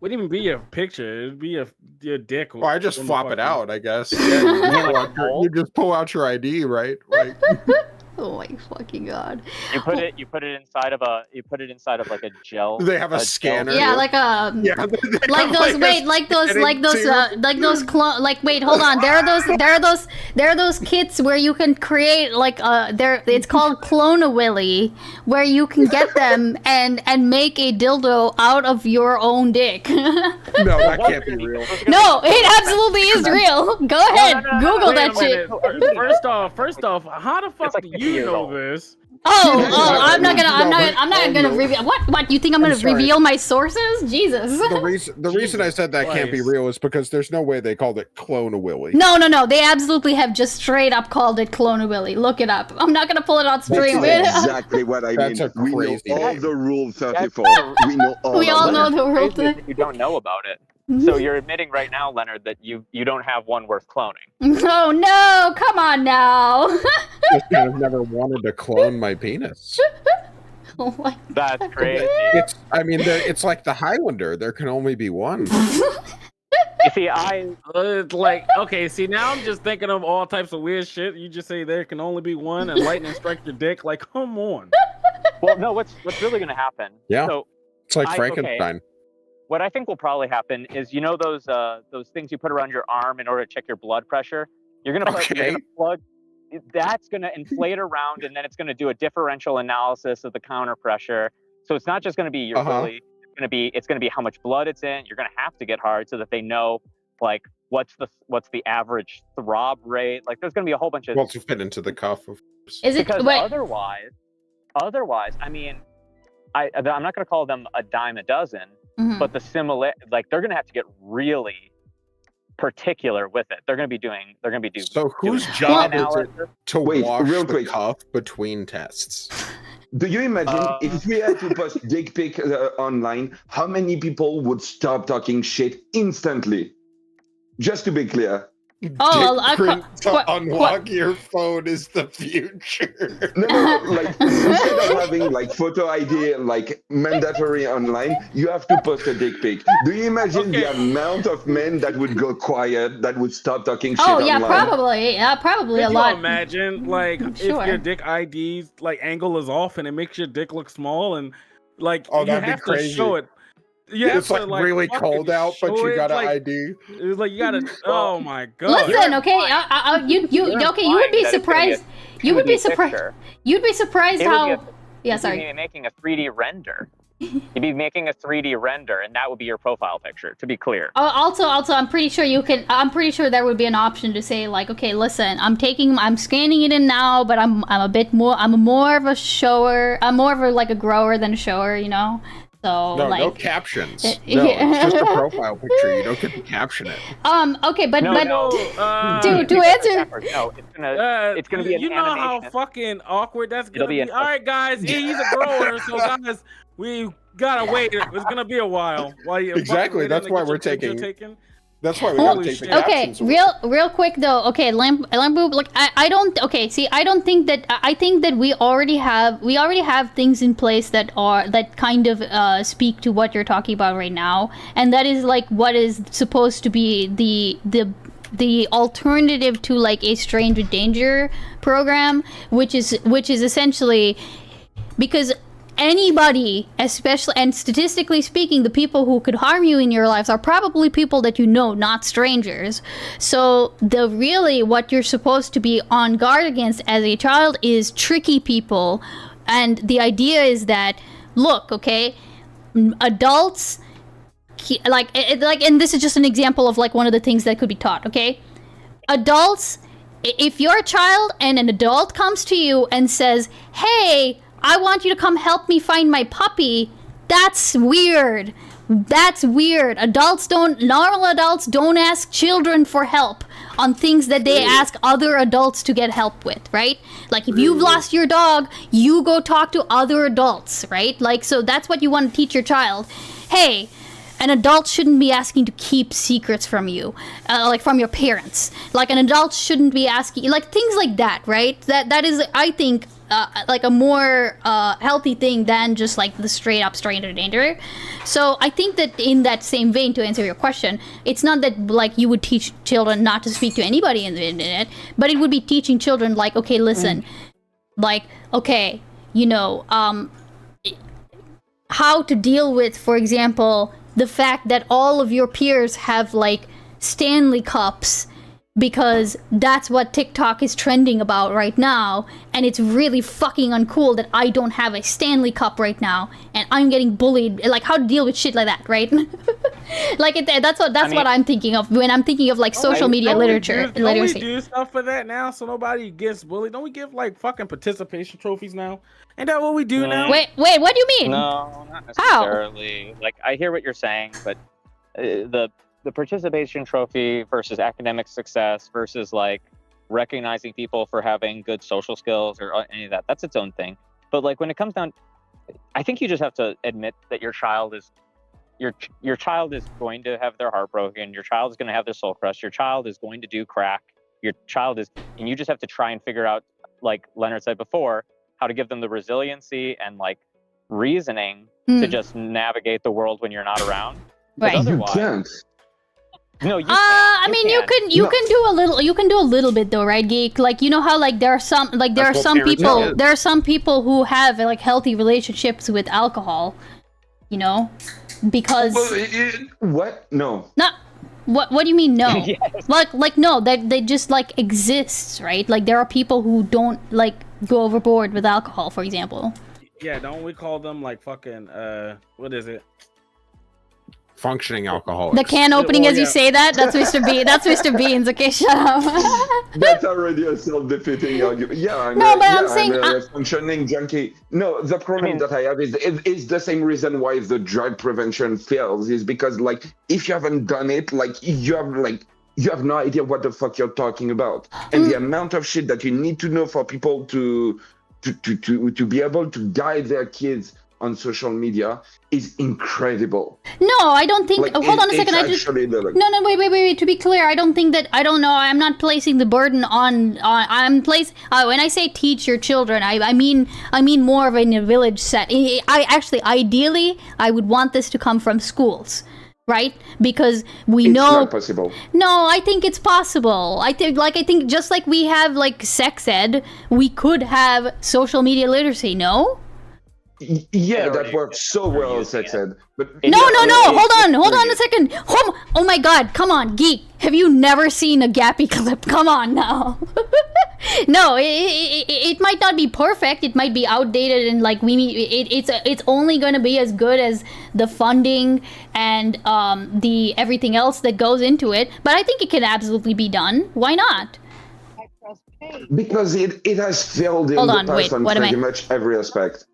Wouldn't even be a picture. It'd be your dick. Well, I just on the flop it fucking- out, I guess. Yeah, you just pull out your ID, right? Like, Oh my fucking god. You put it inside of like a gel. they have a gel scanner. Yeah, tube. like Yeah, like those wait, hold on. There are those kits where you can create like it's called Clone-A-Willy, where you can get them and make a dildo out of your own dick. No, that can't be real. No, it absolutely is real. Go ahead, no, Google Wait that a shit. minute. First off, how the fuck like do 50 you years know old. this? I'm not gonna reveal. What? You think I'm gonna sorry. reveal my sources? Jesus. The reason I said that can't be Christ. real is because there's no way they called it Clone-A-Willy. No. They absolutely have just straight up called it Clone-A-Willy. Look it up. I'm not gonna pull it on stream. That's exactly what I That's mean. a We know crazy all name. the Rule 34. That's- We know all We of all them. know the rule. Crazy that you don't know about it. So you're admitting right now, Leonard, that you don't have one worth cloning. Oh no! Come on now. Just kind of never wanted to clone my penis. Oh my. That's crazy. It's like the Highlander. There can only be one. You see, It's like, okay, see, now I'm just thinking of all types of weird shit. You just say there can only be one and lightning strike your dick. Like, come on. well, no. What's really going to happen? Yeah. So It's like okay. Frankenstein. what I think will probably happen is, you know, those things you put around your arm in order to check your blood pressure. You're gonna plug. That's gonna inflate around, and then it's gonna do a differential analysis of the counter pressure. So it's not just gonna be your willy. It's gonna be how much blood it's in. You're gonna have to get hard so that they know, like, what's the average throb rate. Like, there's gonna be a whole bunch of. Well, to fit into the cuff. Of course. Is it Because wait? otherwise, I mean, I'm not gonna call them a dime a dozen, Mhm. but like, they're gonna have to get really particular with it. They're gonna be doing. So whose doing job is it analysis. to Wait, wash real the quick. cuff between tests? Do you imagine if we had to post dick pic online, how many people would stop talking shit instantly? Just to be clear. Oh, Dick print to unlock your phone is the future. No, like instead of having like photo ID like mandatory online, you have to post a dick pic. Do you imagine the amount of men that would go quiet, that would stop talking shit Oh yeah, online? probably a Could you lot. imagine, like, Sure. if your dick ID's like angle is off and it makes your dick look small, and like Oh, you that'd be have crazy. to show it. You have It's to, like really fucking cold out, but show you it, got an like, ID. It's like you gotta. Oh my god. Listen, okay, you would be surprised. You would be surprised. You'd be surprised It would be how. a- Yeah, You'd sorry. be making a 3D render. You'd be making a 3D render, and that would be your profile picture. To be clear. Also, I'm pretty sure you can. I'm pretty sure there would be an option to say like, okay, listen, I'm scanning it in now, but I'm more of a shower. I'm more of a like a grower than a shower, you know. So No, like, no captions. No, yeah. it's just a profile picture. You don't get to caption it. okay, but No, but no. to answer. No, it's gonna be an You know how animation. fucking awkward that's It'll gonna be be. an- All right, guys, he's a grower, so guys, we gotta wait. It's gonna be a while. While you Exactly, that's why we're taking- That's why we gotta take the Okay, captions away. real quick though. Okay, Lambu, look, I don't. Okay, see, I don't think that. I think that we already have things in place that kind of speak to what you're talking about right now, and that is like what is supposed to be the alternative to like a stranger danger program, which is essentially because anybody, especially and statistically speaking, the people who could harm you in your lives are probably people that you know, not strangers. So what you're supposed to be on guard against as a child is tricky people. And the idea is that, look, okay, adults and this is just an example of like one of the things that could be taught, okay? Adults if you're a child and an adult comes to you and says, hey, I want you to come help me find my puppy, that's weird. That's weird. Normal adults don't ask children for help on things that they ask other adults to get help with, right? Like if you've lost your dog, you go talk to other adults, right? Like, so that's what you want to teach your child. Hey, an adult shouldn't be asking to keep secrets from you, like from your parents. Like an adult shouldn't be asking, like things like that, right? That is, I think, like a more healthy thing than just like the straight up stranger danger. So I think that in that same vein, to answer your question, it's not that like you would teach children not to speak to anybody in the internet, but it would be teaching children like, okay, listen, like, okay, you know, how to deal with, for example, the fact that all of your peers have like Stanley Cups because that's what TikTok is trending about right now, and it's really fucking uncool that I don't have a Stanley Cup right now and I'm getting bullied. Like how to deal with shit like that, right? Like that's what I'm thinking of when I'm thinking of like social media literacy. Don't we do stuff for that now so nobody gets bullied? Don't we give like fucking participation trophies now? Ain't that what we do now? Wait, what do you mean? No, not necessarily. Like I hear what you're saying, but the participation trophy versus academic success versus like recognizing people for having good social skills or any of that, that's its own thing. But like when it comes down, I think you just have to admit that your child is going to have their heart broken. Your child is going to have their soul crushed. Your child is going to do crack. Your child is, and you just have to try and figure out, like Leonard said before, how to give them the resiliency and like reasoning to just navigate the world when you're not around. Right. You can't. No, you can't. I mean, you can do a little bit though, right, Geek? Like, you know how like there are some people who have like healthy relationships with alcohol, you know, because what? No. Not what do you mean no? Yes. Like no, that they just like exists, right? Like there are people who don't like go overboard with alcohol, for example. Yeah, don't we call them like fucking what is it? Functioning alcoholics. The can opening as you say that, that's Mr. B. That's Mr. Beans. Okay, shut up. That's already a self-defeating argument. Yeah, I'm saying a functioning junkie. No, the problem that I have is the same reason why the drug prevention fails is because like if you haven't done it, like you have no idea what the fuck you're talking about, and the amount of shit that you need to know for people to be able to guide their kids on social media is incredible. No, I don't think. Hold on a second. No. Wait. To be clear, I don't think that. I don't know. I'm not placing the burden on. When I say teach your children, I mean more of in a village set. Ideally, I would want this to come from schools. Right? Because it's not possible. No, I think it's possible. I think just like we have like sex ed, we could have social media literacy. No. Yeah, that works so well, sex ed. But no. Hold on a second. Oh my God, come on, Geek. Have you never seen a Gappy clip? Come on now. No, it might not be perfect. It might be outdated, and like it's only going to be as good as the funding and the everything else that goes into it. But I think it can absolutely be done. Why not? Because it has failed in the past on pretty much every aspect.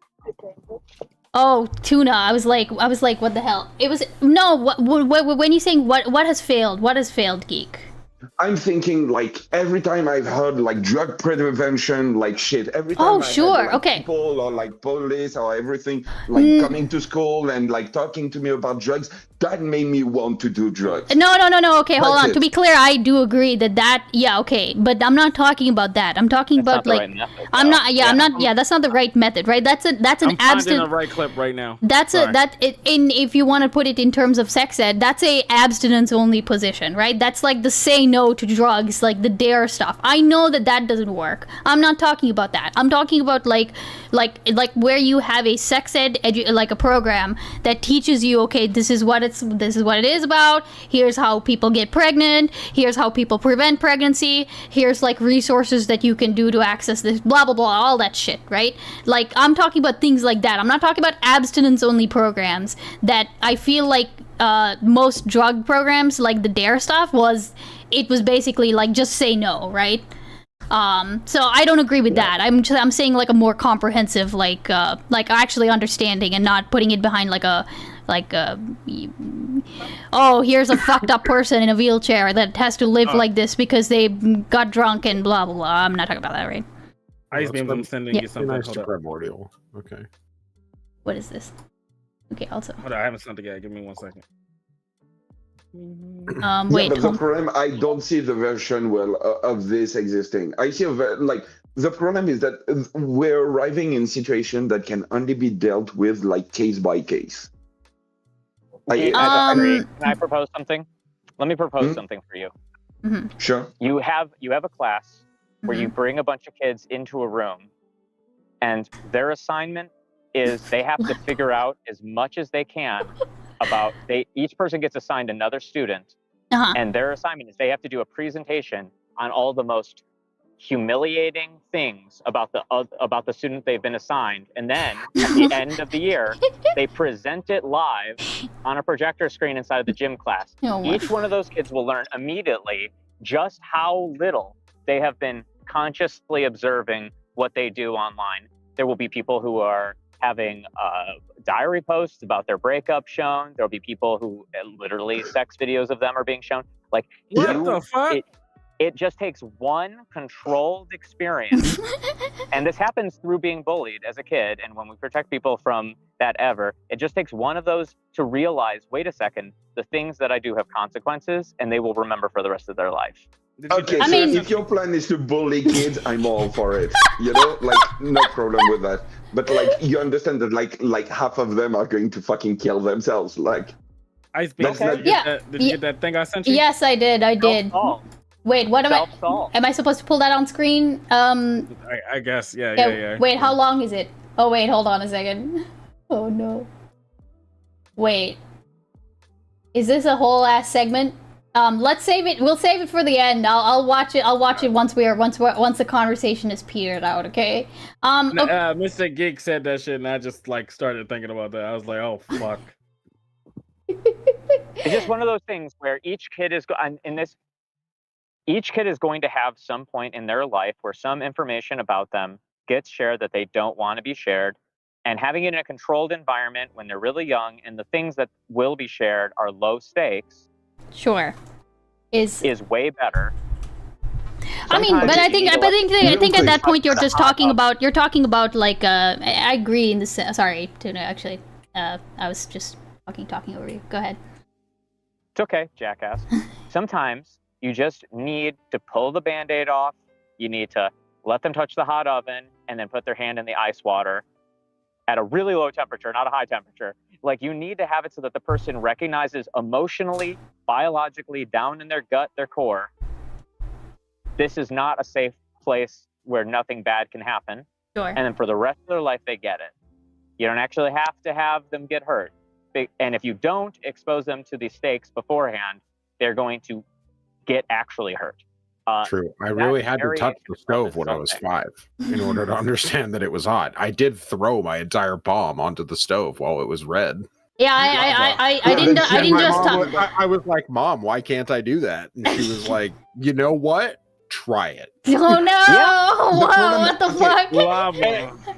Oh, tuna. I was like, what the hell? It was when you're saying what has failed? What has failed, Geek? I'm thinking like every time I've heard like drug prevention, like shit. Every time people or like police or everything like coming to school and like talking to me about drugs, that made me want to do drugs. No. Okay, hold on. To be clear, I do agree that yeah, okay, but I'm not talking about that. I'm talking about like I'm not. That's not the right method, right? That's an abstinence. I'm finding the right clip right now. If you want to put it in terms of sex ed, that's a abstinence only position, right? That's like the say no to drugs, like the dare stuff. I know that doesn't work. I'm not talking about that. I'm talking about like where you have a sex ed like a program that teaches you, okay, this is what it is about. Here's how people get pregnant. Here's how people prevent pregnancy. Here's like resources that you can do to access this, blah blah blah, all that shit, right? Like I'm talking about things like that. I'm not talking about abstinence only programs that I feel like most drug programs like the dare stuff was basically like just say no, right? So I don't agree with that. I'm saying like a more comprehensive, like actually understanding and not putting it behind oh, here's a fucked up person in a wheelchair that has to live like this because they got drunk and blah blah blah. I'm not talking about that, right? Icebeans, I'm sending you something. Nice Hold to up. primordial. Okay. What is this? Okay, also. Hold on, I haven't sent it yet. Give me 1 second. Wait. But the problem, I don't see the version of this existing. I see the problem is that we're arriving in situation that can only be dealt with like case by case. I agree. Can I propose something? Let me propose something for you. Mm-hmm. Sure. You have a class where you bring a bunch of kids into a room, and their assignment is they have to figure out as much as they can about each person gets assigned another student, and their assignment is they have to do a presentation on all the most humiliating things about the student they've been assigned, and then at the end of the year they present it live on a projector screen inside of the gym class. Each one of those kids will learn immediately just how little they have been consciously observing what they do online. There will be people who are having diary posts about their breakup shown. There'll be people who literally sex videos of them are being shown. Like, what the fuck? It just takes one controlled experience. And this happens through being bullied as a kid. And when we protect people from that it just takes one of those to realize, wait a second, the things that I do have consequences, and they will remember for the rest of their life. Okay, if your plan is to bully kids, I'm all for it. You know, like, no problem with that. But like, you understand that like half of them are going to fucking kill themselves. Like, Icebeans, did you get that thing I sent you? Yes, I did. Wait, what am I? Am I supposed to pull that on screen? I guess, yeah. Wait, how long is it? Oh wait, hold on a second. Oh no. Wait. Is this a whole ass segment? Let's save it. We'll save it for the end. I'll watch it. I'll watch it once the conversation is petered out. Okay. Mr. Geek said that shit, and I just like started thinking about that. I was like, oh fuck. It's just one of those things where each kid is going to have some point in their life where some information about them gets shared that they don't want to be shared, and having it in a controlled environment when they're really young and the things that will be shared are low stakes. Sure. Is way better. I mean, but I think at that point you're just talking about like I agree in this. Sorry, Tuna. Actually, I was just talking over you. Go ahead. It's okay, jackass. Sometimes you just need to pull the Band-Aid off. You need to let them touch the hot oven and then put their hand in the ice water at a really low temperature, not a high temperature. Like, you need to have it so that the person recognizes emotionally, biologically, down in their gut, their core, this is not a safe place where nothing bad can happen. Sure. And then for the rest of their life, they get it. You don't actually have to have them get hurt. And if you don't expose them to the stakes beforehand, they're going to get actually hurt. True. I really had to touch the stove when I was 5 in order to understand that it was hot. I did throw my entire bomb onto the stove while it was red. Yeah, I didn't just. I was like, Mom, why can't I do that? And she was like, you know what? Try it. Oh no! Yeah. Whoa, what the fuck?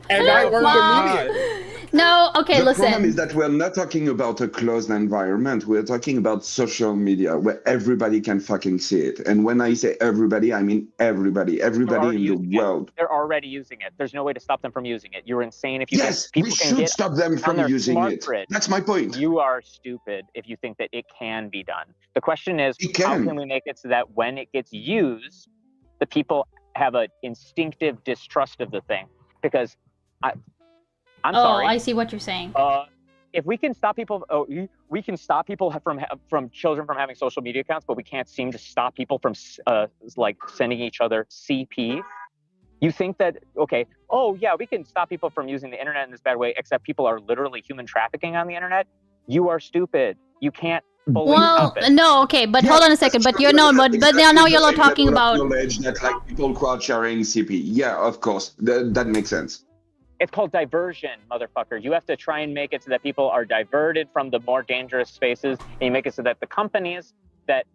And I learned immediately. No, okay, the listen. The problem is that we're not talking about a closed environment. We're talking about social media where everybody can fucking see it. And when I say everybody, I mean everybody in the world. They're already using it. There's no way to stop them from using it. You're insane if you yes, think we people can should stop them from using it. Grid. That's my point. You are stupid if you think that it can be done. The question is, how can we make it so that when it gets used, the people have an instinctive distrust of the thing? Because I'm sorry. I see what you're saying. If we can stop people, we can stop people from children from having social media accounts, but we can't seem to stop people from like sending each other CP. You think that we can stop people from using the internet in this bad way, except people are literally human trafficking on the internet? You are stupid. You can't fully stop it. No, okay, but hold on a second. But you're but now you're talking about knowledge that like people crowd sharing CP. Yeah, of course, that makes sense. It's called diversion, motherfucker. You have to try and make it so that people are diverted from the more dangerous spaces, and you make it so that the companies that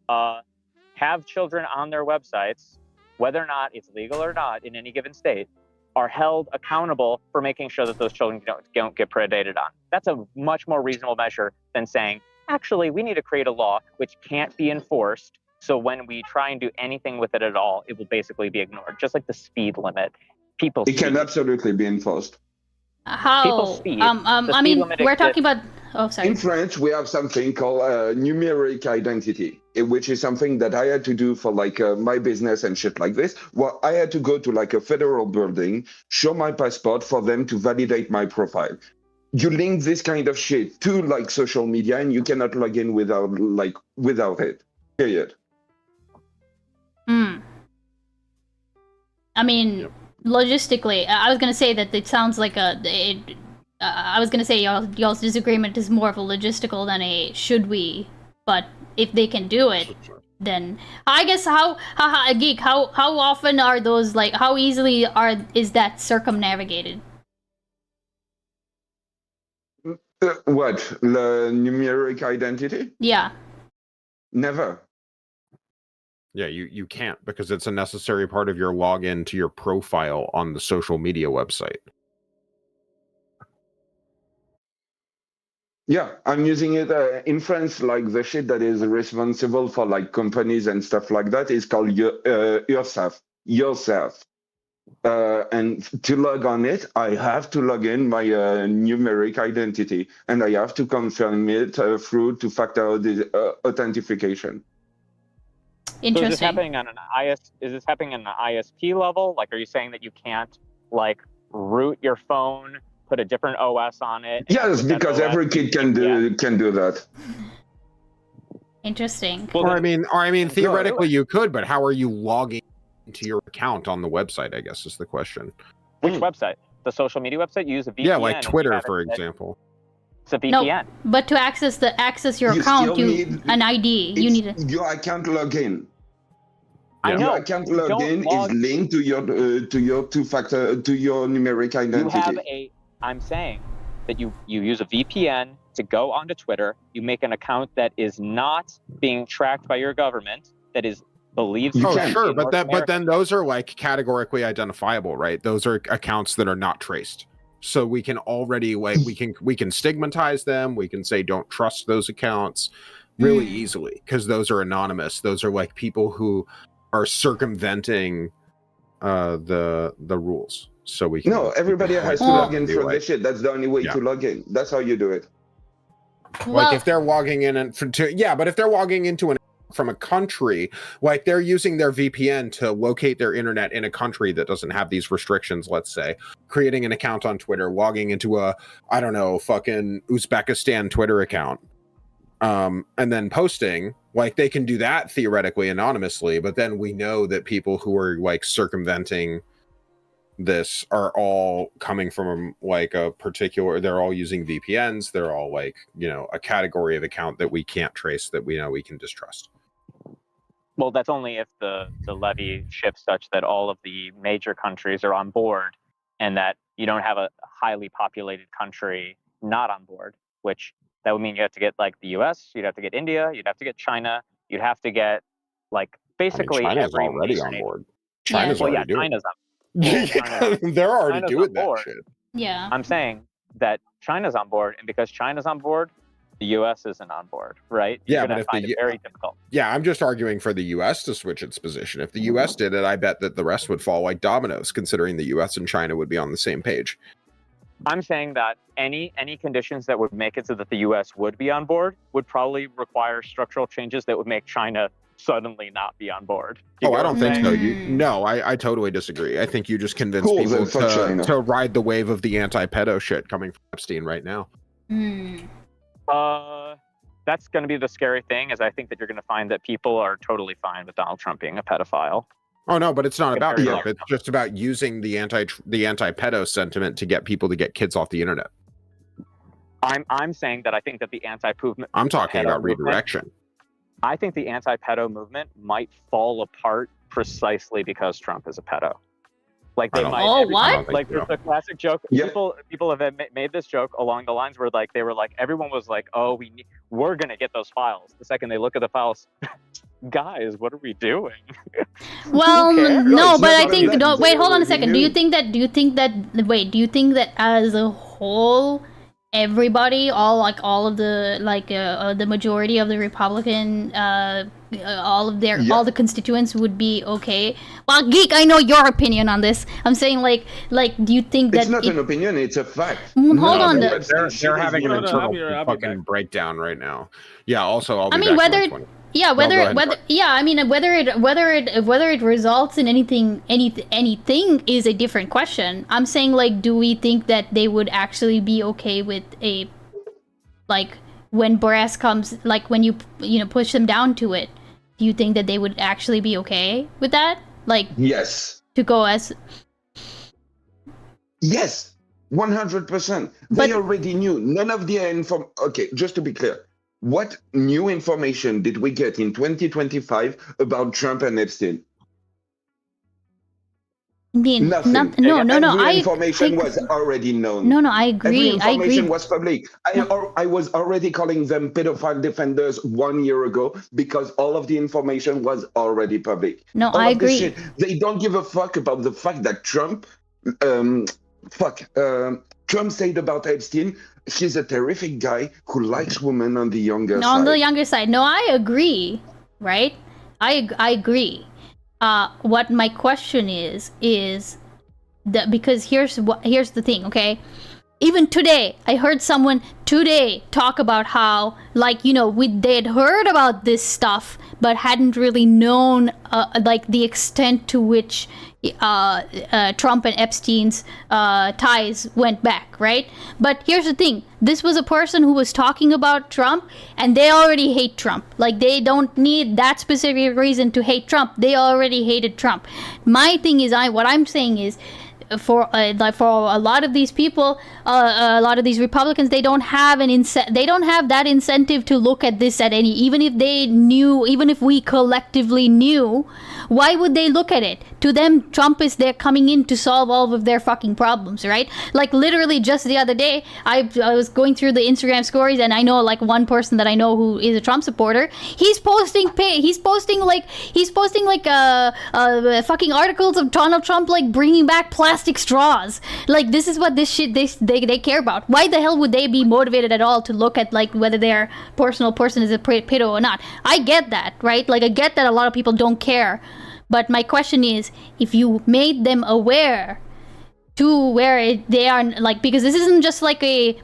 have children on their websites whether or not it's legal or not in any given state, are held accountable for making sure that those children don't get predated on. That's a much more reasonable measure than saying, actually, we need to create a law which can't be enforced. So when we try and do anything with it at all, it will basically be ignored. Just like the speed limit. It can absolutely be enforced. How? People's speed. I mean, we're talking about. Oh, sorry. In France, we have something called numeric identity, which is something that I had to do for like my business and shit like this. Well, I had to go to like a federal building, show my passport for them to validate my profile. You link this kind of shit to like social media, and you cannot log in without it. Period. I mean, logistically, I was gonna say that it sounds like I was gonna say y'all's disagreement is more of a logistical than a should we, but if they can do it, then I guess how Geek, how often are those, like, how easily is that circumnavigated? What? The numeric identity? Yeah. Never. Yeah, you can't, because it's a necessary part of your login to your profile on the social media website. Yeah, I'm using it in France. Like the shit that is responsible for like companies and stuff like that is called yourself. And to log on it, I have to log in my numeric identity, and I have to confirm it through two-factor authentication. Interesting. So is this happening on Is this happening on an ISP level? Like, are you saying that you can't like root your phone, put a different OS on it? Yes, because every kid can do that. Interesting. Well, or I mean, theoretically you could, but how are you logging into your account on the website, I guess is the question. Which website? The social media website? You use a VPN. Yeah, like Twitter, for example. It's a VPN. No, but to access your account, you need an ID. You need your account login. I know. Your account login is linked to your two-factor, to your numeric identity. I'm saying that you use a VPN to go onto Twitter. You make an account that is not being tracked by your government, that is believed. Sure, but then those are like categorically identifiable, right? Those are accounts that are not traced. So we can already we can stigmatize them. We can say don't trust those accounts really easily, because those are anonymous. Those are like people who are circumventing the rules. So we can. No, everybody has to log in for this shit. That's the only way to log in. That's how you do it. Like if they're logging in but if they're logging into from a country, like they're using their VPN to locate their internet in a country that doesn't have these restrictions, let's say, creating an account on Twitter, logging into fucking Uzbekistan Twitter account, and then posting, like they can do that theoretically anonymously, but then we know that people who are like circumventing this are all coming from like they're all using VPNs, they're all like, a category of account that we can't trace, that we know we can distrust. Well, that's only if the levy shifts such that all of the major countries are on board, and that you don't have a highly populated country not on board, which that would mean you have to get like the US, you'd have to get India, you'd have to get China, you'd have to get like basically China's already on board. China's already doing it. They're already doing that shit. Yeah. I'm saying that China's on board, and because China's on board, the US isn't on board, right? Yeah, but if it's very difficult. Yeah, I'm just arguing for the US to switch its position. If the US did it, I bet that the rest would fall like dominoes, considering the US and China would be on the same page. I'm saying that any conditions that would make it so that the US would be on board would probably require structural changes that would make China suddenly not be on board. I don't think so. I totally disagree. I think you just convinced people to ride the wave of the anti-pedo shit coming from Epstein right now. That's going to be the scary thing, is I think that you're going to find that people are totally fine with Donald Trump being a pedophile. Oh no, but it's not about Trump. It's just about using the anti-pedo sentiment to get people to get kids off the internet. I'm saying that I think that the anti-movement. I'm talking about redirection. I think the anti-pedo movement might fall apart precisely because Trump is a pedo. Like they might. Oh, what? Like there's a classic joke. Yeah. People have made this joke along the lines where like they were like, everyone was like, "Oh, we're gonna get those files." The second they look at the files, guys, what are we doing? Well, cares? no, it's but not I about think that. no. They Wait, hold on a already second. knew. Do you think that as a whole, everybody, all of the majority of the Republican, all the constituents would be okay? Well, Geek, I know your opinion on this. I'm saying do you think that It's not an opinion, it's a fact. Hold on, They're having an Hold on, internal I'll be fucking back. breakdown right now. Yeah. Also, I'll be I mean, back in whether like 20. yeah, No, go ahead and whether talk. yeah, I mean, whether it results in anything is a different question. I'm saying do we think that they would actually be okay with a when brass comes, when you push them down to it? Do you think that they would actually be okay with that? Yes. To go as Yes. 100%. But- They already knew. None of the Okay, just to be clear. What new information did we get in 2025 about Trump and Epstein? I mean, Nothing. no. Every information was already known. No, I agree. Every information was public. I was already calling them pedophile defenders 1 year ago because all of the information was already public. No, All I of this agree. shit, they don't give a fuck about the fact that Trump said about Epstein, he's a terrific guy who likes women on the younger side. On the younger side. No, I agree. Right? I agree. What my question is that, because here's the thing, okay? Even today, I heard someone today talk about how they'd heard about this stuff but hadn't really known the extent to which Trump and Epstein's ties went back, right? But here's the thing. This was a person who was talking about Trump, and they already hate Trump. They don't need that specific reason to hate Trump. They already hated Trump. My thing is, what I'm saying is, for a lot of these people, a lot of these Republicans, they don't have that incentive to look at this even if we collectively knew, why would they look at it? To them, Trump is there coming in to solve all of their fucking problems, right? Literally just the other day, I was going through the Instagram stories, and I know one person that I know who is a Trump supporter. He's posting fucking articles of Donald Trump bringing back plastic straws. This is what this shit they care about. Why the hell would they be motivated at all to look at whether their personal person is a pedo or not? I get that, right? I get that a lot of people don't care. But my question is, if you made them aware to where they are, because this isn't just we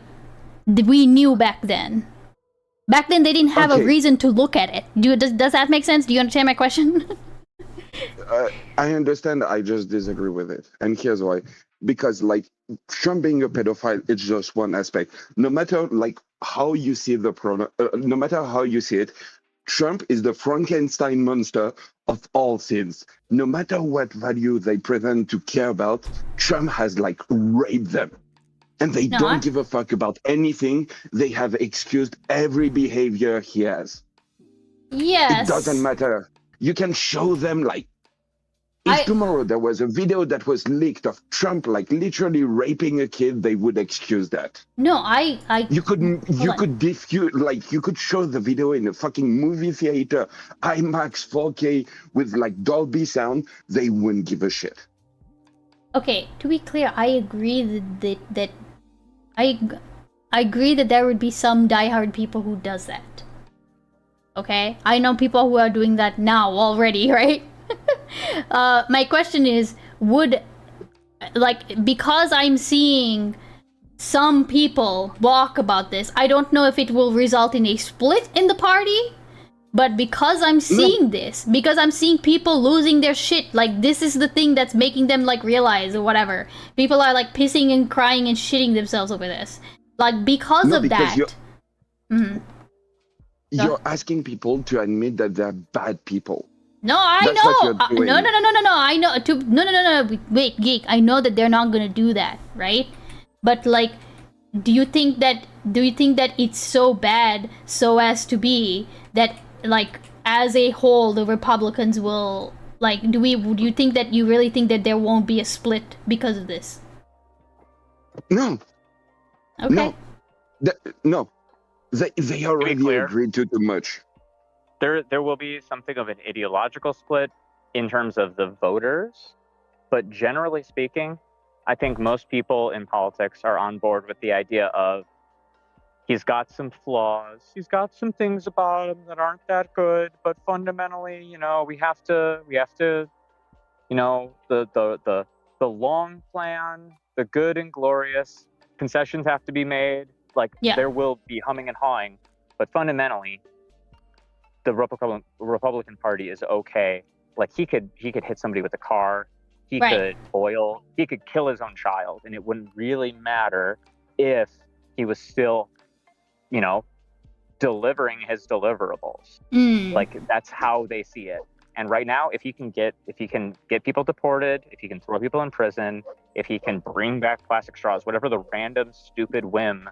knew back then. Back then, they didn't have a reason to look at it. Does that make sense? Do you understand my question? I understand. I just disagree with it. And here's why. Because Trump being a pedophile, it's just one aspect. No matter how you see no matter how you see it, Trump is the Frankenstein monster of all sins. No matter what value they pretend to care about, Trump has raped them. And they don't give a fuck about anything. They have excused every behavior he has. Yes. It doesn't matter. You can show them if tomorrow there was a video that was leaked of Trump literally raping a kid, they would excuse that. No, you could show the video in a fucking movie theater, IMAX 4K with Dolby sound, they wouldn't give a shit. Okay, to be clear, I agree that I agree that there would be some diehard people who does that. Okay, I know people who are doing that now already, right? My question is, because I'm seeing some people walk about this, I don't know if it will result in a split in the party, but because I'm seeing this, because I'm seeing people losing their shit, this is the thing that's making them realize or whatever. People are pissing and crying and shitting themselves over this. Because of that. You're asking people to admit that they're bad people. No, I That's know. what you're doing. No. I know. No. Wait, Geek. I know that they're not gonna do that, right? But do you think that it's so bad so as to be that as a whole the Republicans will do you think that you really think that there won't be a split because of this? No. Okay. No. They already agreed to too much. there will be something of an ideological split in terms of the voters, but generally speaking, I think most people in politics are on board with the idea of he's got some flaws, he's got some things about him that aren't that good, but fundamentally, we have to, the long plan, the good and glorious, concessions have to be made. Like there will be humming and hawing, but fundamentally, the Republican Party is okay. Like he could hit somebody with a car, he could kill his own child, and it wouldn't really matter if he was still, delivering his deliverables. Like that's how they see it. And right now, if he can get people deported, if he can throw people in prison, if he can bring back plastic straws, whatever the random stupid whim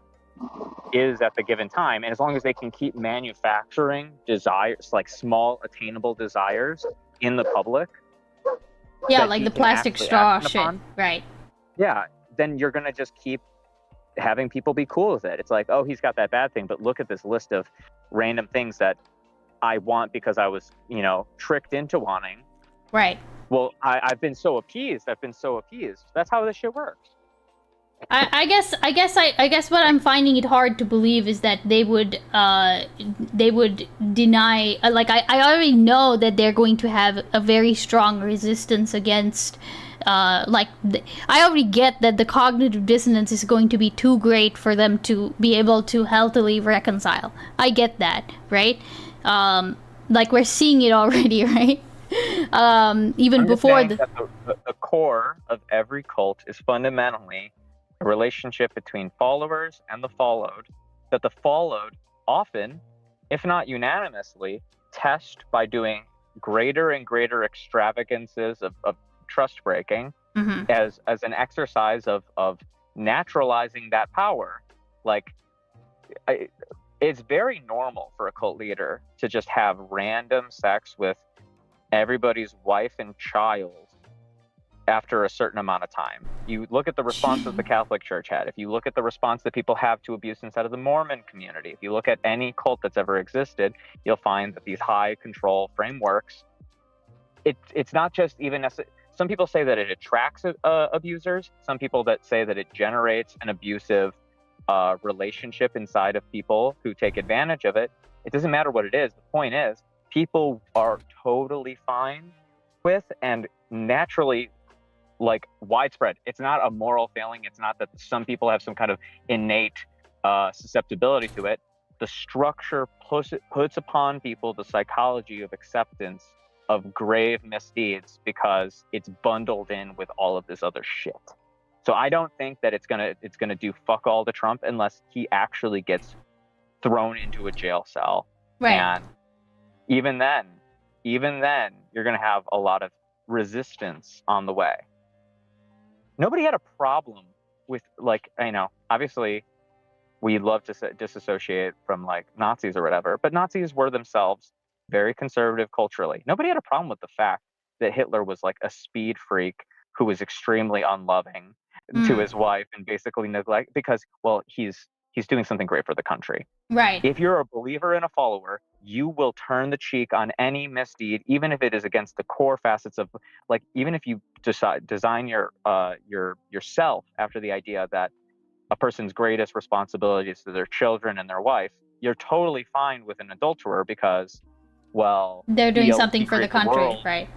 is at the given time, and as long as they can keep manufacturing desires, like small attainable desires in the public, like the plastic straw shit, right? Yeah, then you're gonna just keep having people be cool with it. It's like, oh, he's got that bad thing, but look at this list of random things that I want because I was, tricked into wanting. Right. Well, I've been so appeased. That's how this shit works. I guess what I'm finding it hard to believe is that they would deny. I already know that they're going to have a very strong resistance against. I already get that the cognitive dissonance is going to be too great for them to be able to healthily reconcile. I get that, right? We're seeing it already, right? Even before the core of every cult is fundamentally a relationship between followers and the followed, that the followed often, if not unanimously, test by doing greater and greater extravagances of trust breaking as an exercise of naturalizing that power. It's very normal for a cult leader to just have random sex with everybody's wife and child after a certain amount of time. You look at the response that the Catholic Church had. If you look at the response that people have to abuse inside of the Mormon community, if you look at any cult that's ever existed, you'll find that these high control frameworks, it's not just even some people say that it attracts abusers. Some people that say that it generates an abusive relationship inside of people who take advantage of it. It doesn't matter what it is. The point is, people are totally fine with and naturally widespread. It's not a moral failing. It's not that some people have some kind of innate susceptibility to it. The structure puts upon people the psychology of acceptance of grave misdeeds because it's bundled in with all of this other shit. So I don't think that it's gonna do fuck all to Trump unless he actually gets thrown into a jail cell. Right. And even then, you're gonna have a lot of resistance on the way. Nobody had a problem with obviously we love to disassociate from Nazis or whatever, but Nazis were themselves very conservative culturally. Nobody had a problem with the fact that Hitler was a speed freak who was extremely unloving to his wife and basically neglect because, well, he's doing something great for the country. Right. If you're a believer and a follower, you will turn the cheek on any misdeed, even if it is against the core facets of even if you design yourself after the idea that a person's greatest responsibility is to their children and their wife, you're totally fine with an adulterer because, well, they're doing something for the country, right?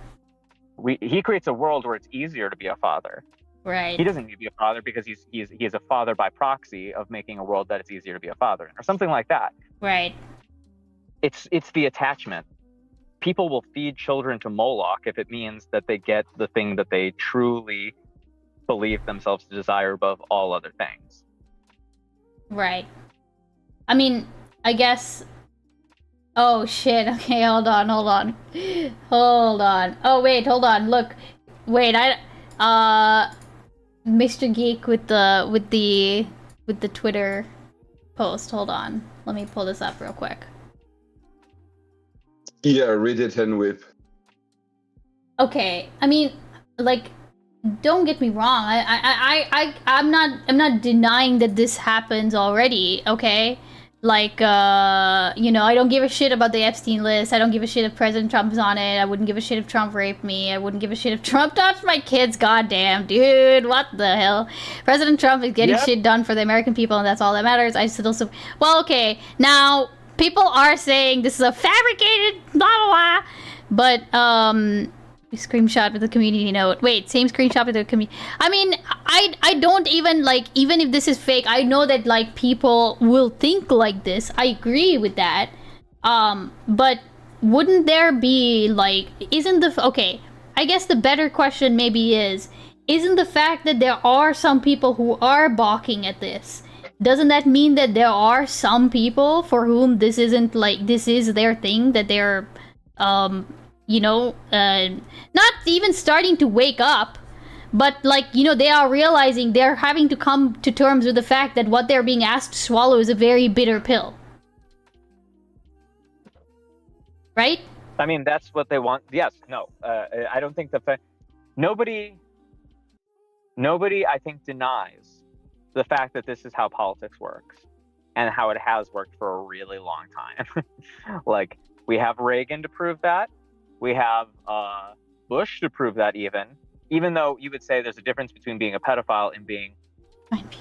He creates a world where it's easier to be a father. Right. He doesn't need to be a father because he's a father by proxy of making a world that it's easier to be a father in, or something like that. Right. It's the attachment. People will feed children to Moloch if it means that they get the thing that they truly believe themselves to desire above all other things. Right. I mean, I guess. Oh shit. Okay, hold on. Oh wait, hold on. Look, wait. Mr. Geek with the Twitter post. Hold on. Let me pull this up real quick. Yeah, read it and whip. Okay. I mean, don't get me wrong. I'm not denying that this happens already. Okay. like, I don't give a shit about the Epstein list. I don't give a shit if President Trump's on it. I wouldn't give a shit if Trump raped me. I wouldn't give a shit if Trump touched my kids. Goddamn, dude, what the hell? President Trump is getting shit done for the American people, and that's all that matters. I still, well, okay, now people are saying this is a fabricated blah blah blah, but screenshot with the community note. Wait, same screenshot with the community. I mean, I don't even like, even if this is fake, I know that like people will think like this. I agree with that. But wouldn't there be like, isn't the okay? I guess the better question maybe isn't the fact that there are some people who are balking at this, doesn't that mean that there are some people for whom this isn't like, this is their thing, that they're not even starting to wake up, but like, they are realizing they're having to come to terms with the fact that what they're being asked to swallow is a very bitter pill. Right? I mean, that's what they want. Yes, no. I don't think nobody, I think, denies the fact that this is how politics works and how it has worked for a really long time. Like, we have Reagan to prove that. We have Bush to prove that, even though you would say there's a difference between being a pedophile and being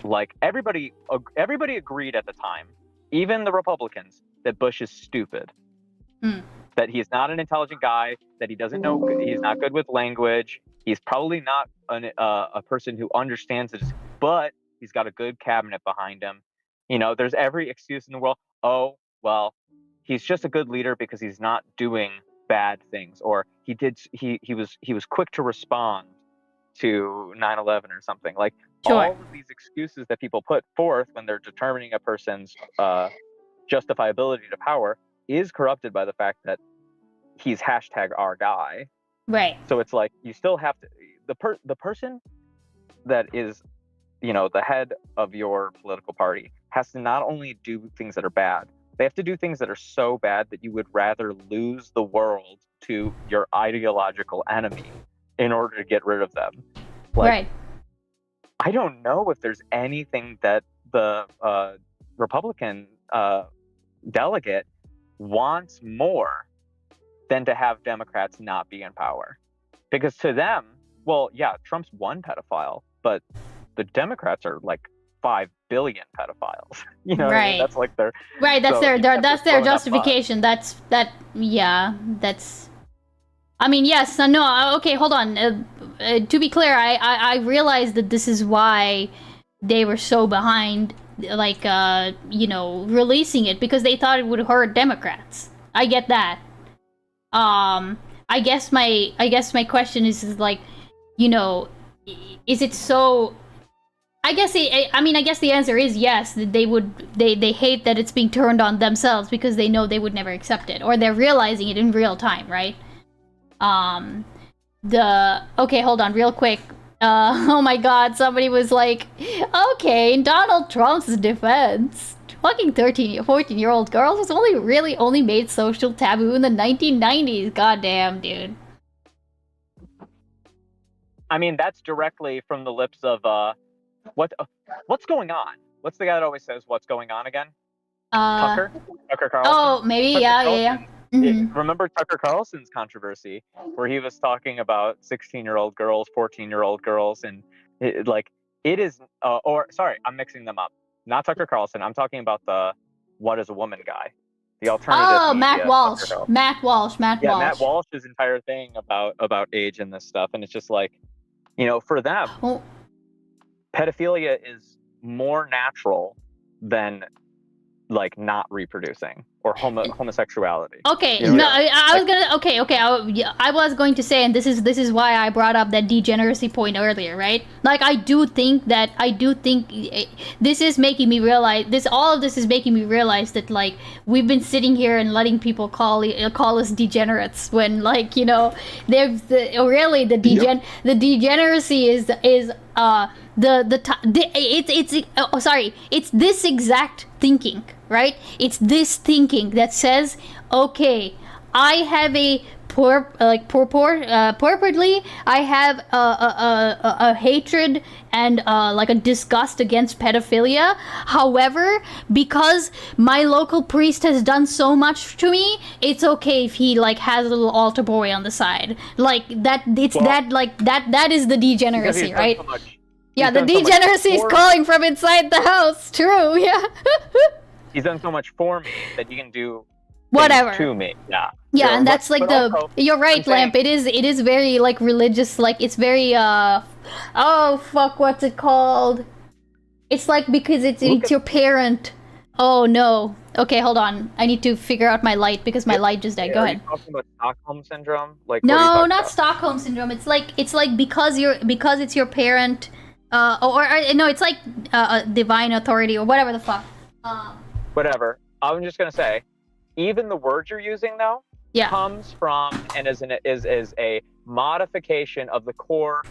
like, everybody agreed at the time, even the Republicans, that Bush is stupid, that he's not an intelligent guy, that he doesn't know, he's not good with language, he's probably not a person who understands it, but he's got a good cabinet behind him. There's every excuse in the world. Oh, well, he's just a good leader because he's not doing bad things, or he was quick to respond to 9/11 or something. Like, all of these excuses that people put forth when they're determining a person's justifiability to power is corrupted by the fact that he's #our guy. Right. So it's like, you still have to, the person that is, the head of your political party has to not only do things that are bad, they have to do things that are so bad that you would rather lose the world to your ideological enemy in order to get rid of them. Like, right. I don't know if there's anything that the Republican delegate wants more than to have Democrats not be in power. Because to them, well, yeah, Trump's one pedophile, but the Democrats are like 5 billion pedophiles. What I mean? That's like their right. That's their justification. That's. I mean, yes. No. Okay. Hold on. To be clear, I realized that this is why they were so behind, like, releasing it, because they thought it would hurt Democrats. I get that. I guess my question is like, is it so? I guess the answer is yes. They hate that it's being turned on themselves because they know they would never accept it, or they're realizing it in real time, right? Okay, hold on, real quick. Oh my God, somebody was like, okay, in Donald Trump's defense, fucking 14-year-old girls was only made social taboo in the 1990s. Goddamn, dude. I mean, that's directly from the lips of what's going on? What's the guy that always says what's going on again? Tucker Carlson. Oh, maybe. Tucker yeah. Mm-hmm. Remember Tucker Carlson's controversy where he was talking about 16-year-old girls, 14-year-old girls, and it is sorry, I'm mixing them up. Not Tucker Carlson. I'm talking about the What is a Woman guy. The alternative. Oh, Matt Walsh. Matt Walsh. Matt Walsh's entire thing about age and this stuff, and it's just like, for them, pedophilia is more natural than like not reproducing or homosexuality. Okay, I was going to say, and this is why I brought up that degeneracy point earlier, right? Like, I do think this is making me realize all of this is making me realize that, like, we've been sitting here and letting people call us degenerates when, like, there's the degeneracy is it's this exact thinking, right? It's this thinking that says, okay, I have a purportedly, I have a hatred and like a disgust against pedophilia. However, because my local priest has done so much to me, it's okay if he like has a little altar boy on the side. Like that, it's that is the degeneracy, right? Yeah, the degeneracy is calling from inside the house. True, yeah. He's done so much for me that he can do whatever to me. Yeah. Yeah, and that's like the also, you're right, Lamp. It is very like religious, like it's very oh fuck, what's it called? It's like because it's your parent. Oh no. Okay, hold on. I need to figure out my light because my light just died. Go ahead. Are you talking about Stockholm syndrome? Like no, not Stockholm syndrome. It's like because it's your parent. Or no, it's like divine authority or whatever the fuck. Whatever. I'm just gonna say, even the word you're using though, comes from and is a modification of the core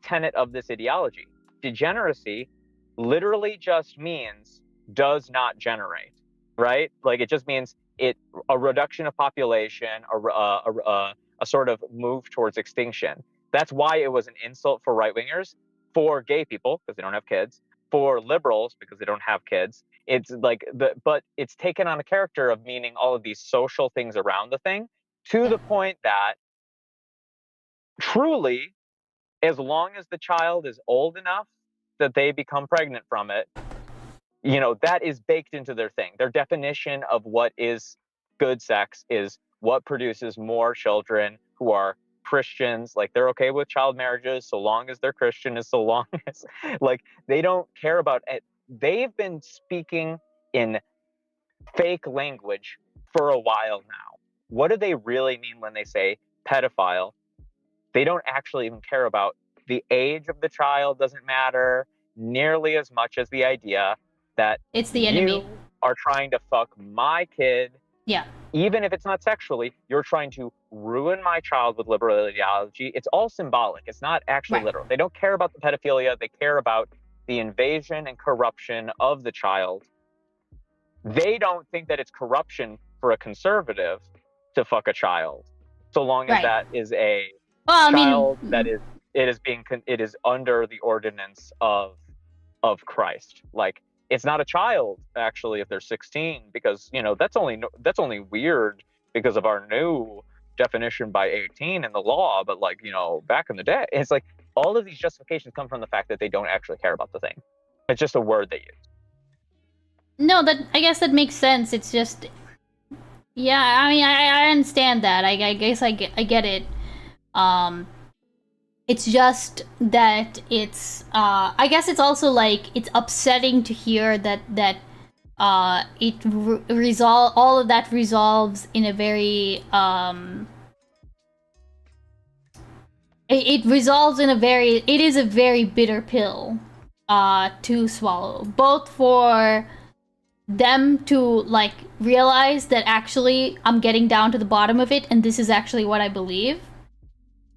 tenet of this ideology. Degeneracy literally just means does not generate, right? Like it just means a reduction of population, a sort of move towards extinction. That's why it was an insult for right-wingers, for gay people because they don't have kids, for liberals because they don't have kids. It's like but it's taken on a character of meaning all of these social things around the thing, to the point that truly, as long as the child is old enough that they become pregnant from it, that is baked into their thing. Their definition of what is good sex is what produces more children who are Christians. Like they're okay with child marriages so long as they're Christian, as so long as like they don't care about it. They've been speaking in fake language for a while now. What do they really mean when they say pedophile? They don't actually even care about the age of the child. Doesn't matter nearly as much as the idea that it's the enemy. You are trying to fuck my kid. Yeah. Even if it's not sexually, you're trying to ruin my child with liberal ideology. It's all symbolic. It's not actually literal. They don't care about the pedophilia. They care about the invasion and corruption of the child. They don't think that it's corruption for a conservative to fuck a child, so long as that is a child that it is under the ordinance of Christ. Like it's not a child actually if they're 16, because that's only weird because of our new definition by 18 in the law. But like back in the day, it's like all of these justifications come from the fact that they don't actually care about the thing. It's just a word they use. No, I guess that makes sense. It's just, yeah. I mean, I understand that. I guess I get it. It's just that it's. I guess it's also like it's upsetting to hear that all of that resolves in a very It resolves in it is a very bitter pill to swallow, both for them to like realize that actually I'm getting down to the bottom of it and this is actually what I believe,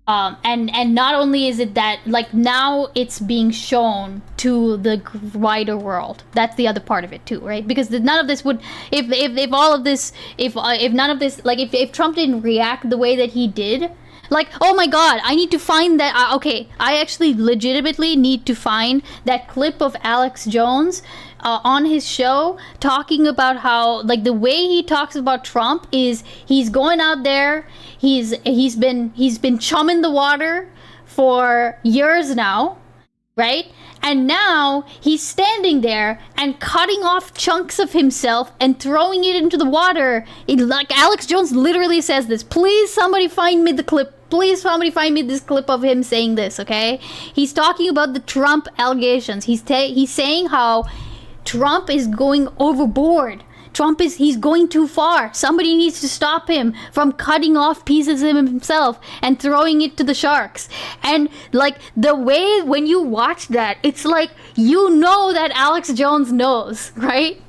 and not only is it that like now it's being shown to the wider world. That's the other part of it too, right? Because none of this would if none of this, like if Trump didn't react the way that he did. Like, oh my god, I need to find that. Okay, I actually legitimately need to find that clip of Alex Jones on his show talking about how, like, the way he talks about Trump is he's going out there, he's been chumming the water for years now, right? And now he's standing there and cutting off chunks of himself and throwing it into the water. Like Alex Jones literally says this. Please, somebody find me the clip. Please, somebody find me this clip of him saying this, okay? He's talking about the Trump allegations. He's saying how Trump is going overboard. He's going too far. Somebody needs to stop him from cutting off pieces of himself and throwing it to the sharks. And like the way when you watch that, it's like that Alex Jones knows, right?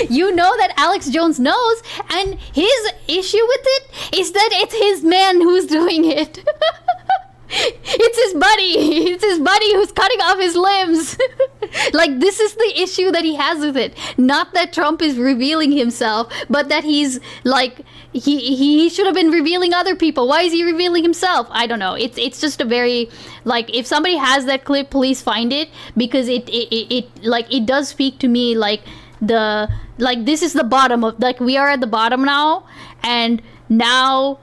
You know that Alex Jones knows, and his issue with it is that it's his man who's doing it. It's his buddy. It's his buddy who's cutting off his limbs. Like, this is the issue that he has with it. Not that Trump is revealing himself, but that he's like, he should have been revealing other people. Why is he revealing himself? I don't know. It's just a very, like, if somebody has that clip, please find it, because it does speak to me, like, this is the bottom of, like, we are at the bottom now, and now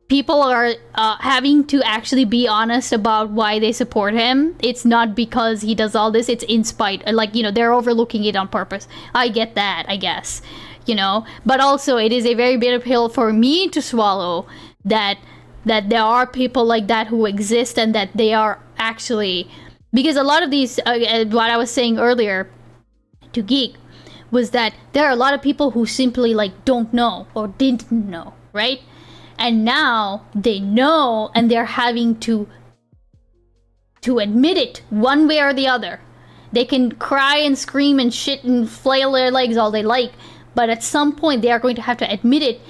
people are having to actually be honest about why they support him. It's not because he does all this, it's in spite, like, they're overlooking it on purpose. I get that, I guess, but also it is a very bitter pill for me to swallow, that there are people like that who exist, and that they are actually, because a lot of these, what I was saying earlier to Geek, was that there are a lot of people who simply, like, don't know or didn't know, right? And now they know, and they're having to admit it one way or the other. They can cry and scream and shit and flail their legs all they like, but at some point they are going to have to admit it.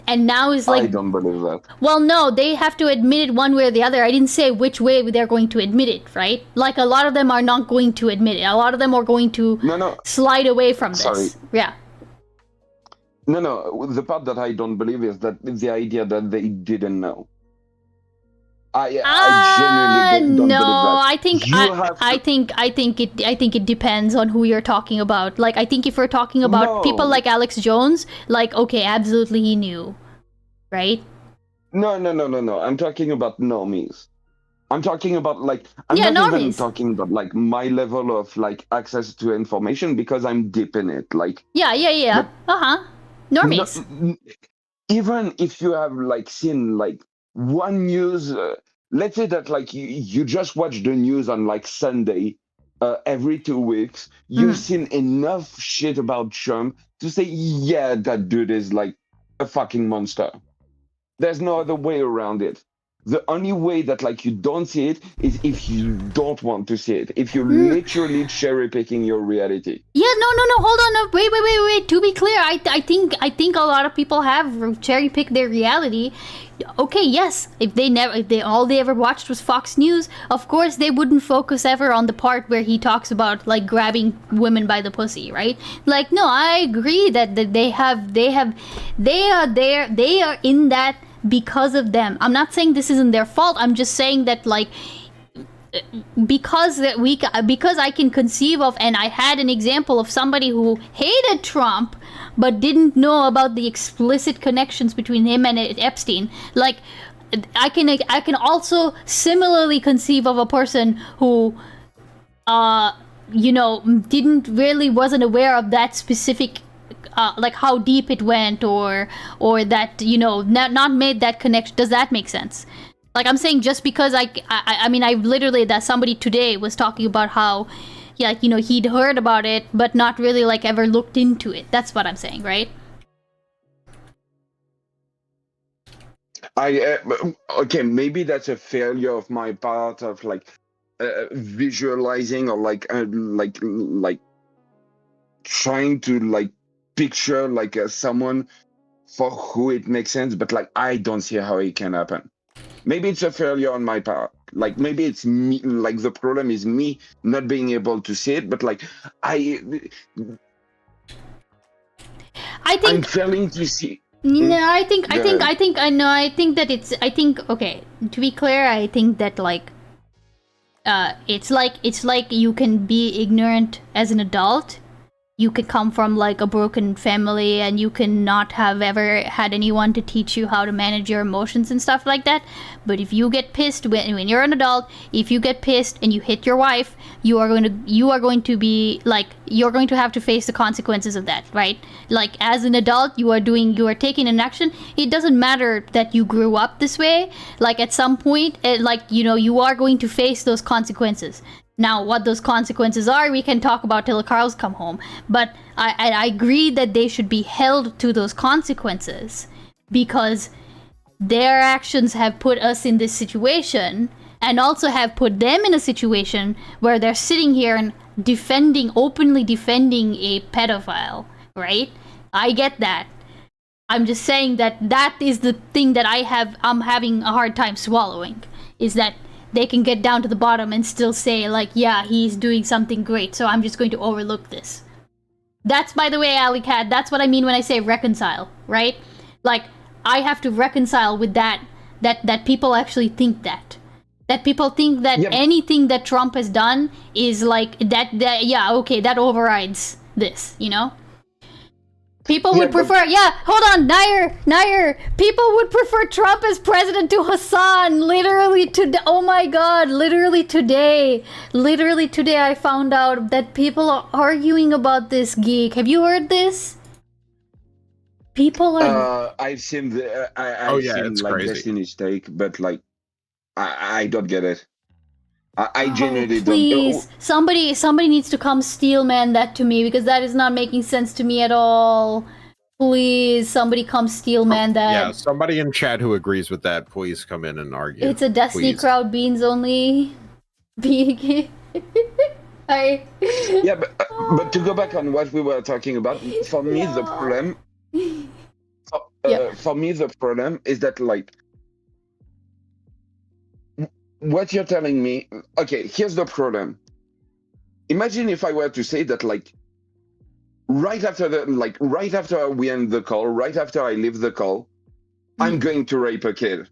And now is like, I don't believe that. Well, no, they have to admit it one way or the other. I didn't say which way they're going to admit it, right? Like, a lot of them are not going to admit it. A lot of them are going to slide away from this. Sorry. Yeah. No, the part that I don't believe is that the idea that they didn't know. I genuinely don't no, believe that. I think it depends on who you're talking about. Like, I think if we're talking about people like Alex Jones, like, okay, absolutely he knew, right? No. I'm talking about normies. I'm talking about, like, I'm not normies. even talking about, like, my level of, like, access to information, because I'm deep in it. Like, yeah. Normies. Even if you have, like, seen, like, one news, let's say that, like, you just watch the news on, like, Sunday, every 2 weeks, you've seen enough shit about Trump to say, yeah, that dude is, like, a fucking monster. There's no other way around it. The only way that, like, you don't see it is if you don't want to see it. If you're literally cherry picking your reality. Yeah, no, hold on, no, wait. To be clear, I think a lot of people have cherry picked their reality. Okay, yes, if all they ever watched was Fox News, of course they wouldn't focus ever on the part where he talks about, like, grabbing women by the pussy, right? Like, no, I agree that they are in that because of them. I'm not saying this isn't their fault. I'm just saying that, like, because I can conceive of, and I had an example of somebody who hated Trump but didn't know about the explicit connections between him and Epstein. Like, I can also similarly conceive of a person who wasn't aware of that specific like, how deep it went, or that, not made that connection. Does that make sense? Like, I'm saying, just because I mean, I literally, that somebody today was talking about how, yeah, he'd heard about it, but not really, like, ever looked into it. That's what I'm saying, right? Okay, maybe that's a failure of my part of, like, visualizing, or like trying to, like, picture, like, someone for who it makes sense, but, like, I don't see how it can happen. Maybe it's a failure on my part. Like, maybe it's me, like, the problem is me not being able to see it, but, like, I'm failing to see. No, I think okay, to be clear, I think that, like, it's like you can be ignorant as an adult. You could come from, like, a broken family, and you can not have ever had anyone to teach you how to manage your emotions and stuff like that. But if you get pissed when you're an adult, if you get pissed and you hit your wife, you are going to be, like, you're going to have to face the consequences of that, right? Like, as an adult, you are taking an action. It doesn't matter that you grew up this way. Like, at some point, you are going to face those consequences. Now, what those consequences are, we can talk about till the cows come home. But I agree that they should be held to those consequences, because their actions have put us in this situation, and also have put them in a situation where they're sitting here and openly defending a pedophile, right? I get that. I'm just saying that is the thing that I'm having a hard time swallowing, is that they can get down to the bottom and still say like, yeah, he's doing something great, so I'm just going to overlook this. That's, by the way, Alley Cat, that's what I mean when I say reconcile, right? Like, I have to reconcile with that people actually think that. That people think that anything that Trump has done is like, that yeah, okay, that overrides this, you know? People would prefer, hold on, Nair, people would prefer Trump as president to Hassan, literally today, oh my god, literally today I found out that people are arguing about this, Geek. Have you heard this? People are... I've seen I've seen, it's like, crazy. Destiny's take, but, like, I don't get it. I genuinely please, don't. somebody needs to come steelman that to me, because that is not making sense to me at all. Please, somebody come steelman that. Yeah, somebody in chat who agrees with that, please come in and argue. It's a Destiny please. crowd, beans only. Yeah, but to go back on what we were talking about, for me the problem, for me the problem is that, like, what you're telling me. Okay, here's the problem. Imagine if I were to say that, like, right after we end the call, right after I leave the call, I'm going to rape a kid,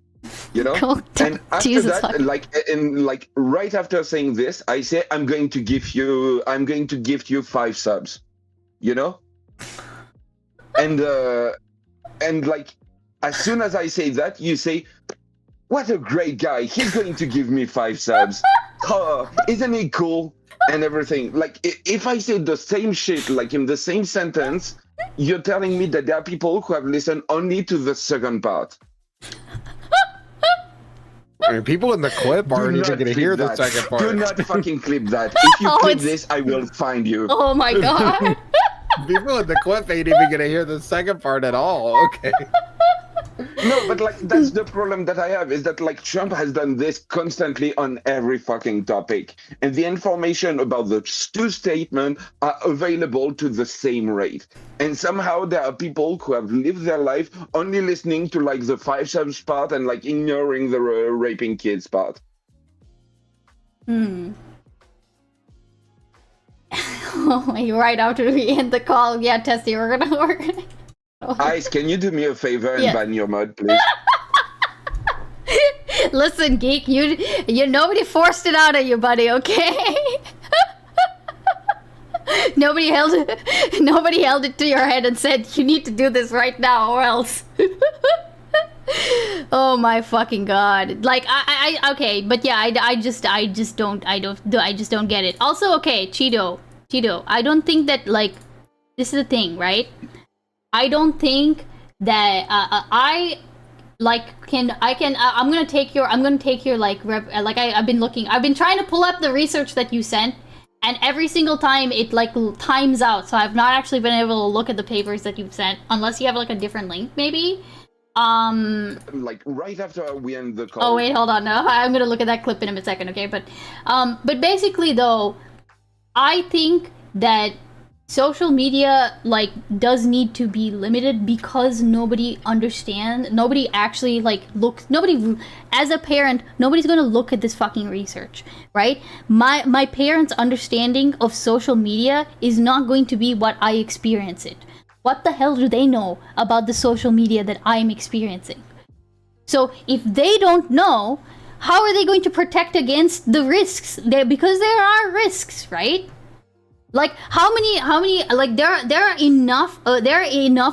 you know? And after Jesus that, like right after saying this, I say I'm going to gift you 5 subs, you know? And like, as soon as I say that, you say, what a great guy, he's going to give me 5 subs. Oh, isn't he cool? And everything. Like, if I say the same shit, like in the same sentence, you're telling me that there are people who have listened only to the second part. I mean, people in the clip aren't even going to hear the second part. Do not fucking clip that. If you clip this, I will find you. Oh my god. People in the clip ain't even going to hear the second part at all. Okay. No, but, like, that's the problem that I have, is that, like, Trump has done this constantly on every fucking topic, and the information about the two statements are available to the same rate. And somehow there are people who have lived their life only listening to, like, the 5 subs part and, like, ignoring the raping kids part. Right after we end the call, yeah, Tessie, we're gonna Ice, can you do me a favor and ban your mod, please? Listen, Geek, you nobody forced it out of you, buddy, okay? Nobody held it to your head and said you need to do this right now or else. Oh my fucking god. Like, I okay, but yeah, I just don't get it. Also, okay, Cheeto, I don't think that, like, this is the thing, right? I don't think that I'm gonna take your like I've been trying to pull up the research that you sent, and every single time it like times out, so I've not actually been able to look at the papers that you've sent unless you have like a different link maybe. Like right after we end the call. Oh wait, hold on, no, I'm gonna look at that clip in a second, okay? But basically though, I think that social media, like, does need to be limited because nobody actually, like, as a parent, nobody's gonna look at this fucking research, right? My parents' understanding of social media is not going to be what I experience it. What the hell do they know about the social media that I'm experiencing? So if they don't know, how are they going to protect against the risks? Because there are risks, right? Like, how many, like, there are enough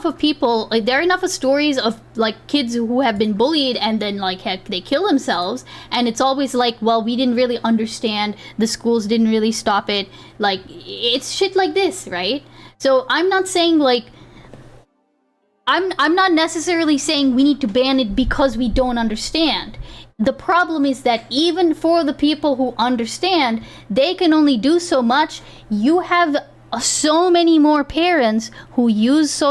of people, like, there are enough of stories of, like, kids who have been bullied and then, like, they kill themselves, and it's always like, well, we didn't really understand, the schools didn't really stop it, like, it's shit like this, right? So, I'm not saying, like, I'm not necessarily saying we need to ban it because we don't understand. The problem is that even for the people who understand, they can only do so much. You have so many more parents who use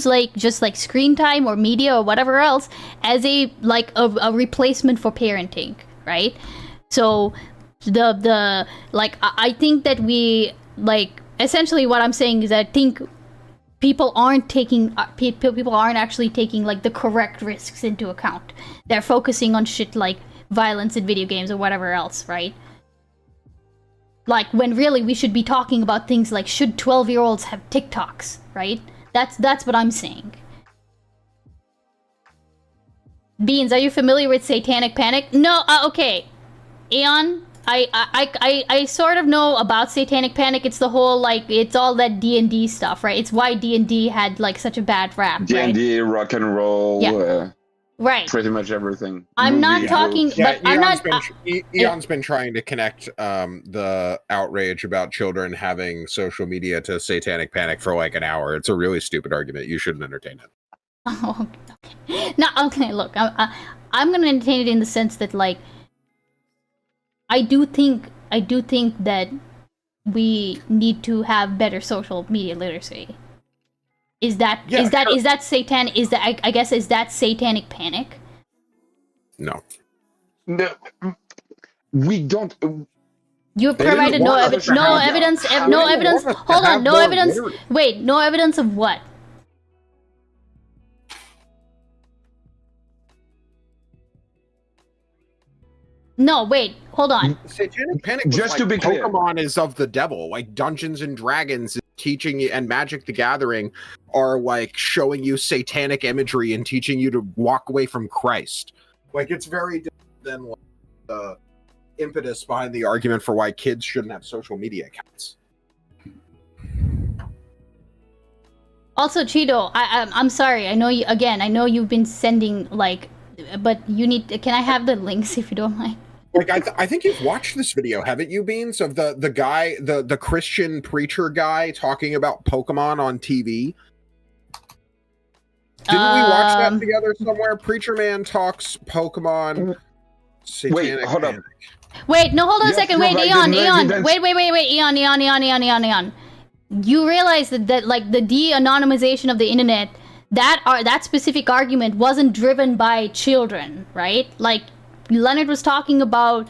like just like screen time or media or whatever else as a replacement for parenting, right? So the like I think that we, like, essentially what I'm saying is I think people aren't actually taking like the correct risks into account. They're focusing on shit like violence in video games or whatever else, right? Like, when really we should be talking about things like, should 12-year-olds have TikToks, right? That's what I'm saying. Beans, are you familiar with Satanic Panic? No, okay. Aeon, I sort of know about Satanic Panic. It's the whole, like, it's all that D&D stuff, right? It's why D&D had, like, such a bad rap, D&D, rock and roll, Yeah. Right. pretty much everything. I'm not Movies, talking, books. but I'm not... Eon's been trying to connect the outrage about children having social media to Satanic Panic for like an hour. It's a really stupid argument. You shouldn't entertain it. Oh, okay. No, okay, look, I'm gonna entertain it in the sense that, like, I do think that we need to have better social media literacy. Is that satanic? Is that I guess is that Satanic Panic? No. No, we don't. You They provided didn't no want us to no have- evidence. How No do you evidence. want us to Hold have on. No more evidence. literary? Wait. No evidence of what? No. Wait. Hold on. Satanic Panic was Just like to be clear. Pokemon is of the devil. Like Dungeons and Dragons is teaching you, and Magic the Gathering are like showing you satanic imagery and teaching you to walk away from Christ. Like it's very different than like, the impetus behind the argument for why kids shouldn't have social media accounts. Also, Cheeto, I'm sorry. I know you again. I know you've been sending like, but you need. Can I have the links if you don't mind? Like I think you've watched this video, haven't you, Beans? Of the guy, the Christian preacher guy talking about Pokemon on TV. Didn't we watch that together somewhere? Preacher Man talks Pokemon. Satanic hold up. Panic. Wait, no, hold on a Yes, second. Wait, provided Eon, no Eon. evidence. Wait, Eon. You realize that like the de-anonymization of the internet, that specific argument wasn't driven by children, right? Like Leonard was talking about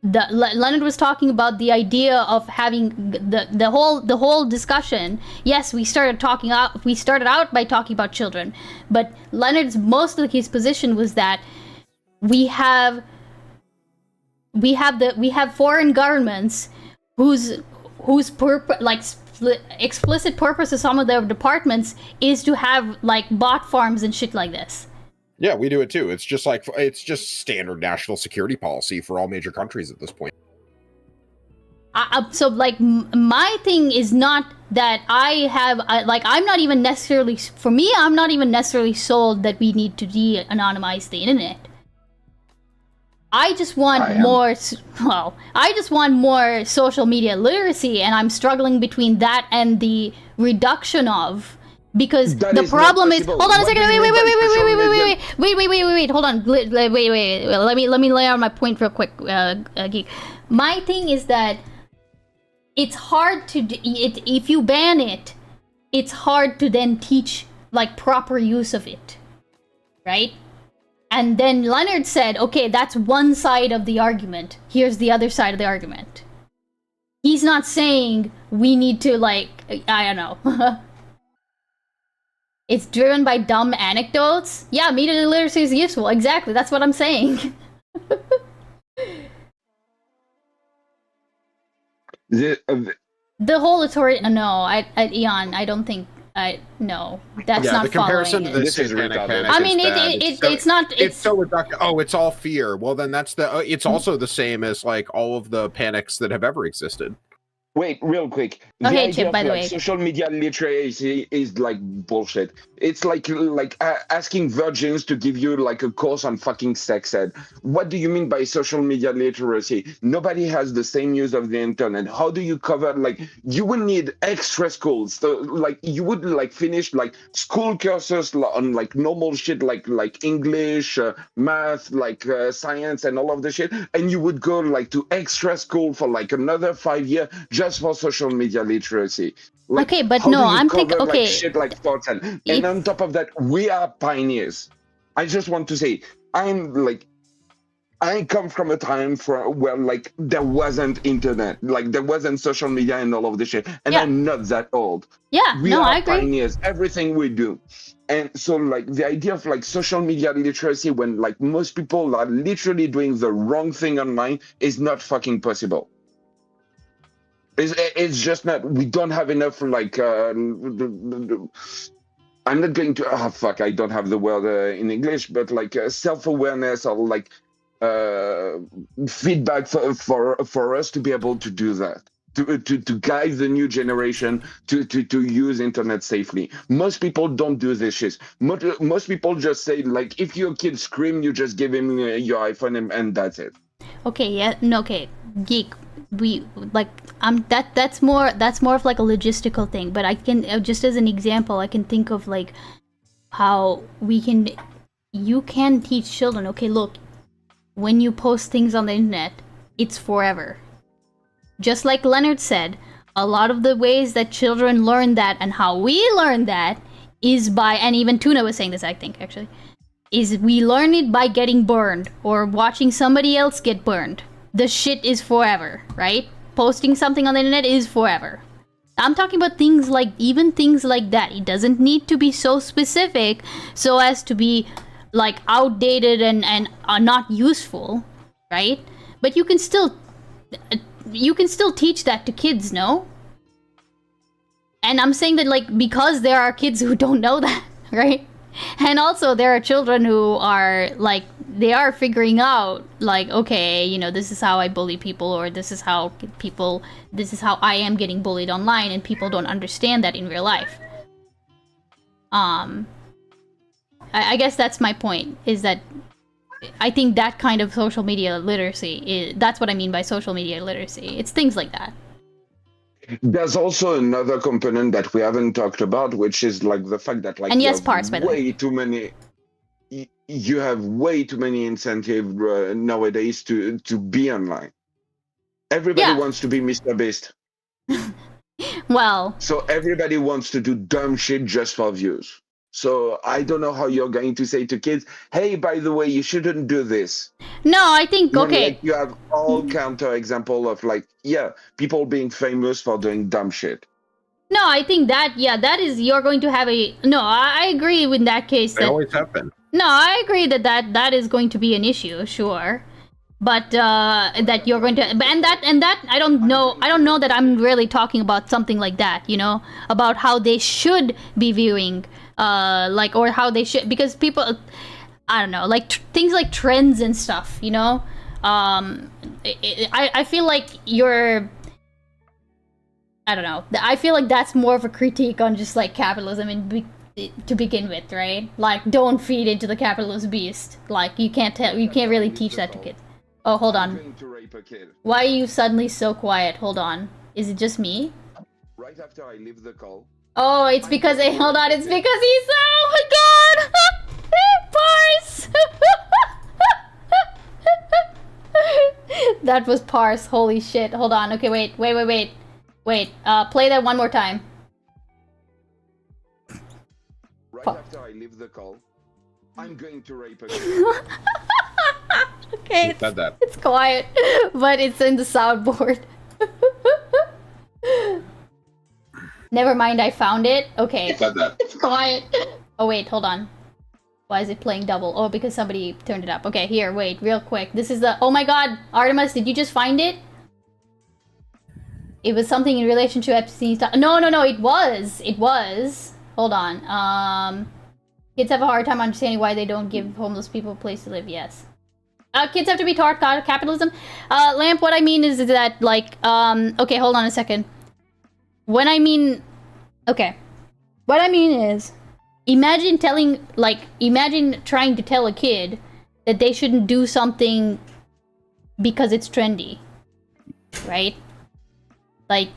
the idea of having the whole discussion. Yes, we started out by talking about children, but Leonard's most of his position was that we have foreign governments whose explicit purpose of some of their departments is to have like bot farms and shit like this. Yeah, we do it too. It's just standard national security policy for all major countries at this point. So like my thing is not that I'm not even necessarily sold that we need to de-anonymize the internet. I just want more social media literacy, and I'm struggling between that and the reduction of, because That the is not problem is, possible. hold on a What second, do you mean by social wait, hold on, wait, let me lay out my point real quick, Geek. My thing is that it's hard to, if you ban it, it's hard to then teach like proper use of it, right? And then Leonard said, okay, that's one side of the argument. Here's the other side of the argument. He's not saying we need to, like, I don't know. It's driven by dumb anecdotes? Yeah, media literacy is useful. Exactly, that's what I'm saying. The whole authority... No, Eon, I don't think... no, that's not the comparison following to it. the This is Satanic retarded. Panic I is mean, bad. it's not... It's so reductive. Oh, it's all fear. Well, then that's it's also the same as like all of the panics that have ever existed. Wait, real quick. Okay, idea Chip, of, by the like, way. social media literacy is like bullshit. It's like asking virgins to give you like a course on fucking sex ed. What do you mean by social media literacy? Nobody has the same use of the internet. How do you cover, like, you would need extra schools. So, like, you would like finish like school courses on like normal shit like English, math, like science and all of the shit, and you would go like to extra school for like another 5 years just for social media literacy. Like, Okay, but how no, do you I'm cover, thinking... Okay, like, shit like 410? And on top of that, we are pioneers. I just want to say, I'm I come from a time where like there wasn't internet, like there wasn't social media and all of this shit, and I'm not that old. Yeah, We no, are I agree. pioneers. Everything we do, and so like the idea of like social media literacy when like most people are literally doing the wrong thing online is not fucking possible. It's just not. We don't have enough like. I'm not going to. Oh fuck! I don't have the word in English, but like self-awareness or like feedback for us to be able to do that. To guide the new generation to use internet safely. Most people don't do this shit. Most people just say like, if your kid scream, you just give him your iPhone and that's it. Okay, yeah, no, okay, geek. We like that's more of like a logistical thing. But I can just as an example, I can think of like how you can teach children. Okay, look, when you post things on the internet, it's forever. Just like Leonard said, a lot of the ways that children learn that and how we learn that is by, and even Tuna was saying this, I think, actually, is we learn it by getting burned or watching somebody else get burned. The shit is forever, right? Posting something on the internet is forever. I'm talking about things like, even things like that. It doesn't need to be so specific so as to be like outdated and not useful, right? But you can still teach that to kids, no? And I'm saying that like because there are kids who don't know that, right? And also there are children who are like, they are figuring out like, okay, you know, this is how I bully people, or this is how I am getting bullied online, and people don't understand that in real life. I guess that's my point, is that I think that kind of social media literacy that's what I mean by social media literacy. It's things like that. There's also another component that we haven't talked about, which is like the fact that like, and yes, parts, by the way, you have way too many incentives nowadays to be online. Everybody wants to be Mr. Beast. Well, so everybody wants to do dumb shit just for views. So I don't know how you're going to say to kids, hey, by the way, you shouldn't do this. No, I think, okay. Like, you have all counter example of like, people being famous for doing dumb shit. No, I think that, that is, you're going to have I agree with that case. They always have been. No, I agree that is going to be an issue, sure. But that you're going to, and that I don't know that I'm really talking about something like that, you know, about how they should be viewing, like, or how they should, because people, I don't know, like things like trends and stuff, you know. I feel like I don't know. I feel like that's more of a critique on just like capitalism to begin with, right? Like, don't feed into the capitalist beast. Like, you can't really teach that to kids. Oh, hold on. Why are you suddenly so quiet? Hold on. Is it just me? Right after I leave the call. Oh, it's because hold on. It's because he's, oh my god! Parse! That was Parse. Holy shit. Hold on. Okay, wait. Wait. Play that one more time. Right after I leave the call, I'm going to rape a kid. Okay, it's quiet, but it's in the soundboard. Never mind, I found it. Okay, it's quiet. Oh wait, hold on. Why is it playing double? Oh, because somebody turned it up. Okay, here, wait, real quick. This is the, oh my god, Artemis, did you just find it? It was something in relation to Epstein's. No, it was. Hold on. Kids have a hard time understanding why they don't give homeless people a place to live. Yes. Kids have to be taught capitalism. Lamp, what I mean is that, like, okay, hold on a second. What I mean is, imagine trying to tell a kid that they shouldn't do something because it's trendy, right? Like,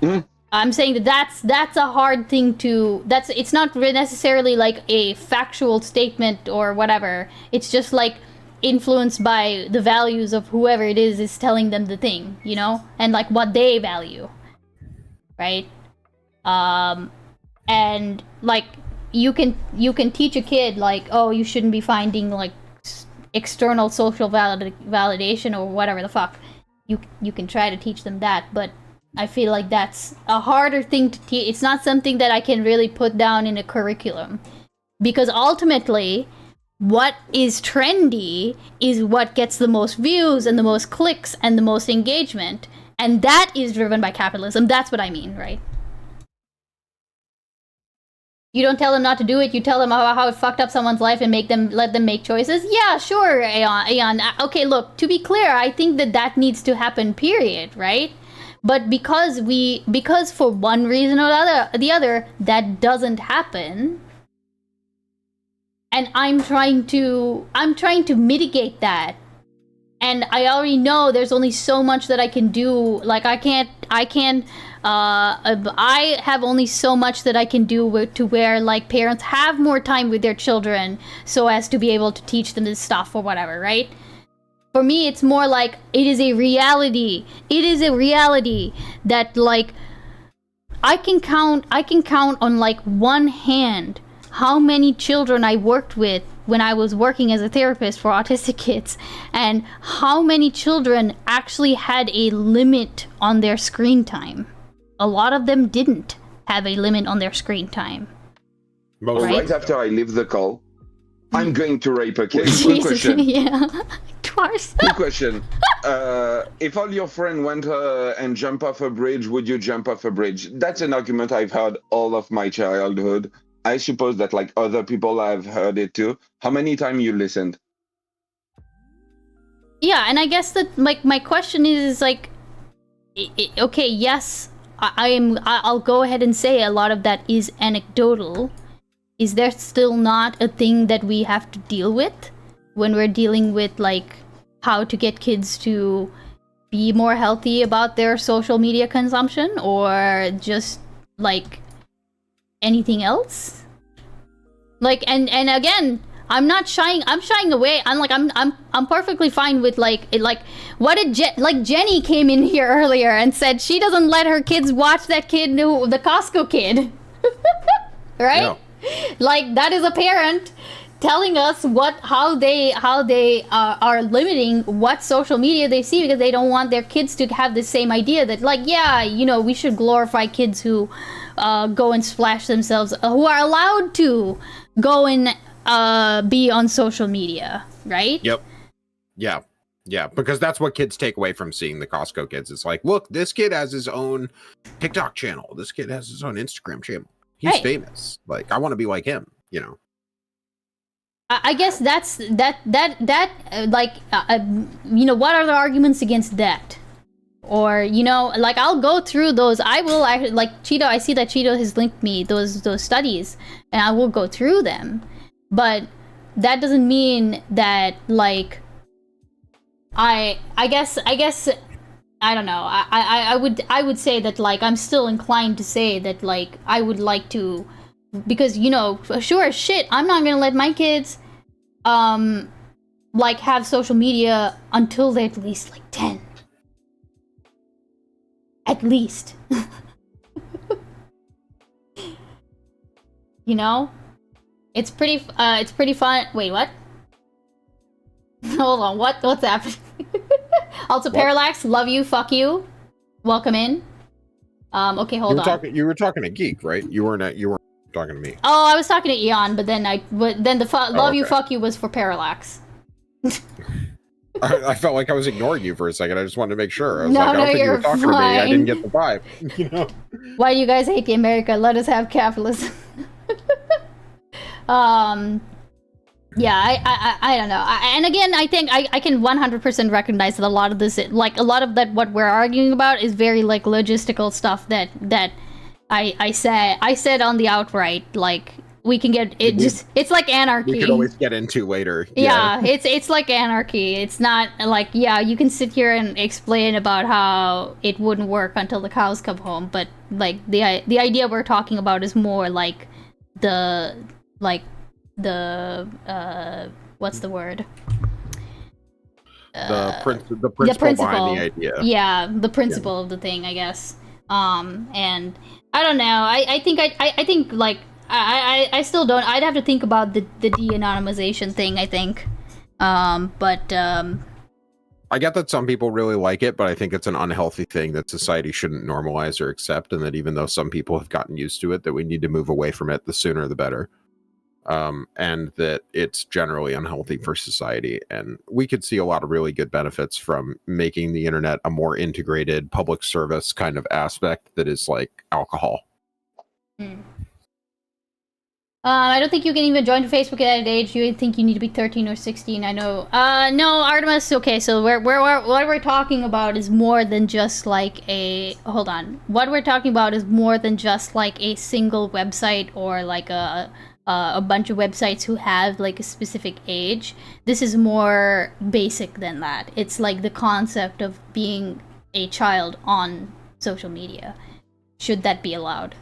I'm saying that's a hard thing to, it's not necessarily like a factual statement or whatever. It's just like influenced by the values of whoever it is telling them the thing, you know, and like what they value, right? And like you can teach a kid like, oh, you shouldn't be finding like external social validation or whatever the fuck, you can try to teach them that, but I feel like that's a harder thing to teach. It's not something that I can really put down in a curriculum, because ultimately what is trendy is what gets the most views and the most clicks and the most engagement, and that is driven by capitalism. That's what I mean, right? You don't tell them not to do it. You tell them how it fucked up someone's life and let them make choices. Yeah, sure, Aeon. Okay, look, to be clear, I think that needs to happen, period, right? But because for one reason or the other, that doesn't happen, and I'm trying to mitigate that. And I already know there's only so much that I can do. Like, I have only so much that I can do to where, like, parents have more time with their children so as to be able to teach them this stuff or whatever, right? For me, it's more like, it is a reality. It is a reality that, like, I can count on, like, one hand how many children I worked with when I was working as a therapist for autistic kids, and how many children actually had a limit on their screen time. A lot of them didn't have a limit on their screen time. Right after I leave the call, I'm going to rape a kid. Quick Jesus, question. yeah. Twice. Quick question. If all your friends went and jump off a bridge, would you jump off a bridge? That's an argument I've heard all of my childhood. I suppose that, like, other people have heard it too. How many times you listened? Yeah, and I guess that, like, my question is like, okay, yes, I'll go ahead and say a lot of that is anecdotal. Is there still not a thing that we have to deal with when we're dealing with, like, how to get kids to be more healthy about their social media consumption, or just, like, anything else? Like, and again, I'm shying away. I'm perfectly fine with, like, what did Jenny came in here earlier and said she doesn't let her kids watch that kid, the Costco kid. Right? Yeah. Like, that is a parent telling us how they are limiting what social media they see, because they don't want their kids to have the same idea that, like, yeah, you know, we should glorify kids who go and splash themselves, who are allowed to go and be on social media, right? Yep. Yeah. Yeah, because that's what kids take away from seeing the Costco kids. It's like, look, this kid has his own TikTok channel. This kid has his own Instagram channel. He's famous. Like, I want to be like him, you know? I guess that's you know, what are the arguments against that? Or, you know, like, I'll go through those. Like, Cheeto, I see that Cheeto has linked me those studies, and I will go through them. But that doesn't mean that, like, I guess I don't know. I would say that, like, I'm still inclined to say that, like, I would like to, because, you know, sure as shit, I'm not gonna let my kids like, have social media until they're at least, like, 10. At least. You know? It's pretty fun. Wait, what? Hold on, what's happening? Also, Parallax, love you, fuck you. Welcome in. Okay, hold on. You were talking to Geek, right? You weren't talking to me. Oh, I was talking to Eon, but then love you, fuck you was for Parallax. I felt like I was ignoring you for a second. I just wanted to make sure. I was I don't think you were talking to me. I fine. didn't get the vibe. You know? Why do you guys hate the America? Let us have capitalism. Yeah, I don't know. And again, I think I can 100% recognize that a lot of this, like, a lot of that, what we're arguing about is very, like, logistical stuff that I said on the outright, like, we can get it. It's like anarchy. We could always get into later. Yeah, it's like anarchy. It's not like, yeah, you can sit here and explain about how it wouldn't work until the cows come home, but, like, the idea we're talking about is more like the what's the word? The principle behind the idea. Yeah, the principle of the thing, I guess. And I don't know. I think like I still don't. I'd have to think about the de-anonymization thing, I think. But I get that some people really like it, but I think it's an unhealthy thing that society shouldn't normalize or accept, and that even though some people have gotten used to it, that we need to move away from it the sooner the better. And that it's generally unhealthy for society. And we could see a lot of really good benefits from making the internet a more integrated public service kind of aspect that is like alcohol. I don't think you can even join Facebook at that age. You think you need to be 13 or 16. I know. No, Artemis. Okay, so what we're talking about is more than just like a. Hold on. What we're talking about is more than just like a single website or like a bunch of websites who have like a specific age. This is more basic than that. It's like the concept of being a child on social media. Should that be allowed?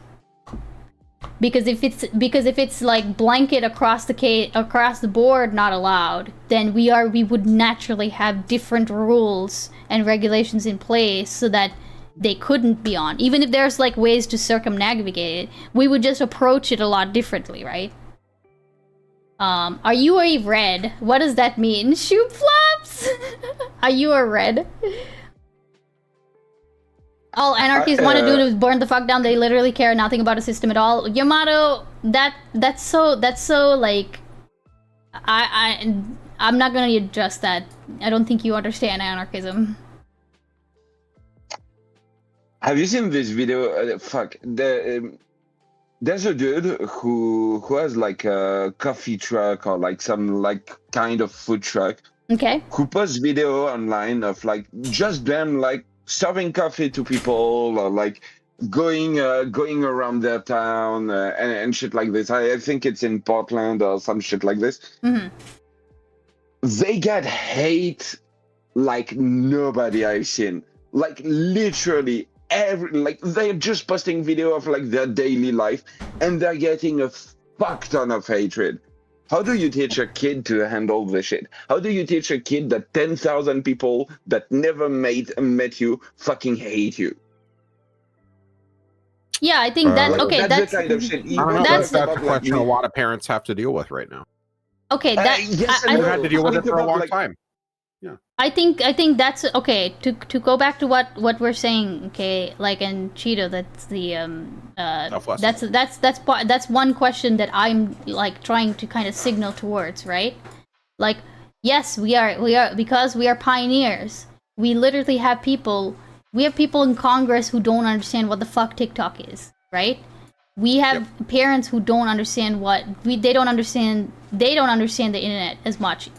Because if it's like blanket across the board not allowed, then we would naturally have different rules and regulations in place so that they couldn't be on. Even if there's like ways to circumnavigate it, we would just approach it a lot differently, right? Are you a red? What does that mean? Shoe flops? Are you a red? All anarchists want to do is burn the fuck down. They literally care nothing about a system at all. Yamato, that's so like, I'm not gonna address that. I don't think you understand anarchism. Have you seen this video? There's a dude who has like a coffee truck or like some like kind of food truck. Okay. Who posts video online of like just them like serving coffee to people or like going around their town and shit like this. I think it's in Portland or some shit like this. Mm-hmm. They get hate like nobody I've seen. Like literally like they're just posting video of like their daily life and they're getting a fuck ton of hatred. How do you teach a kid to handle this shit? How do you teach a kid that 10,000 people that never met you fucking hate you? Yeah, I think that okay. That's the kind of shit. I don't know. That's a question a lot of parents have to deal with right now. Okay, that yes, I've had to deal with it for a long time. Yeah. I think that's okay. To go back to what we're saying, okay, like in Cheeto, that's the that's one question that I'm like trying to kind of signal towards, right? Like, yes, we are because we are pioneers. We literally have people. We have people in Congress who don't understand what the fuck TikTok is, right? We have parents who don't understand they don't understand the internet as much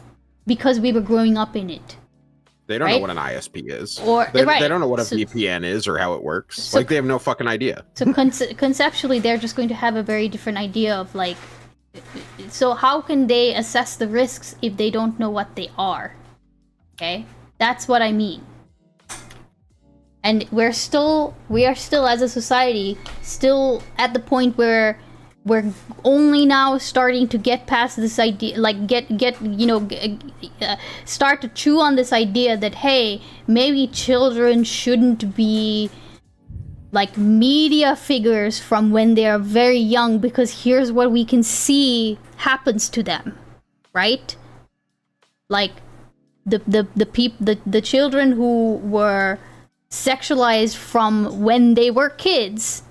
because we were growing up in it. They don't know what an ISP is. Or they don't know what a VPN is or how it works. So, like, they have no fucking idea. So conceptually, they're just going to have a very different idea of like. So how can they assess the risks if they don't know what they are? Okay, that's what I mean. And we are still as a society still at the point where we're only now starting to get past this idea, like start to chew on this idea that hey, maybe children shouldn't be like media figures from when they are very young because here's what we can see happens to them, right? Like the children who were sexualized from when they were kids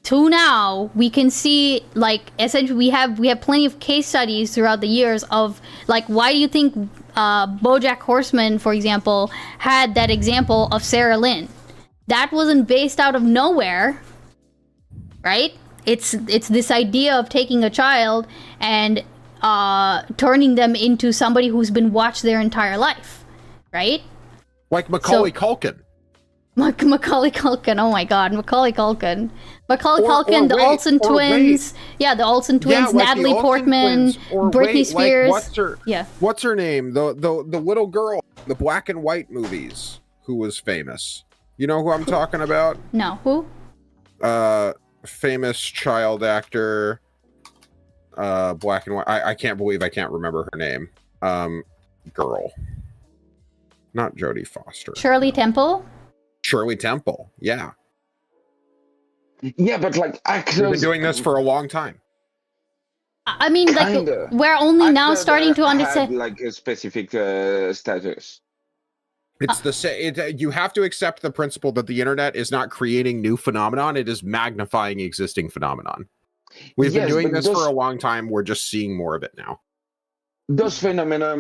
to now, we can see like essentially we have plenty of case studies throughout the years of like why do you think BoJack Horseman, for example, had that example of Sarah Lynn? That wasn't based out of nowhere, right? It's this idea of taking a child and turning them into somebody who's been watched their entire life, right? Like Macaulay Culkin. Macaulay Culkin, oh my god, Macaulay Culkin, the Olsen twins, the Olsen twins, like Natalie Portman, Britney Spears, what's her name? The little girl, the black and white movies, who was famous. You know who I'm talking about? No, who? Famous child actor, black and white. I can't believe I can't remember her name. Girl, not Jodie Foster. Shirley Temple. Shirley Temple, yeah. Yeah, but like actors... We've been doing this for a long time. I mean, like, Kinda. we're only now iCloud, starting to had, understand. like a specific status. It's the same. You have to accept the principle that the internet is not creating new phenomenon; it is magnifying existing phenomenon. We've been Yes, doing but this for a long time. We're just seeing more of it now. those phenomena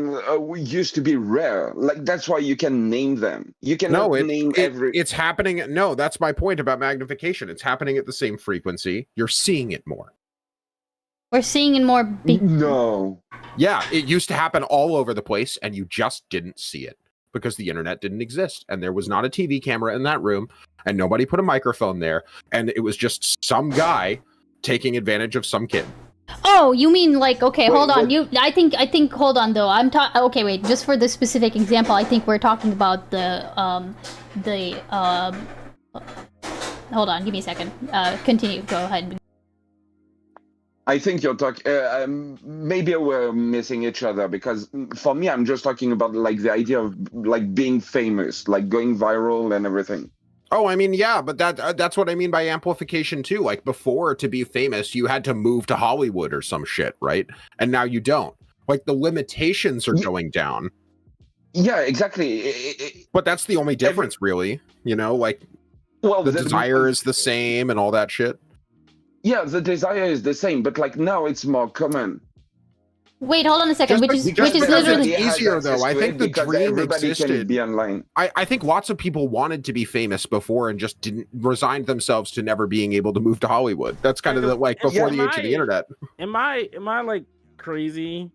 used to be rare. Like that's why you can name them. You cannot name every. It's happening. No, that's my point about magnification. It's happening at the same frequency. You're seeing it more. We're seeing in more. No. Yeah, it used to happen all over the place, and you just didn't see it because the internet didn't exist, and there was not a TV camera in that room, and nobody put a microphone there, and it was just some guy taking advantage of some kid. Oh, you mean like, okay, Wait, hold on. what? I think hold on though. I'm talking. Okay, wait. Just for the specific example, I think we're talking about hold on, give me a second. Continue. Go ahead. I think you're talking. Maybe we're missing each other because for me, I'm just talking about like the idea of like being famous, like going viral and everything. Oh, I mean, yeah, but that's what I mean by amplification too. Like before, to be famous, you had to move to Hollywood or some shit, right? And now you don't. Like the limitations are going down. Yeah, exactly. But that's the only difference, really. You know, like Well, the desire is the same and all that shit. Yeah, the desire is the same, but like now it's more common. Wait, hold on a second. Which is because literally it's easier though. I think the dream everybody existed. can be online. I think lots of people wanted to be famous before and just didn't resigned themselves to never being able to move to Hollywood. That's kind of the, like before the age of the internet. Am I like crazy,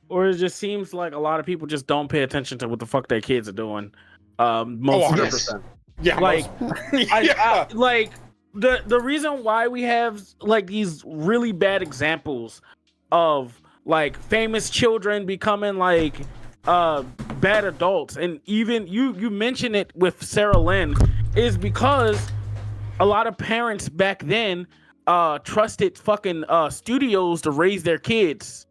or it just seems like a lot of people just don't pay attention to what the fuck their kids are doing? Most 100%. Yeah, like yeah. like the reason why we have like these really bad examples of like famous children becoming like bad adults, and even you mention it with Sarah Lynn, is because a lot of parents back then trusted fucking studios to raise their kids,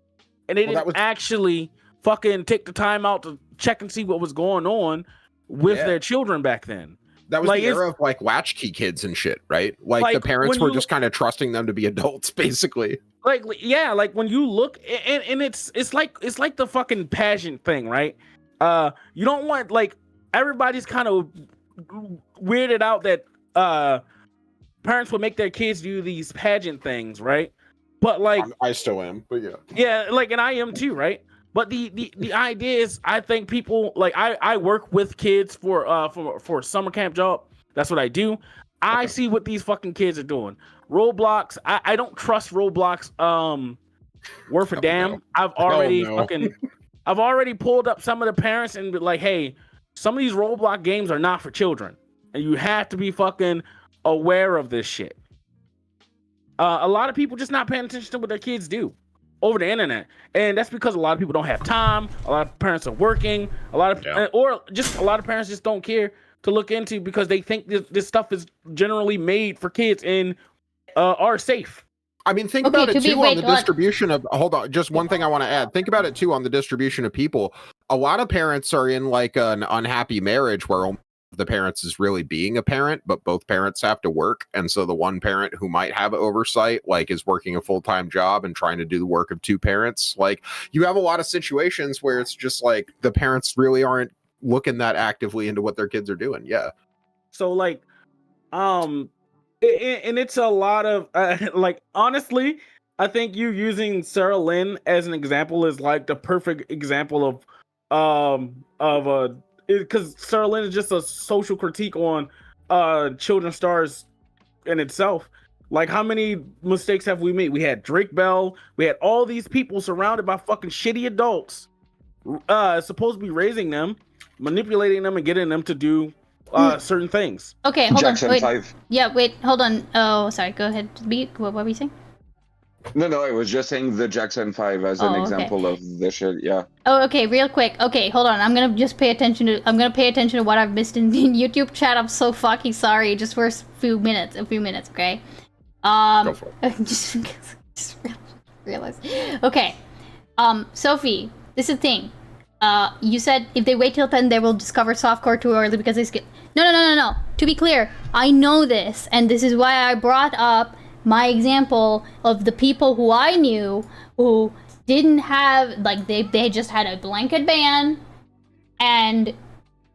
and they didn't actually fucking take the time out to check and see what was going on with their children back then. That was like, the era of like latchkey kids and shit, right? Like the parents were just kind of trusting them to be adults, basically. Like, yeah, like when you look, and it's like the fucking pageant thing, right? You don't want, like, everybody's kind of weirded out that parents will make their kids do these pageant things, right? But like, I still am, but yeah, like, and I am too, right? But the idea is, I think people like I work with kids for a summer camp job. That's what I do. I see what these fucking kids are doing. Roblox. I don't trust Roblox. Worth a damn. No. I've already pulled up some of the parents and be like, hey, some of these Roblox games are not for children, and you have to be fucking aware of this shit. A lot of people just not paying attention to what their kids do over the internet, and that's because a lot of people don't have time. A lot of parents are working. Or just a lot of parents just don't care to look into because they think this stuff is generally made for kids and are safe. I mean, think about it too on the distribution of. Hold on, just one thing I want to add. Think about it too on the distribution of people. A lot of parents are in like an unhappy marriage where the parents is really being a parent, but both parents have to work, and so the one parent who might have oversight like is working a full-time job and trying to do the work of two parents. Like you have a lot of situations where it's just like the parents really aren't looking that actively into what their kids are doing. Yeah. So like, and it's a lot of like, honestly, I think you using Sarah Lynn as an example is like the perfect example of because Sarah Lynn is just a social critique on children stars in itself. Like, how many mistakes have we made? We had Drake Bell. We had all these people surrounded by fucking shitty adults, supposed to be raising them, manipulating them, and getting them to do certain things. Okay, hold Jackson on. Wait. 5. Yeah, wait, hold on. Oh, sorry. Go ahead. What were you saying? No, I was just saying the Jackson 5 as an example of the shit. Yeah. Oh, okay. Real quick. Okay, hold on. I'm gonna just pay attention to what I've missed in YouTube chat. I'm so fucking sorry. Just for a few minutes. Okay. Go for it. just realized. Okay. Sophie, this is the thing. You said if they wait till 10, they will discover softcore too early because they skip. No. To be clear, I know this, and this is why I brought up my example of the people who I knew who didn't have, like, they just had a blanket ban, and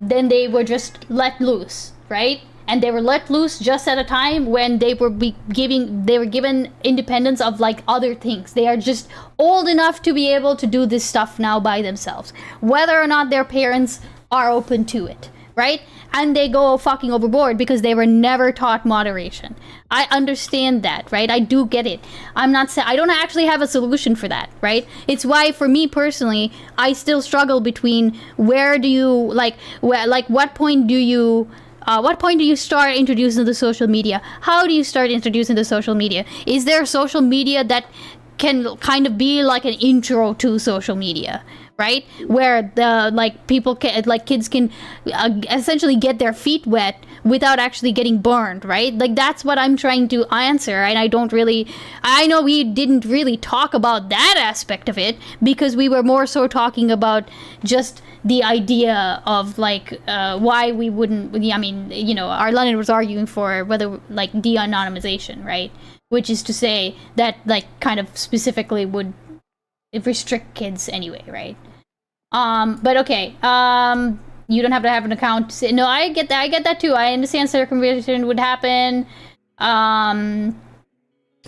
then they were just let loose, right? And they were let loose just at a time when they were given independence of, like, other things. They are just old enough to be able to do this stuff now by themselves, whether or not their parents are open to it, right? And they go fucking overboard because they were never taught moderation. I understand that, right? I do get it. I don't actually have a solution for that, right? It's why, for me personally, I still struggle between what point do you start introducing the social media? How do you start introducing the social media? Is there social media that can kind of be like an intro to social media, right? Where kids can essentially get their feet wet without actually getting burned, right? Like, that's what I'm trying to answer. And I know we didn't really talk about that aspect of it because we were more so talking about just the idea of, like, why we wouldn't, I mean, you know, our Leonard was arguing for whether, like, de-anonymization, right? Which is to say that, like, kind of specifically would restrict kids anyway, right? But okay, you don't have to have an account. No, I get that too. I understand circumvention would happen.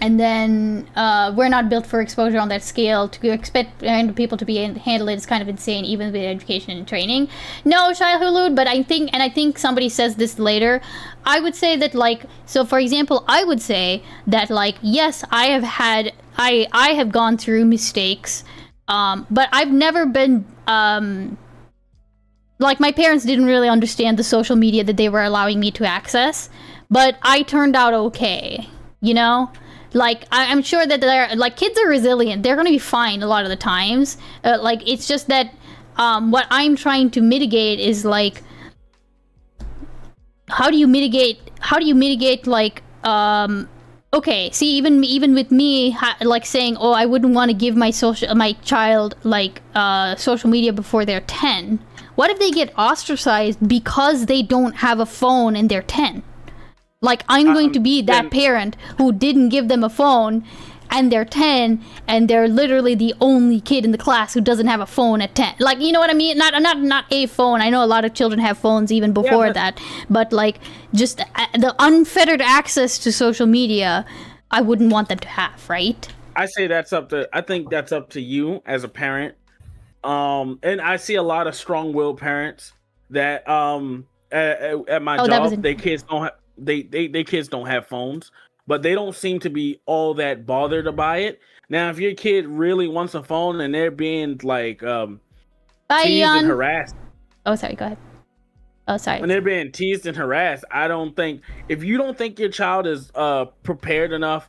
And then we're not built for exposure on that scale. To expect people to handle it is kind of insane, even with education and training. No, Shai Hulud, but I think somebody says this later. I would say that, like, so for example, I would say that, like, yes, I have gone through mistakes, but I've never been like, my parents didn't really understand the social media that they were allowing me to access, but I turned out okay, you know? Like, I'm sure that kids are resilient. They're going to be fine a lot of the times. Like, it's just that what I'm trying to mitigate is, like, how do you mitigate, like, okay, see, even with me, like, saying, oh, I wouldn't want to give my child, like, social media before they're 10. What if they get ostracized because they don't have a phone and they're 10? Like, I'm going to be that parent who didn't give them a phone, and they're 10, and they're literally the only kid in the class who doesn't have a phone at 10. Like, you know what I mean? Not a phone. I know a lot of children have phones even before that, but, like, just the unfettered access to social media, I wouldn't want them to have, right? I think that's up to you as a parent. And I see a lot of strong-willed parents that at my job, their kids don't have. They kids don't have phones, but they don't seem to be all that bothered by it. Now, if your kid really wants a phone and they're being, like, teased and harassed. Oh, sorry, go ahead. Oh, sorry. When they're being teased and harassed, if you don't think your child is prepared enough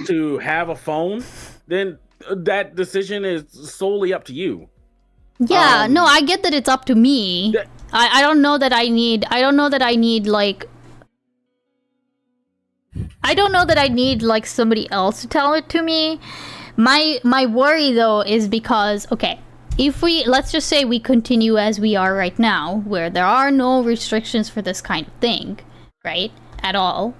to have a phone, then that decision is solely up to you. Yeah, no, I get that it's up to me. I don't know that I need, like, I don't know that I need, like, somebody else to tell it to me. My worry, though, is because, okay, let's just say we continue as we are right now, where there are no restrictions for this kind of thing, right, at all.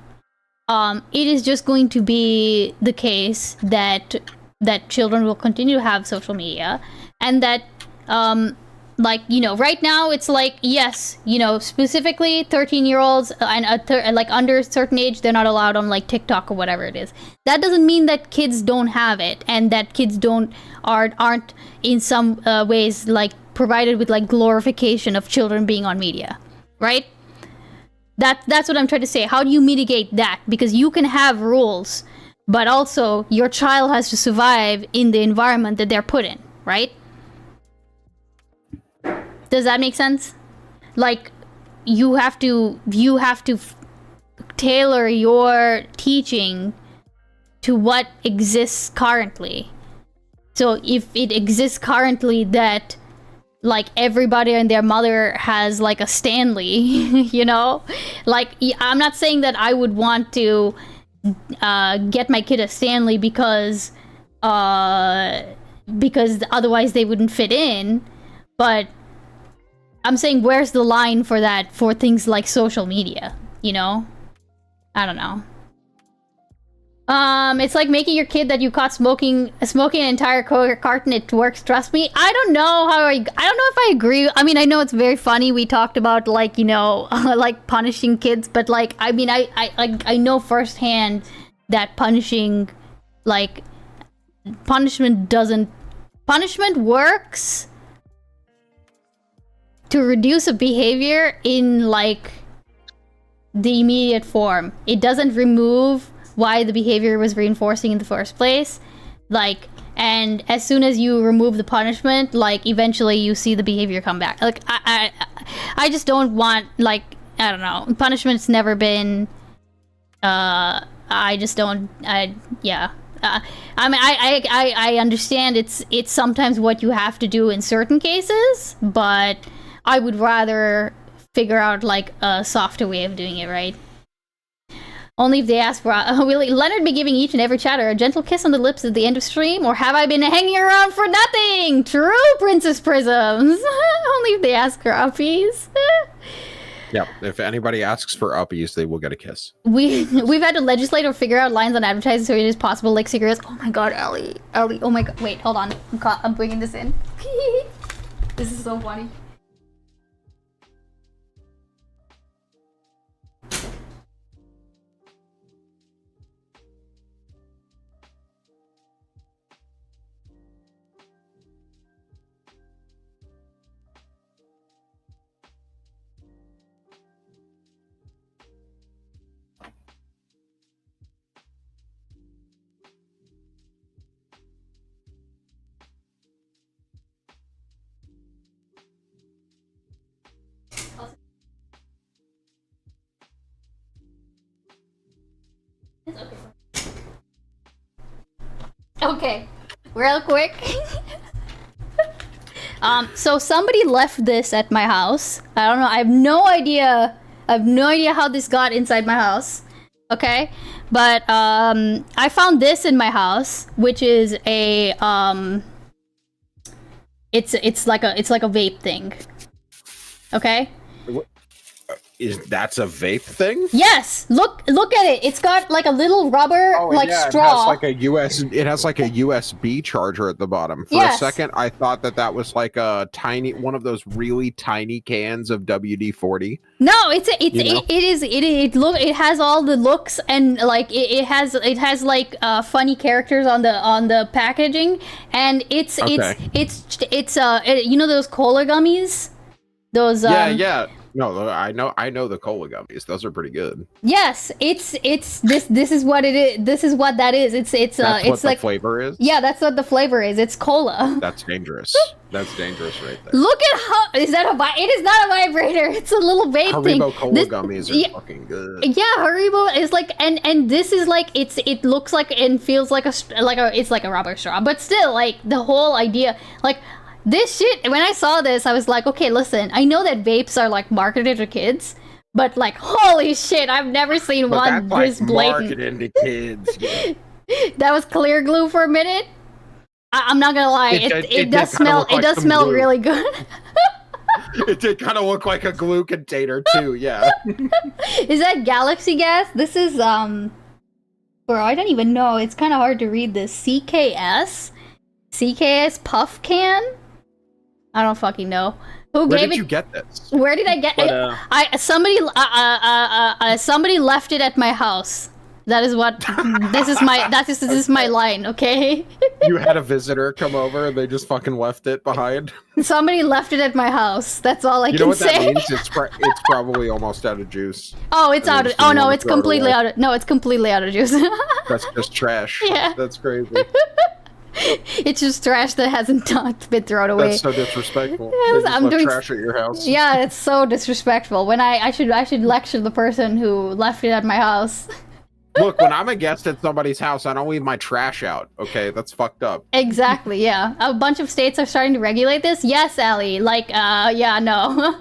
It is just going to be the case that children will continue to have social media, and that, like, you know, right now it's like, yes, you know, specifically 13-year-olds and like under a certain age, they're not allowed on, like, TikTok or whatever it is. That doesn't mean that kids don't have it, and that kids aren't in some ways, like, provided with, like, glorification of children being on media, right? That's what I'm trying to say. How do you mitigate that? Because you can have rules, but also your child has to survive in the environment that they're put in, right? Does that make sense? Like, you have to tailor your teaching to what exists currently. So if it exists currently that, like, everybody and their mother has, like, a Stanley, you know? Like, I'm not saying that I would want to get my kid a Stanley because otherwise they wouldn't fit in, but I'm saying, where's the line for that for things like social media, you know? I don't know. It's like making your kid that you caught smoking an entire carton. It works. Trust me. I don't know if I agree. I mean, I know it's very funny. We talked about like like punishing kids, but like I mean, I know firsthand that punishment works to reduce a behavior in like the immediate form. It doesn't remove why the behavior was reinforcing in the first place. Like, and as soon as you remove the punishment, like eventually you see the behavior come back. Like I just don't want, like, I don't know, punishment's never been yeah. I mean, I understand it's sometimes what you have to do in certain cases, but I would rather figure out like a softer way of doing it, right? Only if they ask for. Will Leonard be giving each and every chatter a gentle kiss on the lips at the end of stream, or have I been hanging around for nothing? True, Princess Prisms. Only if they ask for uppies. Yep. If anybody asks for uppies, they will get a kiss. We've had to legislate or figure out lines on advertising so it is possible, like cigarettes. Oh my god, Ellie. Oh my god. Wait, hold on. I'm bringing this in. This is so funny. Okay, real quick. So somebody left this at my house. I don't know. I have no idea how this got inside my house. Okay, but I found this in my house, which is a it's like a vape thing. Okay. That's a vape thing? Yes. Look at it. It's got like a little rubber straw. It has like a USB charger at the bottom. For a second, I thought that was like a tiny one of those really tiny cans of WD-40. No, it has all the looks, and like it has like funny characters on the packaging, and it's you know those cola gummies? Those yeah. No, I know the cola gummies. Those are pretty good. Yes, this is what it is. This is what that is. It's what like the flavor is. Yeah, that's what the flavor is. It's cola. That's dangerous. That's dangerous right there. Look at how it is not a vibrator. It's a little vape thing. Haribo cola gummies are fucking good. Yeah, Haribo is like, and this is like it looks like and feels like it's like a rubber straw, but still like the whole idea like. This shit, when I saw this, I was like, okay, listen, I know that vapes are like marketed to kids, but like, holy shit, I've never seen one this blatant. Marketed to kids. Yeah. That was clear glue for a minute. I'm not gonna lie, it does smell. It does smell glue. really good. It did kind of look like a glue container too. Yeah. Is that Galaxy gas? This is bro, I don't even know. It's kind of hard to read this. CKS puff can. I don't fucking know. Where did you get this? Where did I get it? Somebody left it at my house. That is what this is my line, okay? You had a visitor come over and they just fucking left it behind. Somebody left it at my house. That's all I can say. You know what that means? It's probably almost out of juice. Oh, it's out of. Oh no, it's completely out of. No, it's completely out of juice. That's just trash. Yeah, that's crazy. It's just trash that hasn't been thrown away. That's so disrespectful. I'm doing trash at your house. Yeah, it's so disrespectful. When I should lecture the person who left it at my house. Look, when I'm a guest at somebody's house, I don't leave my trash out. Okay, that's fucked up. Exactly. Yeah, a bunch of states are starting to regulate this. Yes, Allie. Like, yeah, no.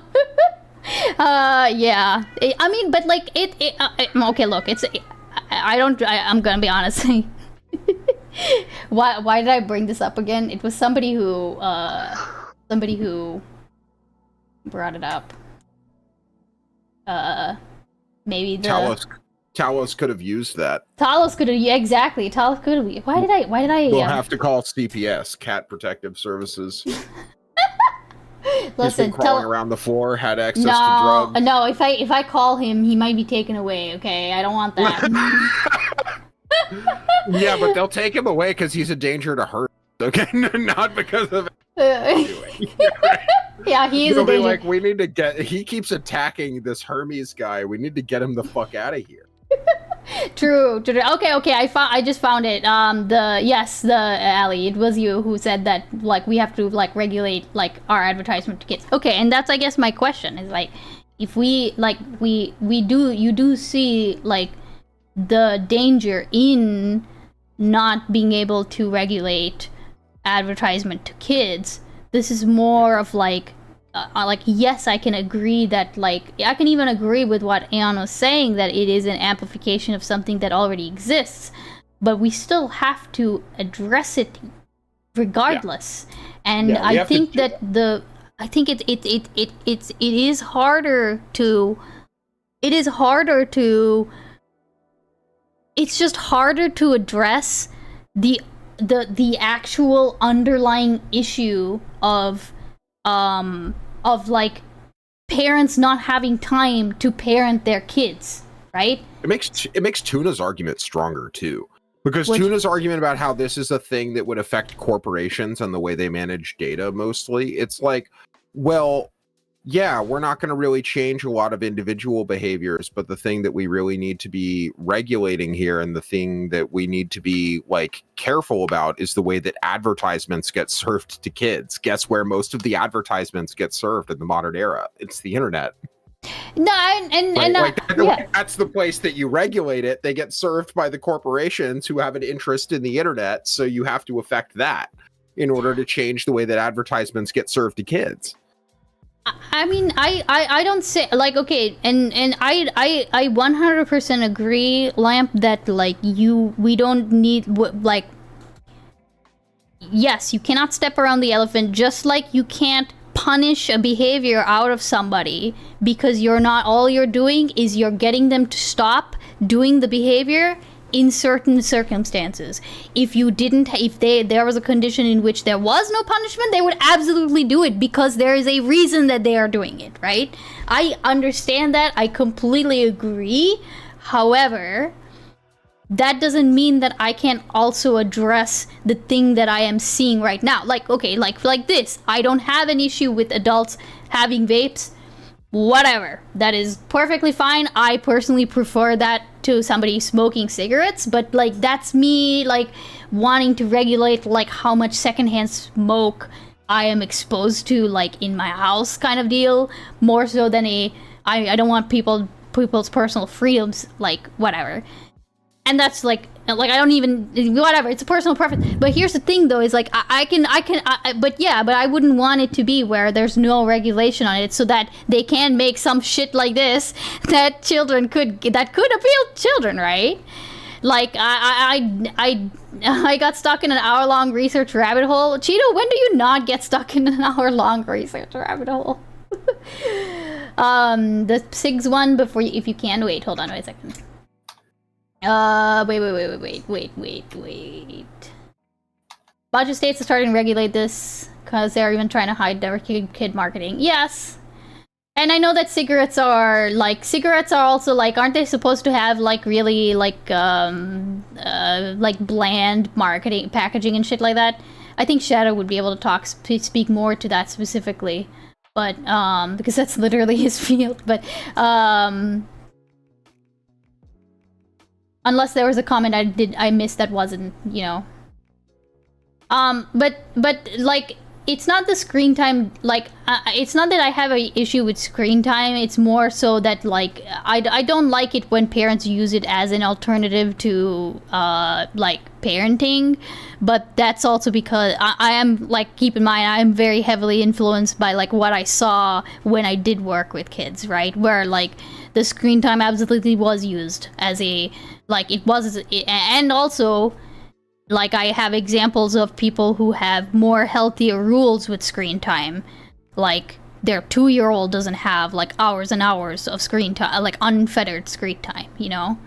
Yeah. I mean, but like okay, look, I'm gonna be honest. Why did I bring this up again? It was somebody who brought it up. Maybe the. Talos could have used that. Talos could have, yeah, exactly. Talos could have. Why did I? We'll have to call CPS, Cat Protective Services. He's Listen, been crawling around the floor, had access to drugs. No, if I call him, he might be taken away. Okay, I don't want that. Yeah, but they'll take him away because he's a danger to hurt. Okay, not because of. Yeah, he is a danger. Like, we need to get. He keeps attacking this Hermes guy. We need to get him the fuck out of here. True. Okay. I just found it. Ali. It was you who said that. Like, we have to like regulate like our advertisement to kids. Okay, and that's I guess my question is like, if we like you do see like the danger in not being able to regulate advertisement to kids. This is more of like yes, I can agree that like I can even agree with what Aeon was saying, that it is an amplification of something that already exists, but we still have to address it regardless. Yeah. And I think that it is harder to it's just harder to address the actual underlying issue of like parents not having time to parent their kids, right? It makes Tuna's argument stronger too, because Tuna's argument about how this is a thing that would affect corporations and the way they manage data mostly, it's like, well, yeah, we're not going to really change a lot of individual behaviors, but the thing that we really need to be regulating here, and the thing that we need to be like careful about, is the way that advertisements get served to kids. Guess where most of the advertisements get served in the modern era? It's the internet. No, that's the place that you regulate it. They get served by the corporations who have an interest in the internet, so you have to affect that in order to change the way that advertisements get served to kids. I mean, I don't say like, okay, and I 100% agree, Lamp, that like we don't need like, yes, you cannot step around the elephant, just like you can't punish a behavior out of somebody because all you're doing is you're getting them to stop doing the behavior in certain circumstances. If there was a condition in which there was no punishment, they would absolutely do it because there is a reason that they are doing it, right? I understand that. I completely agree. However, that doesn't mean that I can't also address the thing that I am seeing right now. Like, okay, like this. I don't have an issue with adults having vapes. Whatever. That is perfectly fine. I personally prefer that to somebody smoking cigarettes, but like that's me like wanting to regulate like how much secondhand smoke I am exposed to like in my house kind of deal, more so than I don't want people's personal freedoms, like whatever. And that's like I don't even, whatever, it's a personal preference. But here's the thing though, is like but I wouldn't want it to be where there's no regulation on it, so that they can make some shit like this that could appeal to children, right? Like I got stuck in an hour-long research rabbit hole. Cheeto, when do you not get stuck in an hour-long research rabbit hole? The SIGs one before if you can wait. Hold on, wait a second. Wait. Bunch of states are starting to regulate this because they're even trying to hide their kid marketing. Yes. And I know that cigarettes are also like, aren't they supposed to have like really like bland marketing, packaging and shit like that? I think Shadow would be able to speak more to that specifically, but because that's literally his field. But unless there was a comment I missed that wasn't, you know. But like, it's not the screen time, like, it's not that I have an issue with screen time, it's more so that, like, I don't like it when parents use it as an alternative to, like, parenting, but that's also because I am, like, keep in mind, I'm very heavily influenced by, like, what I saw when I did work with kids, right, where, like, the screen time absolutely was used as a, like, it was, and also, like, I have examples of people who have more healthier rules with screen time. Like, their 2-year-old doesn't have like hours and hours of screen time, like unfettered screen time, you know?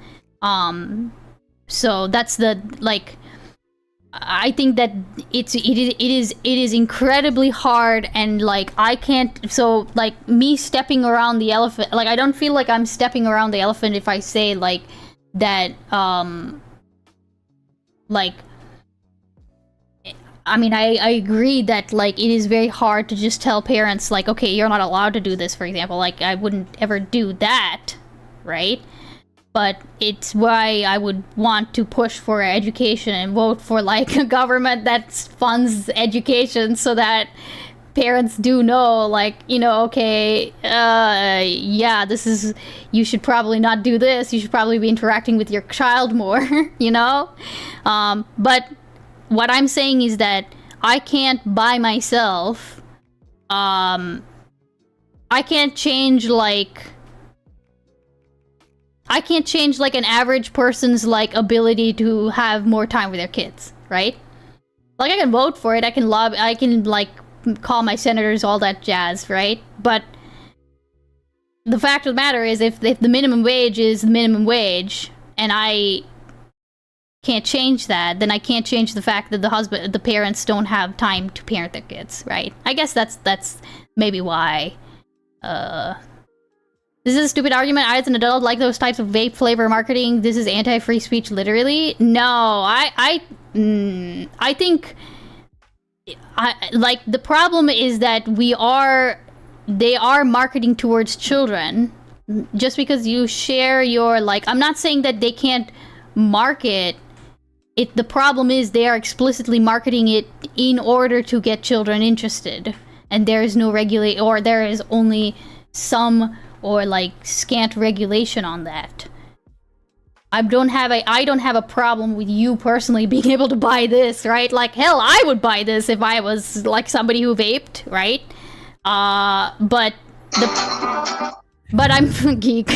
So that's the, like, I think that it is incredibly hard, and like I can't, so like me stepping around the elephant, like I don't feel like I'm stepping around the elephant if I say like that, like, I mean, I agree that, like, it is very hard to just tell parents, like, okay, you're not allowed to do this, for example. Like, I wouldn't ever do that, right? But it's why I would want to push for education and vote for, like, a government that funds education so that parents do know, like, you know, okay, yeah, this is, you should probably not do this. You should probably be interacting with your child more, you know? But what I'm saying is that I can't by myself, I can't change like an average person's like ability to have more time with their kids, right? Like I can vote for it, I can like call my senators, all that jazz, right? But the fact of the matter is, if the minimum wage is the minimum wage, and I can't change that, then I can't change the fact that the parents don't have time to parent their kids, right? I guess that's maybe why. This is a stupid argument. I, as an adult, like those types of vape flavor marketing. This is anti-free speech, literally. No, I think, like, the problem is that they are marketing towards children. Just because you share your, like, I'm not saying that they can't market it. The problem is they are explicitly marketing it in order to get children interested, and there is no or there is only some or like scant regulation on that. I don't have a problem with you personally being able to buy this, right? Like, hell, I would buy this if I was like somebody who vaped, right? But I'm a geek.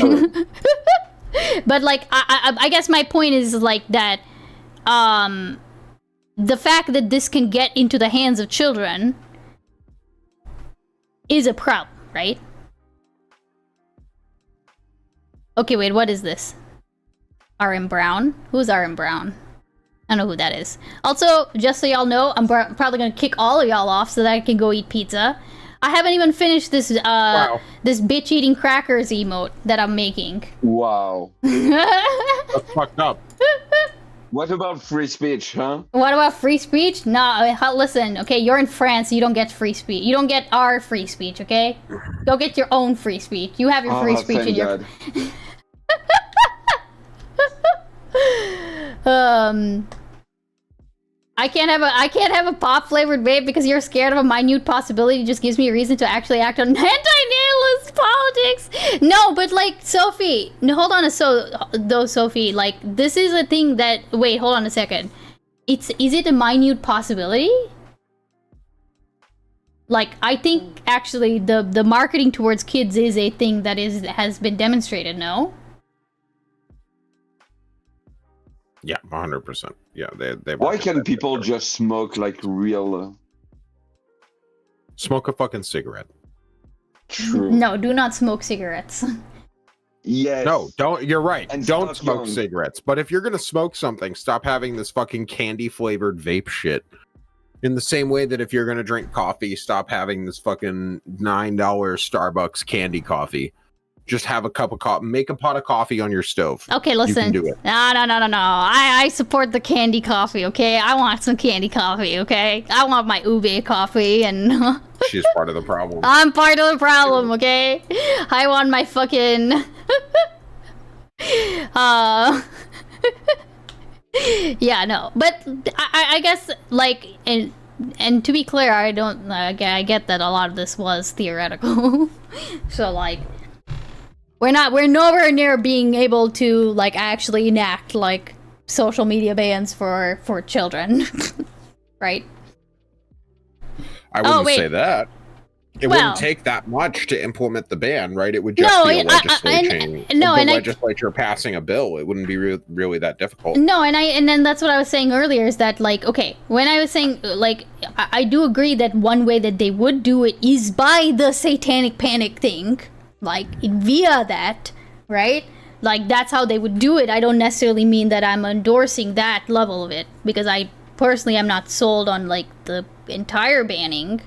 But like, I guess my point is like that, the fact that this can get into the hands of children is a problem, right? Okay, wait, what is this? RM Brown? Who's RM Brown? I don't know who that is. Also, just so y'all know, I'm probably gonna kick all of y'all off so that I can go eat pizza. I haven't even finished this this bitch eating crackers emote that I'm making. Wow. That's fucked up. What about free speech, huh? What about free speech? No, listen, okay, you're in France, you don't get free speech. You don't get our free speech, okay? Go get your own free speech. You have your free speech in your... I can't have a pop flavored vape because you're scared of a minute possibility. It just gives me a reason to actually act on anti-natalist politics. No, but like, Sophie, no, hold on Sophie, like, this is a thing that, wait, hold on a second. Is it a minute possibility? Like, I think actually the marketing towards kids is a thing that has been demonstrated, no? Yeah, 100%. Yeah, they. Why can't people just smoke like real? Smoke a fucking cigarette? True. No, do not smoke cigarettes. Yes. No, don't. You're right. And Don't stop smoke young. cigarettes. But if you're gonna smoke something, stop having this fucking candy flavored vape shit. In the same way that if you're gonna drink coffee, stop having this fucking $9 Starbucks candy coffee. Just have a cup of coffee. Make a pot of coffee on your stove. Okay, listen. You can do it. No. I support the candy coffee, okay? I want some candy coffee, okay? I want my ube coffee, and... She's part of the problem. I'm part of the problem, okay? I want my fucking... Yeah, no. But I guess, like, and to be clear, I don't... I get that a lot of this was theoretical. So, like... We're nowhere near being able to, like, actually enact, like, social media bans for children. Right? I wouldn't say that. It Well- wouldn't take that much to implement the ban, right? It would just No, be a the legislature passing a bill. It wouldn't be really that difficult. No, and then that's what I was saying earlier is that, like, okay, when I was saying, like, I do agree that one way that they would do it is by the satanic panic thing, like, via that, right? Like, that's how they would do it. I don't necessarily mean that I'm endorsing that level of it, because I personally am not sold on, like, the entire banning.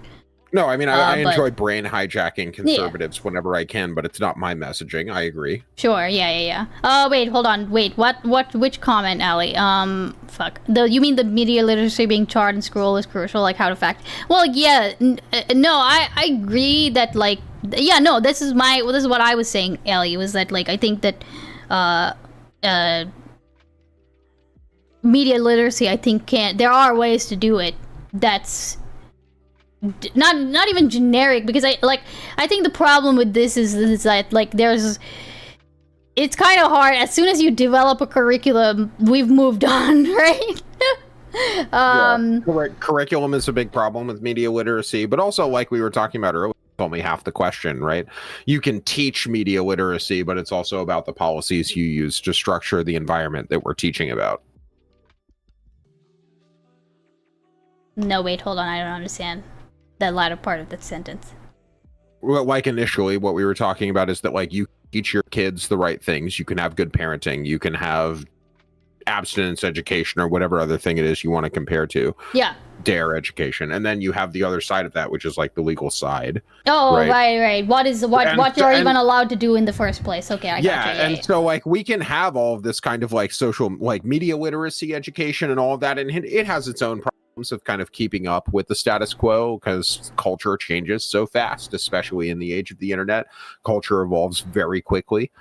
No, I mean, I but- enjoy brain hijacking conservatives whenever I can, but it's not my messaging. I agree. Sure, yeah. Wait, hold on. Wait, which comment, Allie? Fuck. You mean the media literacy being charred in school is crucial, like how to fact... Well, yeah, no, I agree that, like... Yeah, no, this is what I was saying, Allie, was that, like, I think that, media literacy, I think, there are ways to do it that's... Not even generic, because I think the problem with this is that, like, it's kind of hard. As soon as you develop a curriculum, we've moved on, right? Curriculum is a big problem with media literacy, but also, like we were talking about earlier, it's only half the question, right? You can teach media literacy, but it's also about the policies you use to structure the environment that we're teaching about. No, wait, hold on. I don't understand that latter part of that sentence. Well, like initially, what we were talking about is that, like, you teach your kids the right things. You can have good parenting. You can have abstinence education or whatever other thing it is you want to compare to. Yeah. DARE education. And then you have the other side of that, which is like the legal side. Oh, right. What you're even allowed to do in the first place. Okay, I gotcha. Yeah, so, like, we can have all of this kind of, like, social, like, media literacy education and all of that, and it has its own problems of kind of keeping up with the status quo, because culture changes so fast, especially in the age of the internet. Culture evolves very quickly.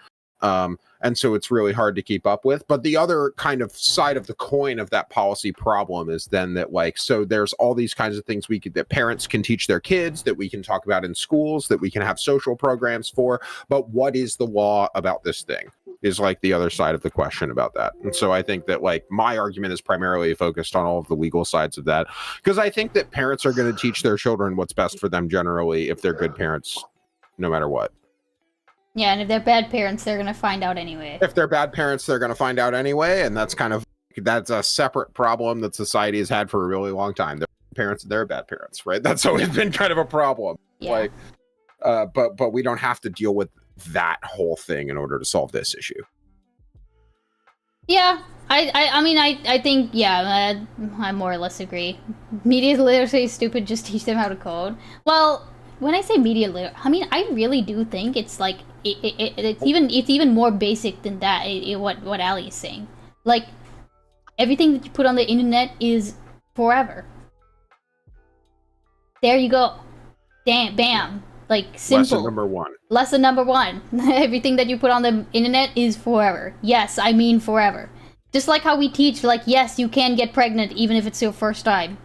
And so it's really hard to keep up with. But the other kind of side of the coin of that policy problem is then that, like, so there's all these kinds of things that parents can teach their kids, that we can talk about in schools, that we can have social programs for. But what is the law about this thing is, like, the other side of the question about that. And so I think that, like, my argument is primarily focused on all of the legal sides of that, because I think that parents are going to teach their children what's best for them generally if they're good parents, no matter what. Yeah, and if they're bad parents, they're gonna find out anyway. If they're bad parents, they're gonna find out anyway, and that's a separate problem that society has had for a really long time. They're parents, they're bad parents, right? That's always been kind of a problem. Yeah. Like, but we don't have to deal with that whole thing in order to solve this issue. Yeah, I mean, I think, yeah, I more or less agree. Media literacy is stupid, just teach them how to code. Well, when I say media literacy, I mean, I really do think it's like, it's even more basic than that, what Ali is saying. Like, everything that you put on the internet is forever. There you go. Bam. Like, simple. Lesson number one. Lesson number one. Everything that you put on the internet is forever. Yes, I mean forever. Just like how we teach, like, yes, you can get pregnant even if it's your first time.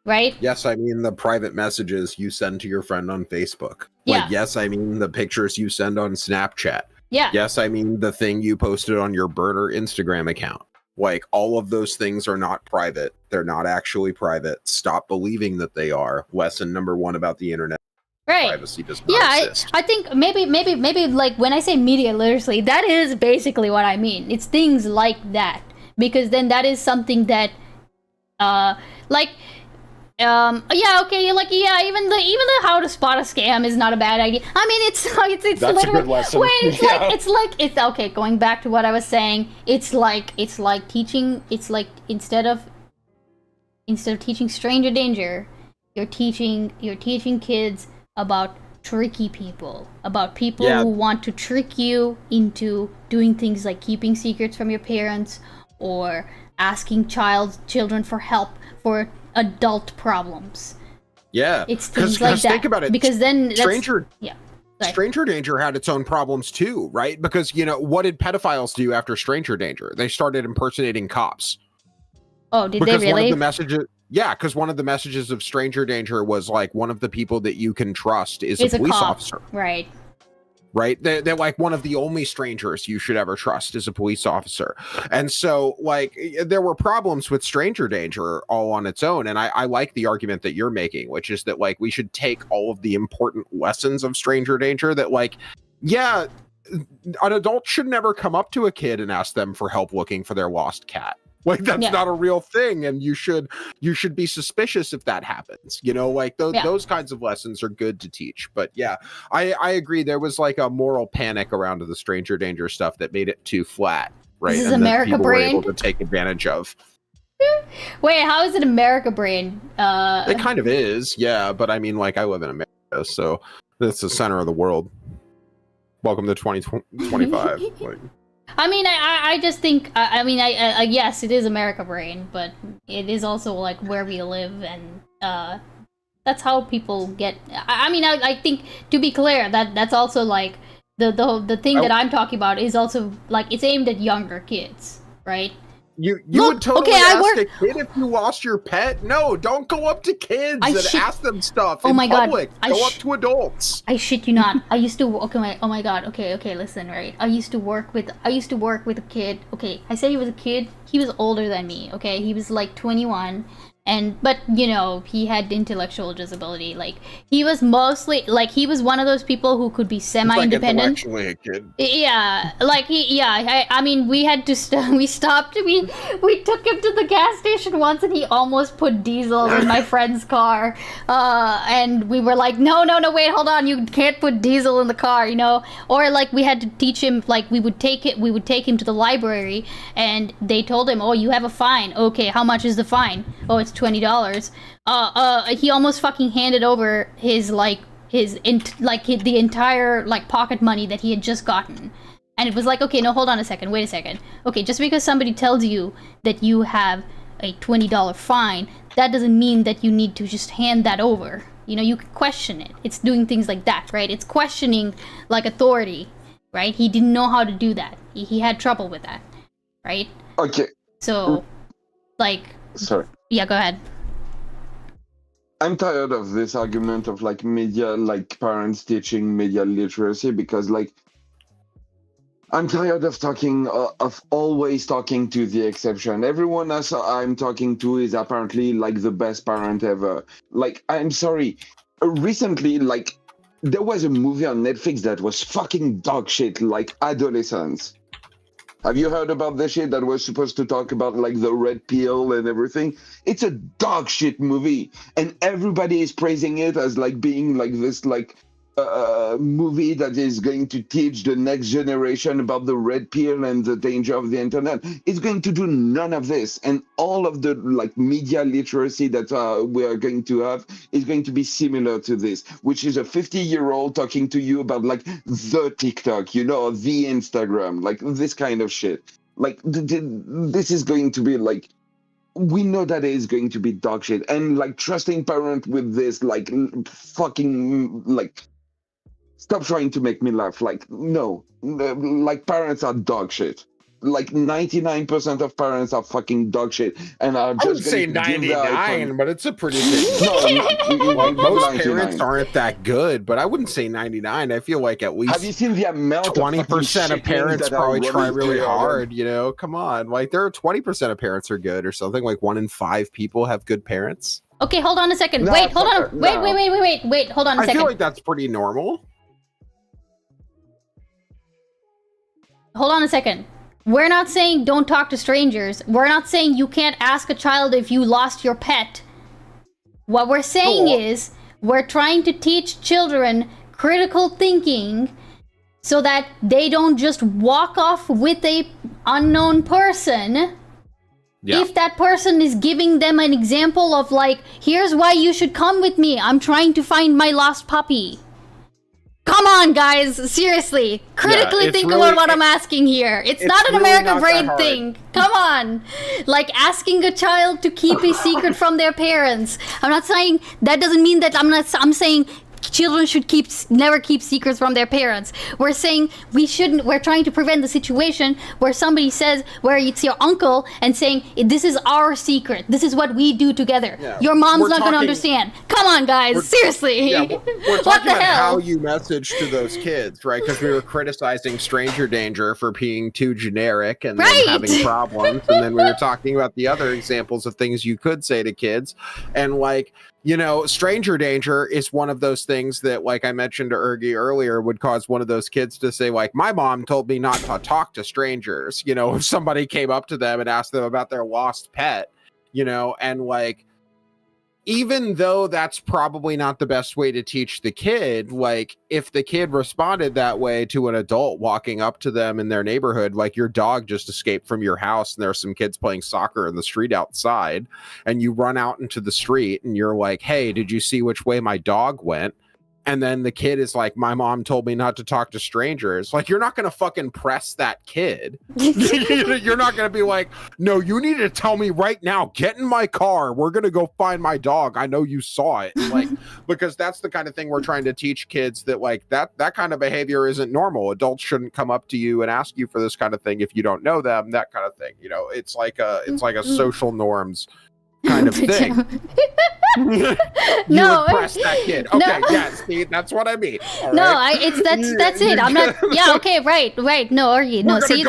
Right? Yes, I mean the private messages you send to your friend on Facebook. Yeah. Like, yes, I mean the pictures you send on Snapchat. Yeah. Yes, I mean the thing you posted on your burner Instagram account. Like, all of those things are not private. They're not actually private. Stop believing that they are. Lesson number one about the internet. Right. Privacy does not exist. I think maybe like when I say media literacy, that is basically what I mean. It's things like that, because then that is something that, yeah, okay, like, yeah, even the how to spot a scam is not a bad idea. I mean, it's That's a good lesson. Wait, it's okay. Going back to what I was saying, it's like teaching. It's like instead of teaching stranger danger, you're teaching kids about tricky people, about people who want to trick you into doing things like keeping secrets from your parents or asking children for help for adult problems. Yeah, it's things like that. Think about it. Because then stranger danger had its own problems too, right? Because, you know, what did pedophiles do after stranger danger? They started impersonating cops. Oh, did they really? One of the messages, because one of the messages of stranger danger was like, one of the people that you can trust is a police officer. Right. right? They're like one of the only strangers you should ever trust as a police officer. And so like there were problems with stranger danger all on its own. And I like the argument that you're making, which is that like we should take all of the important lessons of stranger danger that like, yeah, an adult should never come up to a kid and ask them for help looking for their lost cat. Like that's not a real thing, and you should be suspicious if that happens. You know, like those kinds of lessons are good to teach. But yeah, I agree. There was like a moral panic around the stranger danger stuff that made it too flat, right? This is and America people brain. were able to take advantage of. Wait, how is it America brain? It kind of is, yeah. But I mean, like I live in America, so that's the center of the world. Welcome to 2025. Like, I mean, I just think, I mean, yes, it is America brain, but it is also, like, where we live, and, that's how people get, I mean, I think, to be clear, that's also, like, the thing that I'm talking about is also, like, it's aimed at younger kids, right? You would totally ask a kid if you lost your pet? No, don't go up to kids and ask them stuff in public. Go up to adults. I shit you not. I used to oh my god. Okay, listen, right? I used to work with a kid. Okay, I said he was a kid. He was older than me, okay? He was like 21. But you know, he had intellectual disability. Like he was mostly like he was one of those people who could be semi-independent. Like a kid. Yeah, like I mean, we had to we stopped. We took him to the gas station once, and he almost put diesel in my friend's car. And we were like, no, wait, hold on, you can't put diesel in the car, you know. Or like we had to teach him. Like we would take him to the library, and they told him, oh, you have a fine. Okay, how much is the fine? Oh, it's $20. He almost fucking handed over the entire like pocket money that he had just gotten. And it was like, okay, no, hold on a second, wait a second. Okay, just because somebody tells you that you have a $20 fine, that doesn't mean that you need to just hand that over. You know, you can question it. It's doing things like that, right? It's questioning like authority, right? He didn't know how to do that. He had trouble with that, right? Okay. So, like... Sorry. Yeah, go ahead. I'm tired of this argument of like media, like parents teaching media literacy, because like I'm tired of always talking to the exception. Everyone else I'm talking to is apparently like the best parent ever. Like, I'm sorry. Recently, like there was a movie on Netflix that was fucking dog shit, like Adolescence. Have you heard about this shit that was supposed to talk about like the red pill and everything? It's a dog shit movie, and everybody is praising it as like being like this like movie that is going to teach the next generation about the red pill and the danger of the internet. It's going to do none of this, and all of the like media literacy that we are going to have is going to be similar to this, which is a 50-year-old talking to you about like the TikTok, you know, the Instagram, like this kind of shit. Like this is going to be like, we know that it is going to be dog shit, and like trusting parent with this like fucking like, stop trying to make me laugh. Like, no, like parents are dog shit. Like 99% of parents are fucking dog shit, and are just. I would say 99, but it's a pretty big. Like, most 99. Parents aren't that good, but I wouldn't say 99. I feel like at least. Have you seen the amount 20% of parents probably try really hard? You know, come on, like there are 20% of parents are good or something. Like 1 in 5 people have good parents. Okay, hold on a second. No, wait, hold on. Wait, hold on a second. I feel like that's pretty normal. Hold on a second. We're not saying don't talk to strangers. We're not saying you can't ask a child if you lost your pet. What we're saying is we're trying to teach children critical thinking so that they don't just walk off with a unknown person. Yeah. If that person is giving them an example of like, here's why you should come with me. I'm trying to find my lost puppy. Come on, guys. Seriously. Critically think really, about what I'm asking here. It's not an really American brain thing. Come on. Like asking a child to keep a secret from their parents. I'm not saying that doesn't mean that I'm saying children should never keep secrets from their parents. We're saying we're trying to prevent the situation where somebody says, where it's your uncle and saying, this is our secret, this is what we do together. Yeah. Your mom's We're not going to talking- understand. Come on, guys, seriously. Yeah, we're What talking the about hell? how you message to those kids, right? Because we were criticizing stranger danger for being too generic and Right. then having problems, and then we were talking about the other examples of things you could say to kids, and like, you know, stranger danger is one of those things that, like I mentioned to Ergie earlier, would cause one of those kids to say, like, my mom told me not to talk to strangers. You know, if somebody came up to them and asked them about their lost pet, you know, and like, even though that's probably not the best way to teach the kid, like if the kid responded that way to an adult walking up to them in their neighborhood, like your dog just escaped from your house and there are some kids playing soccer in the street outside, and you run out into the street and you're like, hey, did you see which way my dog went? And then the kid is like, my mom told me not to talk to strangers. Like, you're not going to fucking press that kid. You're not going to be like, no, you need to tell me right now, get in my car. We're going to go find my dog. I know you saw it. Like, because that's the kind of thing we're trying to teach kids, that like that kind of behavior isn't normal. Adults shouldn't come up to you and ask you for this kind of thing if you don't know them, that kind of thing. You know, it's like a social norms kind of thing. You No, would press that kid. Okay, no. yeah, see, that's what I mean. All No, right? that's it. I'm not. Yeah, okay, right. No, Ergie, no. We're See,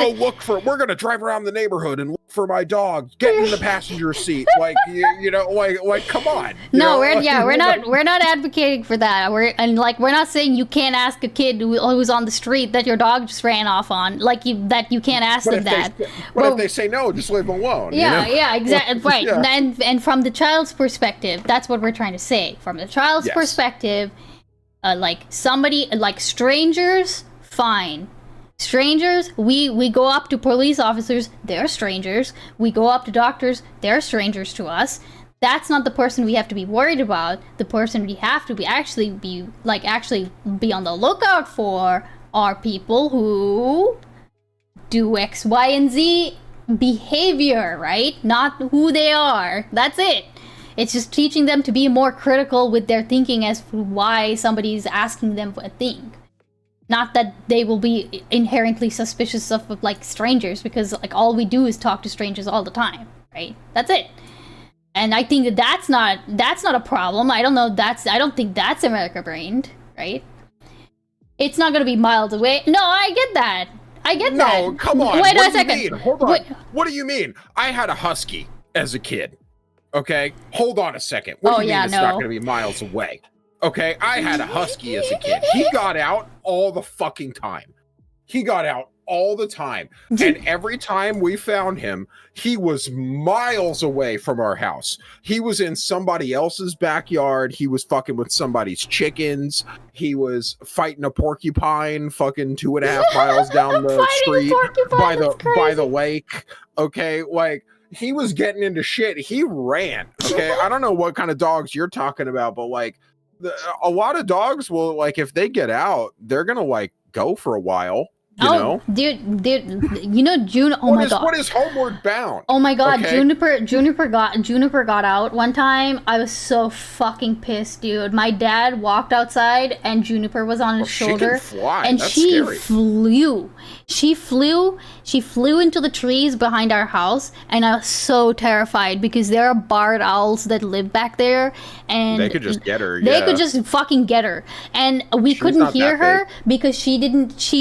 we're gonna drive around the neighborhood and look for my dog. Get in the passenger seat, like you know, like come on. You no, know, we're not advocating for that. We're not saying you can't ask a kid who's on the street that your dog just ran off on, like that you can't ask them that. But if they say no, just leave them alone. Yeah, you know? yeah, exactly. Right. Yeah. And from the child's perspective, that's what we're trying to say. From the child's Yes. perspective, like somebody, like strangers, fine. Strangers, we go up to police officers, they're strangers. We go up to doctors, they're strangers to us. That's not the person we have to be worried about. The person we have to actually be on the lookout for are people who do X, Y, and Z behavior, right? Not who they are. That's it. It's just teaching them to be more critical with their thinking as to why somebody's asking them for a thing. Not that they will be inherently suspicious of like strangers, because like all we do is talk to strangers all the time, right? That's it. And I think that's not a problem. I don't think that's America brained, right? It's not gonna be miles away. No, I get that. No, come on. Wait what a do second. you mean? Hold on. Wait. What do you mean? I had a husky as a kid. Okay, hold on a second. What do you mean it's not going to be miles away? Okay, I had a husky as a kid. He got out all the fucking time. And every time we found him, he was miles away from our house. He was in somebody else's backyard. He was fucking with somebody's chickens. He was fighting a porcupine fucking 2.5 miles down the street by the lake. Okay, like, he was getting into shit. He ran. Okay, I don't know what kind of dogs you're talking about, but like a lot of dogs will, like, if they get out, they're gonna like go for a while. You know? Dude, you know June. Oh my god. What is Homeward Bound? Oh my god, Okay. Juniper got out one time. I was so fucking pissed, dude. My dad walked outside and Juniper was on his shoulder. She can fly. And That's she scary. flew. She flew into the trees behind our house, and I was so terrified because there are barred owls that live back there, and They could just get her. they yeah. could just fucking get her. And we couldn't not hear that her because she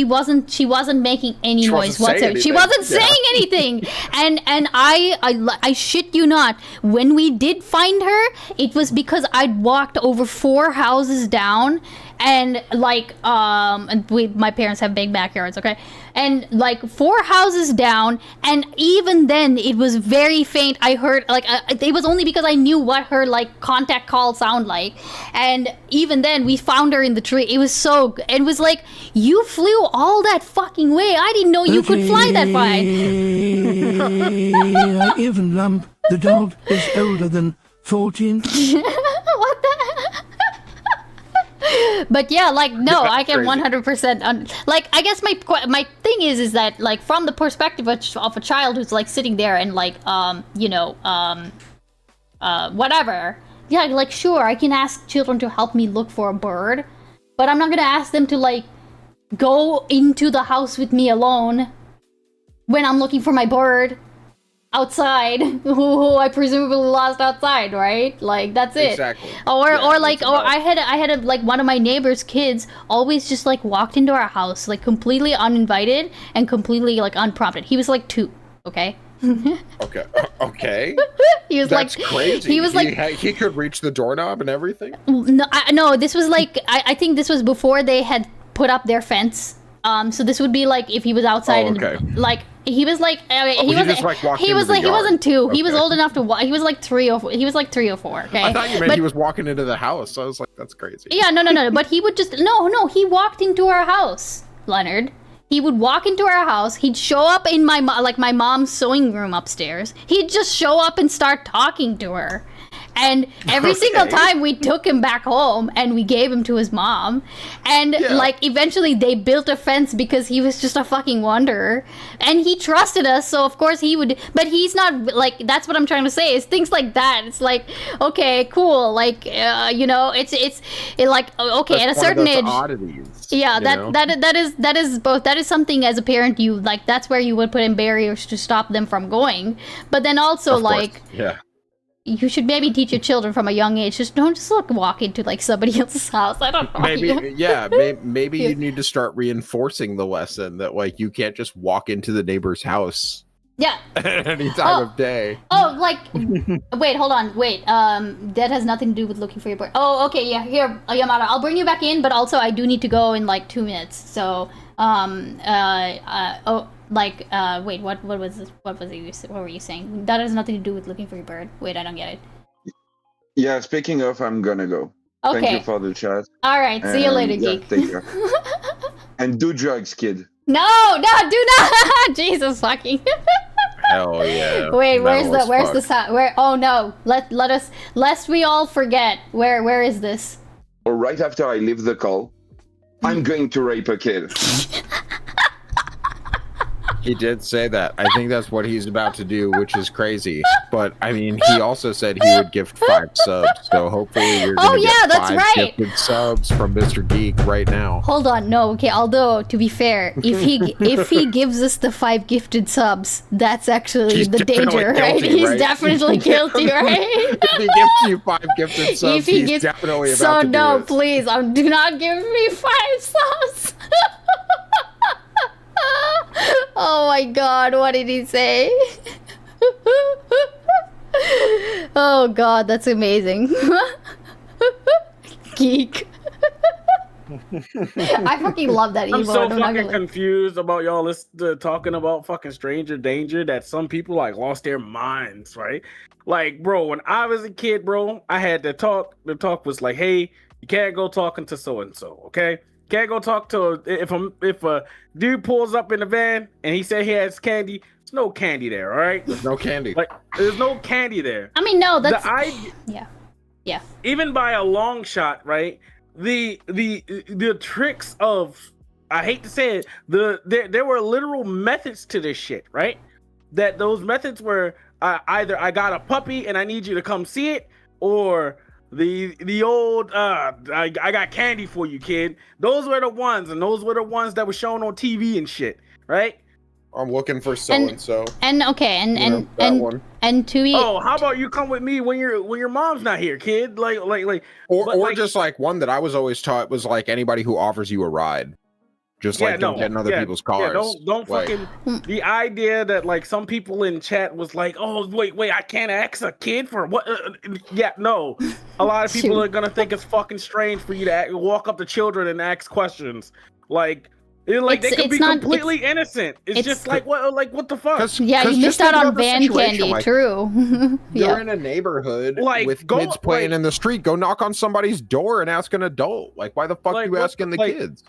wasn't making any noise wasn't saying whatsoever. She anything. wasn't Yeah. saying anything. And I shit you not, when we did find her, it was because I'd walked over 4 houses down, and like my parents have big backyards, okay? And like 4 houses down, and even then it was very faint. I heard like it was only because I knew what her like contact call sound like, and even then we found her in the tree. It was it was like, you flew all that fucking way. I didn't know you could fly that far. Even Lump, the dog, is older than 14. What the? But yeah, like, no, I can 100% like, I guess my thing is that like from the perspective of a child who's like sitting there and like whatever, Yeah, like, sure, I can ask children to help me look for a bird, but I'm not gonna ask them to, like, go into the house with me alone when I'm looking for my bird outside, who I presumably lost outside, right? Like, that's it. Exactly. Or Yeah, or like, it's or about- I had a, like, one of my neighbor's kids always just, like, walked into our house, like, completely uninvited and completely, like, unprompted. He was like 2, okay? Okay. Okay. He was That's like crazy. He was like, he could reach the doorknob and everything. no, this was like, I think this was before they had put up their fence. So this would be like if he was outside and like he was like he was just, like, walked he into was the like he yard. wasn't 2. He was Okay. old enough to he was like 3 or he was like 3 or 4. Okay, I thought you meant but, he was walking into the house. So I was like, that's crazy. yeah, no. But he would just no. He walked into our house, Leonard. He would walk into our house. He'd show up in my mom's sewing room upstairs. He'd just show up and start talking to her. And every single time we took him back home and we gave him to his mom. And like eventually they built a fence because he was just a fucking wanderer. And he trusted us, so of course he would, but he's not like, that's what I'm trying to say, is things like that. It's like, okay, cool, like you know, it's like, okay, That's at a one of certain those age. oddities, Yeah, you know? that is both. That is something as a parent you like. That's where you would put in barriers to stop them from going. But then also Of course. like Yeah. you should maybe teach your children from a young age. Just don't just like walk into like somebody else's house. I don't know. Maybe maybe you need to start reinforcing the lesson that like you can't just walk into the neighbor's house Yeah. at any time of day. Oh, like wait, hold on, wait. That has nothing to do with looking for your bird. Oh, okay, yeah. Here, Yamada, I'll bring you back in, but also I do need to go in like 2 minutes. So, wait, what was this? What were you saying? That has nothing to do with looking for your bird. Wait, I don't get it. Yeah, speaking of, I'm gonna go. Thank Okay. you for the chat. All right. See you later, Yeah, geek. take care. And do drugs, kid. No, do not. Jesus fucking. Hell yeah. Wait, where's Metal the as fuck. sound? Where? Oh no. Let us, lest we all forget. Where is this? Or right after I leave the call, I'm going to rape a kid. He did say that. I think that's what he's about to do, which is crazy. But I mean, he also said he would gift 5 subs. So hopefully you're gonna get that's 5 right. gifted subs from Mr. Geek right now. Hold on, no, okay. Although to be fair, if he gives us the 5 gifted subs, that's actually He's the definitely danger, right? guilty, He's right? definitely guilty, right? If he gives you 5 gifted subs, If he he's gives, definitely about so to no, do it. please, do not give me 5 subs. Oh my god, what did he say? Oh god, that's amazing. Geek. I fucking love that I'm emote. so not fucking gonna lie. confused about y'all talking about fucking stranger danger that some people like lost their minds, right? Like, bro, when I was a kid, bro, I had to talk. The talk was like, hey, you can't go talking to so and so, okay? Can't go talk to if a dude pulls up in the van and he said he has candy. There's no candy there, all right? There's no candy. Like, there's no candy there. I mean, no, that's Yeah. Yeah. Even by a long shot, right? The tricks of, I hate to say it, there were literal methods to this shit, right? That those methods were either I got a puppy and I need you to come see it, or the old I got candy for you, kid. Those were the ones, and those were the ones that were shown on TV and shit, right? I'm looking for so and so. And okay, and to be Oh, how about you come with me when your mom's not here, kid? Or just like one that I was always taught was like anybody who offers you a ride. Just like don't get in other people's cars. Yeah, don't like, fucking the idea that like some people in chat was like, oh wait, I can't ask a kid for what? Yeah, no. A lot of people are gonna think it's fucking strange for you to walk up to children and ask questions. Like they could be completely innocent. It's just like what the fuck? Yeah, you missed out on van candy. Like, true. You're in a neighborhood with kids playing in the street. Go knock on somebody's door and ask an adult. Like, why the fuck are you asking the kids?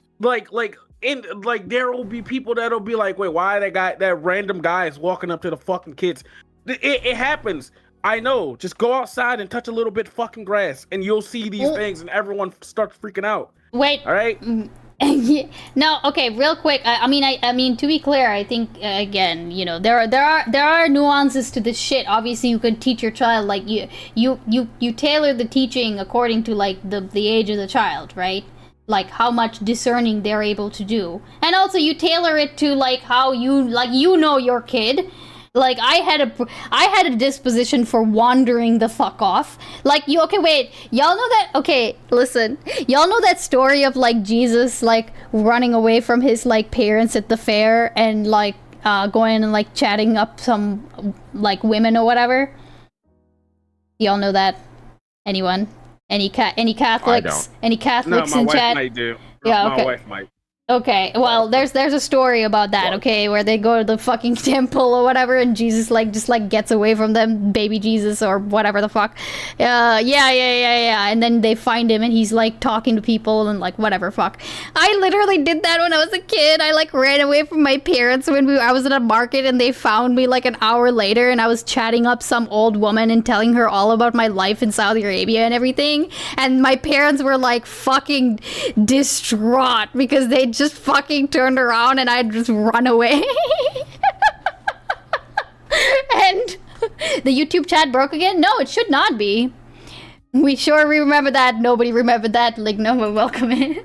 There will be people that'll be like, wait, why that random guy is walking up to the fucking kids? It happens. I know. Just go outside and touch a little bit fucking grass, and you'll see these things, and everyone starts freaking out. Wait. All right. Yeah. No, okay, real quick. I mean, to be clear, I think again, you know, there are nuances to this shit. Obviously, you could teach your child like you tailor the teaching according to like the age of the child, right? Like how much discerning they're able to do, and also you tailor it to like how you know your kid. Like I had a disposition for wandering the fuck off. Like you okay, wait. Y'all know that okay, listen. Y'all know that story of like Jesus like running away from his like parents at the fair and like going and like chatting up some like women or whatever? Y'all know that? Anyone? Any Catholics? Any Catholics No, my in wife chat? might do. Yeah, My okay. wife might. Okay, well, there's a story about that, okay, where they go to the fucking temple or whatever, and Jesus like just like gets away from them, baby Jesus or whatever the fuck. Yeah, and then they find him and he's like talking to people and like whatever fuck. I literally did that when I was a kid. I like ran away from my parents when I was in a market and they found me like an hour later and I was chatting up some old woman and telling her all about my life in Saudi Arabia and everything. And my parents were like fucking distraught because they just fucking turned around and I'd just run away. And the YouTube chat broke again? No, it should not be. We remember that. Nobody remembered that. Like, no one welcome in.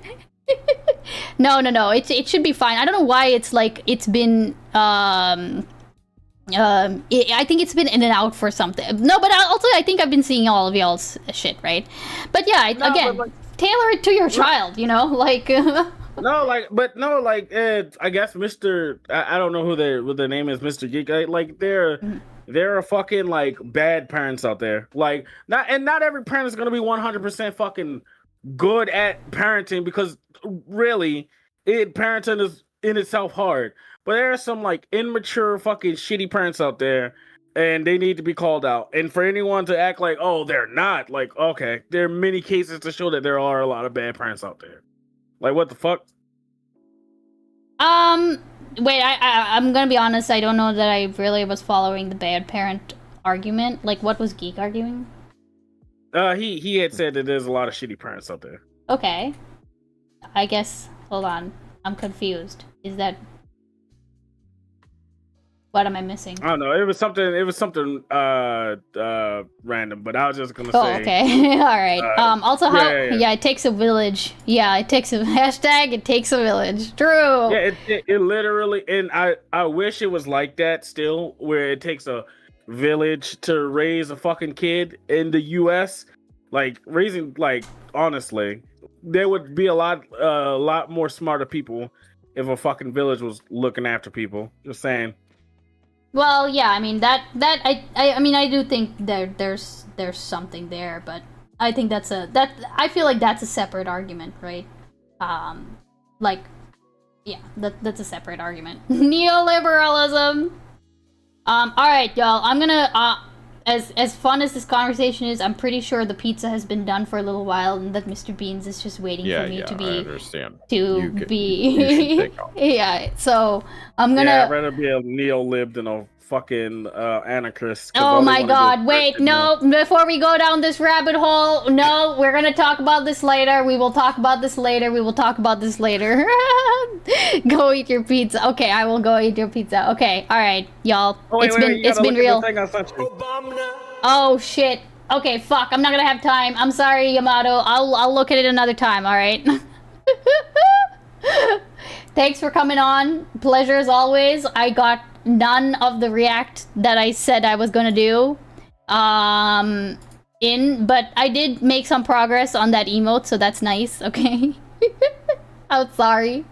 No. It should be fine. I don't know why it's like, it's been, I think it's been in and out for something. No, but also I think I've been seeing all of y'all's shit, right? But yeah, tailor it to your child, you know? Like... I guess Mr. I don't know what their name is, Mr. Geek. Like there are fucking like bad parents out there. Like not every parent is gonna be 100% fucking good at parenting because really, parenting is in itself hard. But there are some like immature fucking shitty parents out there, and they need to be called out. And for anyone to act like, oh, they're not, like, okay, there are many cases to show that there are a lot of bad parents out there. Like, what the fuck? Wait, I'm gonna be honest, I don't know that I really was following the bad parent argument. Like, what was Geek arguing? He had said that there's a lot of shitty parents out there. Okay. I guess, hold on. I'm confused. Is that... What am I missing? I don't know. It was something random, but I was just gonna say. Oh, okay. All right. Also, yeah, it takes a village. Yeah, it takes a hashtag. It takes a village. True. Yeah, it literally, and I wish it was like that still, where it takes a village to raise a fucking kid in the U.S. Like raising, like honestly, there would be a lot more smarter people if a fucking village was looking after people. Just saying. Well, yeah, I mean I mean I do think there's something there, but I think I feel like that's a separate argument, right? Like, yeah, that's a separate argument. Neoliberalism. All right, y'all. I'm gonna as fun as this conversation is, I'm pretty sure the pizza has been done for a little while, and that Mr. Beans is just waiting for me to be. I understand. Yeah. So I'm gonna. Yeah, I'd rather be a neo-lib than a fucking anarchist. Oh my god! Wait, no. Before we go down this rabbit hole, no, we're gonna talk about this later. We will talk about this later. Go eat your pizza. Okay, I will go eat your pizza. Okay, all right, y'all. It's been real. Oh shit. Okay, fuck. I'm not gonna have time. I'm sorry, Yamato. I'll look at it another time. All right. Thanks for coming on. Pleasure as always. I got none of the react that I said I was gonna do. But I did make some progress on that emote, so that's nice. Okay. I'm sorry.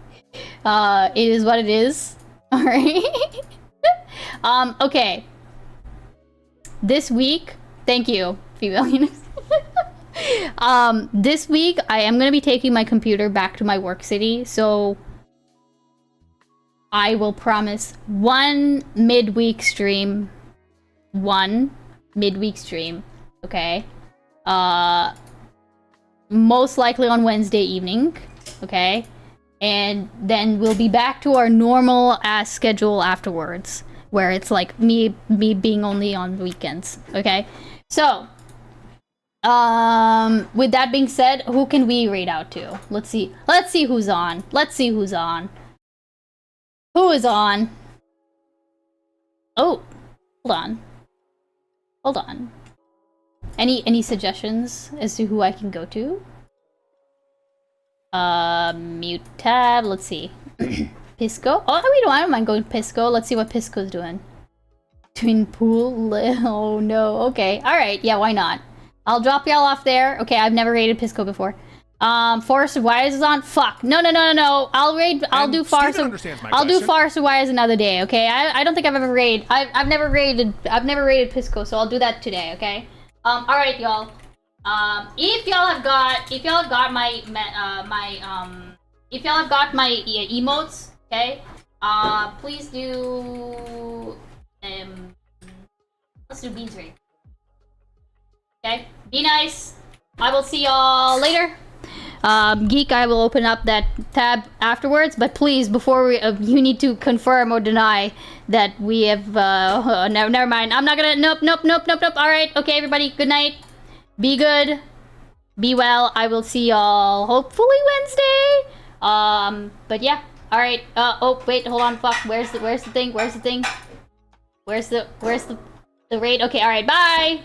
It is what it is. All right. Okay. This week, thank you, female units. This week I am gonna be taking my computer back to my work city, so I will promise one midweek stream, okay? Most likely on Wednesday evening, okay? And then we'll be back to our normal ass schedule afterwards, where it's like me being only on weekends, okay? So, With that being said, who can we raid out to? Let's see. Let's see who's on. Let's see who's on. Who is on? Oh, hold on. Hold on. Any suggestions as to who I can go to? Mute tab. Let's see. Pisco. Oh, I don't mind going to Pisco. Let's see what Pisco's doing. Twin pool. Oh no. Okay. All right. Yeah. Why not? I'll drop y'all off there. Okay. I've never raided Pisco before. Forest of Wires is on. Fuck. No. I'll do Forest of. I'll do Forest of Wires another day. Okay. I don't think I've ever raided. I've never raided Pisco, so I'll do that today. Okay. All right, y'all. If y'all have got my emotes, okay. Please do. Let's do beans raid. Okay. Be nice. I will see y'all later. Geek, I will open up that tab afterwards, but please, before we, you need to confirm or deny that we have, never mind. I'm not gonna, nope. Alright, okay, everybody, good night. Be good. Be well. I will see y'all hopefully Wednesday. But yeah, alright. Oh, wait, hold on, fuck. Where's the thing? Where's the raid? Okay, alright, bye!